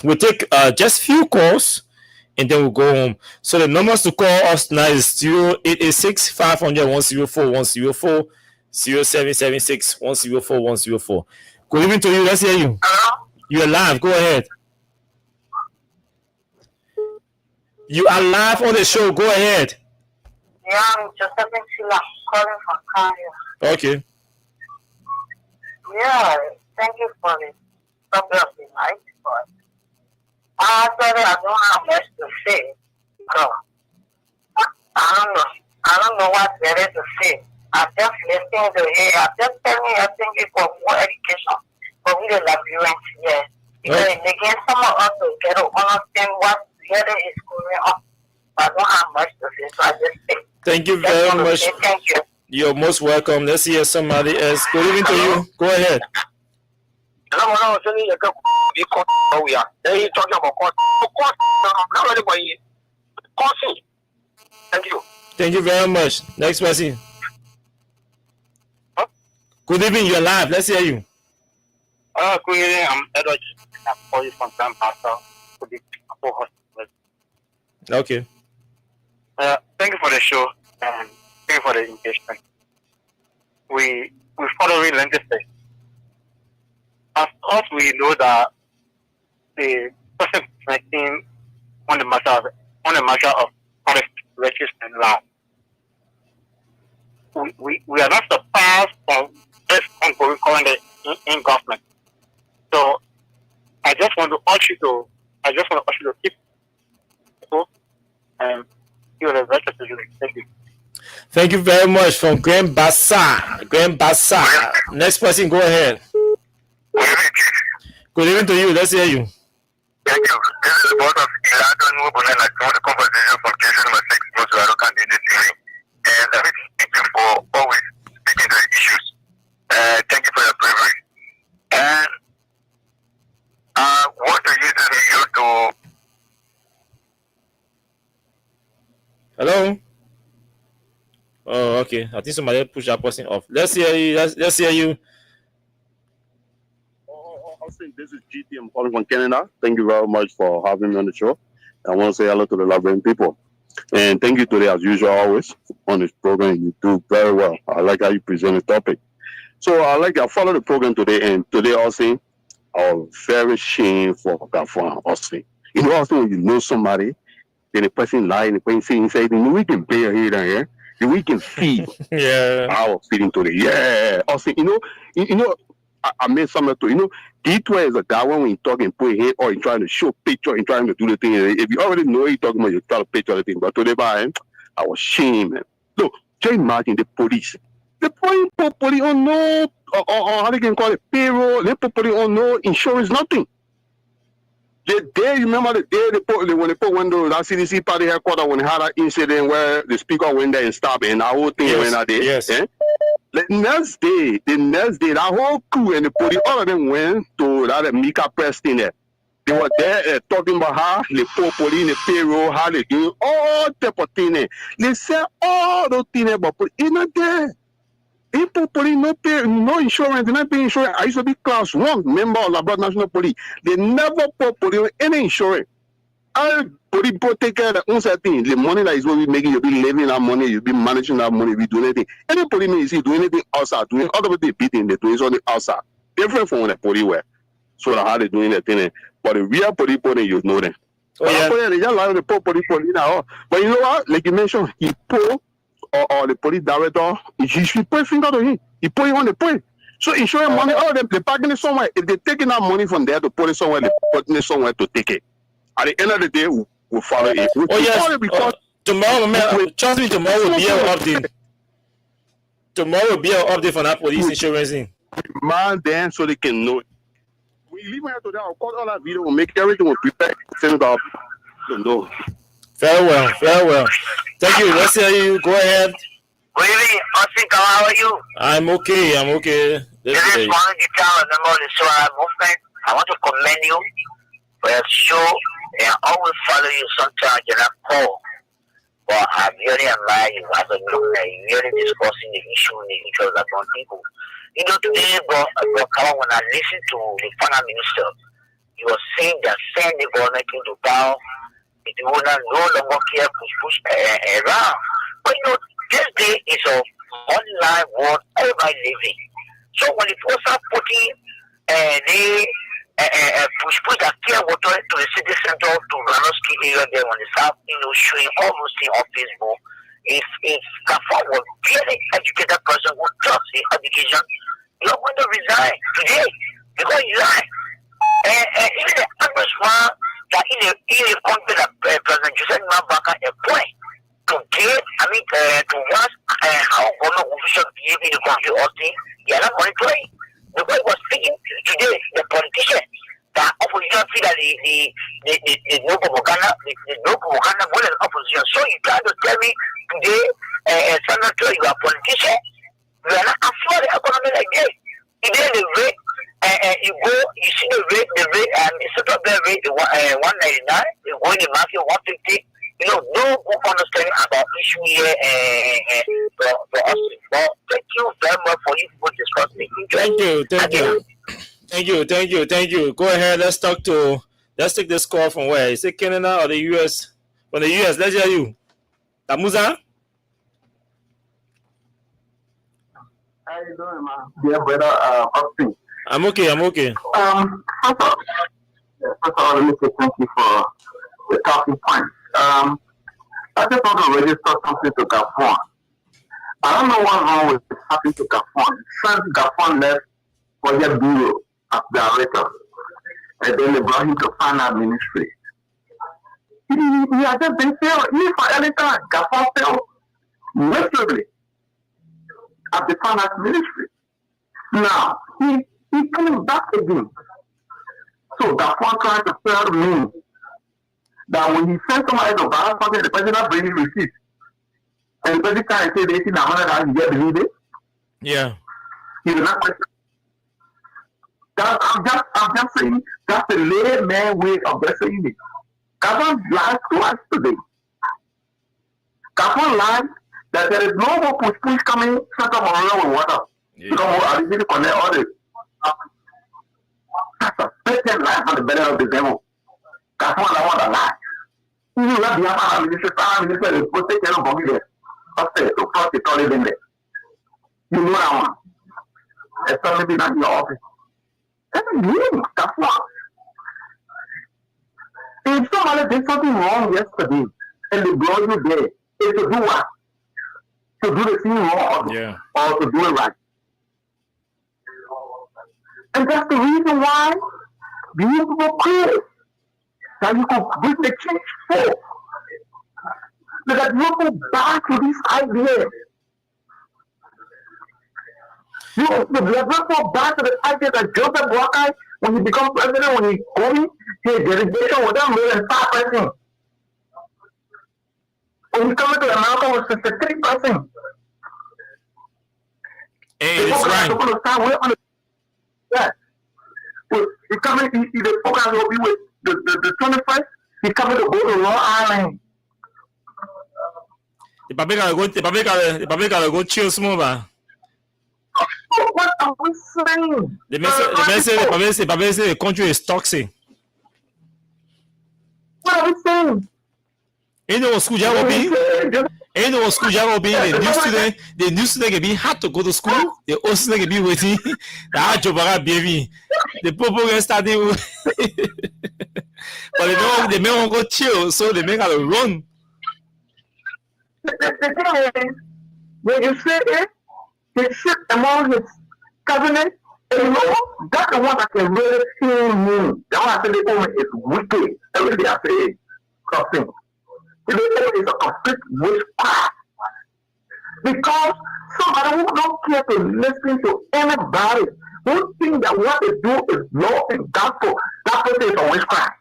Speaker 8: we'll take just few calls and then we'll go home. So the numbers to call us now is 0886 500 104 104 0776 104 104. Good evening to you. Let's hear you. You're live. Go ahead. You are live on the show. Go ahead.
Speaker 14: Yeah, I'm Josephine Silla calling from Kanye.
Speaker 8: Okay.
Speaker 14: Yeah, thank you for the topic of the night. Actually, I don't have much to say. So, I don't know what there is to say. I'm just listening to it. I'm just telling you, I think it's for more education. But we don't have viewers here. Because again, some of us will get to understand what really is going on. But I don't have much to say, so I just say.
Speaker 8: Thank you very much.
Speaker 14: Thank you.
Speaker 8: You're most welcome. Let's hear somebody else. Good evening to you. Go ahead.
Speaker 12: Hello, we are. They talking about court. Not anybody. Thank you.
Speaker 8: Thank you very much. Next person.
Speaker 12: Huh?
Speaker 8: Good evening. You're live. Let's hear you.
Speaker 12: Good evening. I'm Edward. I'm calling from Grand Pastor.
Speaker 8: Okay.
Speaker 12: Thank you for the show and thank you for the engagement. We follow relentlessly. As us, we know that the person making on the matter of forest rights and land. We are not surprised from this ongoing current in government. So I just want to urge you to keep and you are the right to do it. Thank you.
Speaker 8: Thank you very much from Grand Bassar. Next person, go ahead. Good evening to you. Let's hear you.
Speaker 12: Thank you. This is the boss of Iladan Wubuna, like the conversation from case number 6, most Rado candidate hearing. And thank you for always speaking to the issues. Thank you for your bravery. And what do you do to...
Speaker 8: Hello? Oh, okay. I think somebody pushed that person off. Let's hear you. Let's hear you.
Speaker 15: I'll say this is GT. I'm calling from Canada. Thank you very much for having me on the show. I want to say hello to the Liberian people. And thank you today, as usual, always on this program. You do very well. I like how you present the topic. So I follow the program today, and today also, I was very ashamed for that for Austin. You know, also when you know somebody, then the person lie and the person say, we can pay here and here. We can feed.
Speaker 8: Yeah.
Speaker 15: I was feeding today. Yeah. Also, you know, I made something to, D12 is a guy when you talking, put your head or you trying to show picture and trying to do the thing. If you already know what you're talking about, you try to picture the thing. But today, I was ashamed, man. Look, just imagine the police. The police on no, or how they can call it, payroll. They put on no insurance, nothing. The day, remember the day when they put window, that CDC party headquarters when they had that incident where the speaker went there and stopped and that whole thing went out there.
Speaker 8: Yes.
Speaker 15: Eh? The next day, that whole crew and the police, all of them went to that Mika press thing there. They were there talking about how the poor police, the payroll, how they do all type of thing there. They said all those things there, but it's not there. People police no pay, no insurance, they not pay insurance. I used to be class 1 member of Labrador National Police. They never put police on any insurance. All police take care of their own thing. The money that is what we making, you be living that money, you be managing that money, you be doing anything. Any police you see doing anything outside, doing other people beating, they doing something outside. Different from when the police were. So how they doing that thing. But the real police, you know them.
Speaker 8: Oh, yeah.
Speaker 15: They just like the poor police now. But you know what? Like you mentioned, he pull or the police director, he should put finger to him. He put it on the point. So insurance money, all of them, they're packing it somewhere. If they're taking that money from there to put it somewhere, they're putting it somewhere to take it. At the end of the day, we'll follow it.
Speaker 8: Yes. Tomorrow, man, trust me, tomorrow will be an update. Tomorrow will be an update for that police insurance thing.
Speaker 15: Man, then so they can know it. We leave here today, I'll call all that video, we'll make everything, we'll prepare, send it up. No.
Speaker 8: Very well. Thank you. Let's hear you. Go ahead.
Speaker 14: Good evening, Austin. How are you?
Speaker 8: I'm okay.
Speaker 14: This is one guitar member of the Solar Movement. I want to commend you for your show. And I always follow you sometimes and I call. But I really admire you as a movement. You're really discussing the issue and the issues of young people. You know, today, when I listened to the finance minister, he was saying that send the government into power. It will not no longer care push around. But you know, this day is a online world everybody living. So when the folks are putting they push that clear water to the city center to Ranoski area there on the south, showing all those things on Facebook. If Kafan was really educated person who trusts the education, you're going to resign today because you lie. And even the besoin il est contre la président Joseph Mabaka est point to get to watch how government officials behave in the country also they are not monitoring. The way was speaking today, the politician, the opposition see that the no propaganda, the no propaganda more than opposition. So you try to tell me today, Senator, you are a politician, you are not afford the economy like this. Today the rate, you go, you see the rate, instead of the rate, 199, you go in the market 150. You know, no understanding about issue here for us. Well, thank you very much for you to discuss it.
Speaker 8: Thank you. Go ahead. Let's take this call from where? Is it Canada or the US? From the US, let's hear you. Tamuza?
Speaker 15: How you doing, man? Yeah, brother, Austin.
Speaker 8: I'm okay.
Speaker 15: First of all, let me say thank you for the talking point. I just want to register something to Gafon. I don't know what's wrong with happening to Gafon. Since Gafon left Project Bureau as director, and then they brought him to finance ministry. He has just been failed. Even for any time, Gafon failed miserably at the finance ministry. Now, he came back again. So Gafon trying to tell me that when he sent somebody to buy something, the president bring receipt. And the president can say they see the $100 you get believe it.
Speaker 8: Yeah.
Speaker 15: He will not question. I'm just saying that's the layman way of just saying it. Gafon lied to us today. Gafon lied that there is no more push coming Central Monroe with water. Yeah. I didn't connect all this. That's a second lie on the belly of the devil. That's what I want to lie. You have the Prime Minister is put take care of Bobby. Okay, so first you call it in there. You know that one. It's only not in your office. That's a game. That's what. If somebody did something wrong yesterday and they brought you there, it's to do what? To do the thing wrong or to do it right. And that's the reason why you people quit. That you could bring the change forth. So that you go back to this idea. You never go back to the idea that Joseph Walker, when he becomes president, when he goes, his delegation was done more than 5%. When he comes to America was 63%.
Speaker 8: Hey, that's right.
Speaker 15: Yeah. He coming, the program will be with the 21st. He's coming to go to Long Island.
Speaker 8: The public gotta go chill small, man.
Speaker 15: What are we saying?
Speaker 8: The public say the country is toxic.
Speaker 15: What are we saying?
Speaker 8: Ain't no school job will be. The new student can be hard to go to school. The old student can be waiting. The hard job baby. The people can start but they may want to go chill, so they make a run.
Speaker 15: The thing is, when you say it, he sit among his cabinet, and you know, that's the one that can really feel me. The one I say the woman is wicked. Every day I say something. It is a complete witchcraft. Because somebody who don't care to listen to anybody, who think that what they do is law and gospel, that person is a witchcraft.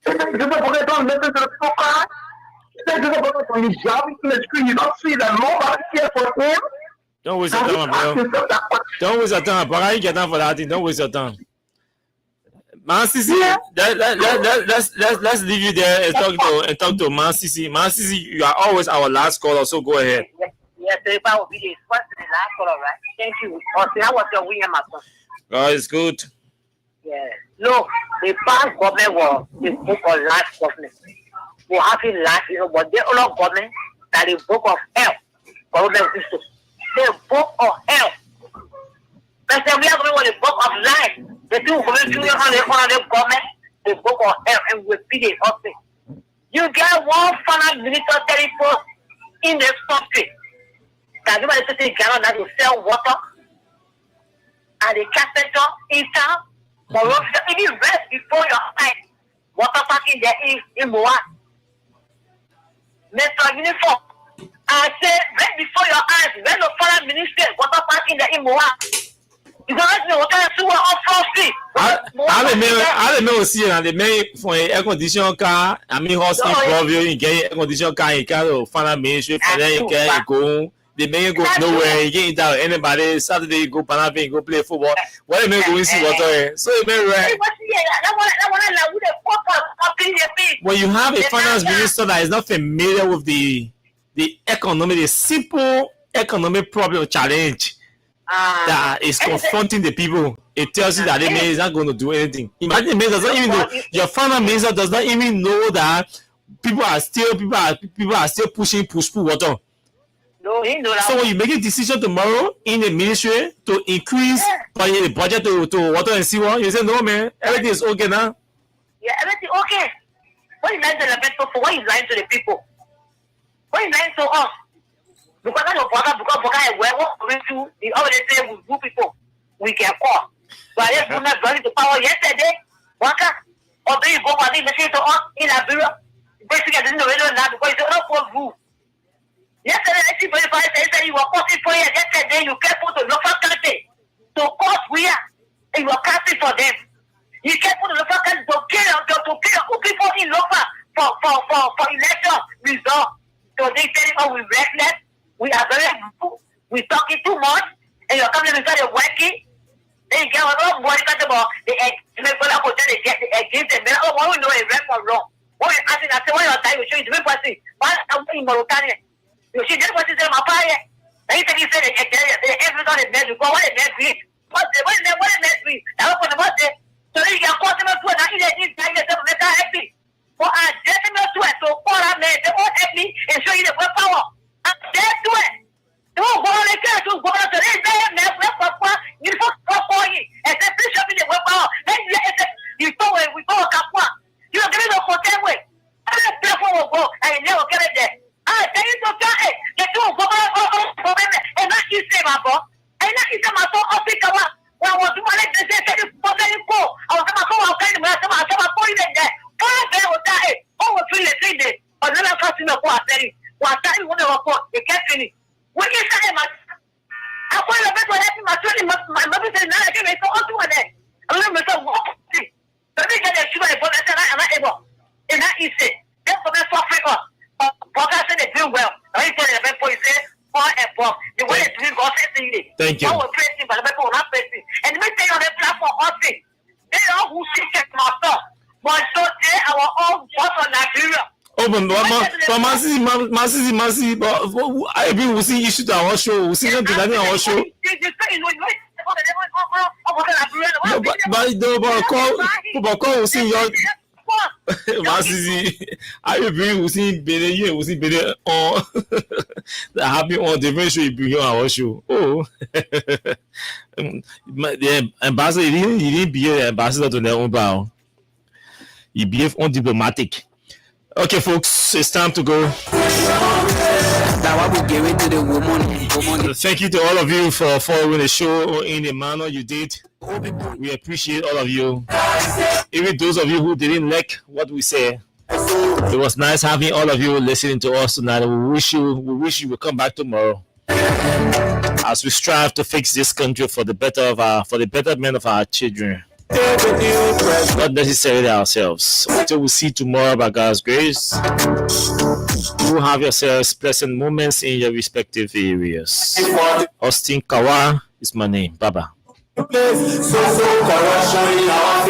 Speaker 15: You don't listen to the people cry. When you job in the street, you don't see that nobody cares for him.
Speaker 8: Don't waste your time, bro. Don't waste your time, bro. I ain't get time for that thing. Don't waste your time. Man Sisi, let's leave you there and talk to Man Sisi. Man Sisi, you are always our last caller, so go ahead.
Speaker 16: Yes, if I will be the first and the last caller, right? Thank you. Austin, how was your weekend, my son?
Speaker 8: Oh, it's good.
Speaker 16: Yeah. No, the past government was the book of life government. We have in life, but the other government that the book of health. The book of health. But we are going with the book of life. The two going to the government, the book of health, and we feed it up. You get one final military post in this country. That you are sitting down that will sell water and the carpenter in town Corruption, even right before your eyes. Water parking there in Moa. Mr. Uniform. I said, right before your eyes, when the foreign minister, water parking there in Moa. You don't know what I'm doing on frosty.
Speaker 8: I don't know, see, and the main for air condition car, I mean, hosting Provio, you get air condition car, you can't find ministry, and then you can go. The man go nowhere, you get out anybody. Saturday, you go Panama, you go play football. What do you go see water? So you may right. When you have a finance minister that is not familiar with the economy, the simple economic problem challenge that is confronting the people, it tells you that the man is not going to do anything. Imagine the man does not even know, your finance minister does not even know that people are still pushing push water.
Speaker 16: No, he know that.
Speaker 8: So when you make a decision tomorrow in the ministry to increase the budget to water and sewer, you say no man, everything is okay now.
Speaker 16: Yeah, everything okay. What is lying to the people for? What is lying to the people? What is lying to us? Because I know because what we do, the always say we do people, we can call. So I just put my body to power yesterday. Waka, or do you go for the message to us in a bureau? Basically, I didn't know now because it's not for rule. Yesterday, I see verified that you were posting for yesterday, you can't put the local country to court where you were casting for them. You can't put the local country to kill people in local for election results. So they tell you, oh, we reckless. We are very good. We talking too much, and you're coming inside the working. Then you get a lot of money about the against them. Oh, what we know is right or wrong. What we asking, I say, what you're dying, you show you the people see. Why I'm in Mauritania? You see, that's what is in my fire. They say you said everyone is mad. What is mad breed? What is mad breed? I don't know what they. So then you can call them to an idea. They're happy. For a gentleman to it, so all I made, they won't help me and show you the power. That's to it. Don't go on like that. Don't go on to this. You don't for you. And then please show me the power. Then you go away. We go a capua. You are giving a hotel way. I don't pay for a go. I never get it there. I tell you to try it. Get to go and not you say my boss. And not you say my soul of it. When I was doing it, they said, I was going to go. I was going to go. I was going to go. I was going to go. God, there was that. Oh, we're feeling 3 days. But then I'm passing up what I said. What I said, one of our court, they can't finish. When you say, I want to make my children, my mother said, I can't make all to one day. I'm going to make a walk. So they get a sugar, but I said, I'm not able. And that is it. That's what they're suffering on. But I said, they do well. I tell you, the people say, the way it's doing, God says,
Speaker 8: thank you.
Speaker 16: I was pressing, but the people were not pressing. And they say on the platform, they are who see my stuff. But so they are all what's on Nigeria.
Speaker 8: Oh, but Massy, but I mean, we see issues on our show. We see them on our show. But call, we see your Massy. I agree. We see better. We see better on that happen on the very show you bring on our show. Oh, the ambassador, he didn't be an ambassador to their own bow. He behave undiplomatic. Okay, folks, it's time to go. Thank you to all of you for following the show in the manner you did. We appreciate all of you. Even those of you who didn't like what we say. It was nice having all of you listening to us tonight. We wish you will come back tomorrow as we strive to fix this country for the betterment of our children. Not necessarily ourselves. Until we see tomorrow by God's grace, you have yourselves pleasant moments in your respective areas. Austin Kawa is my name. Baba. Corruption in our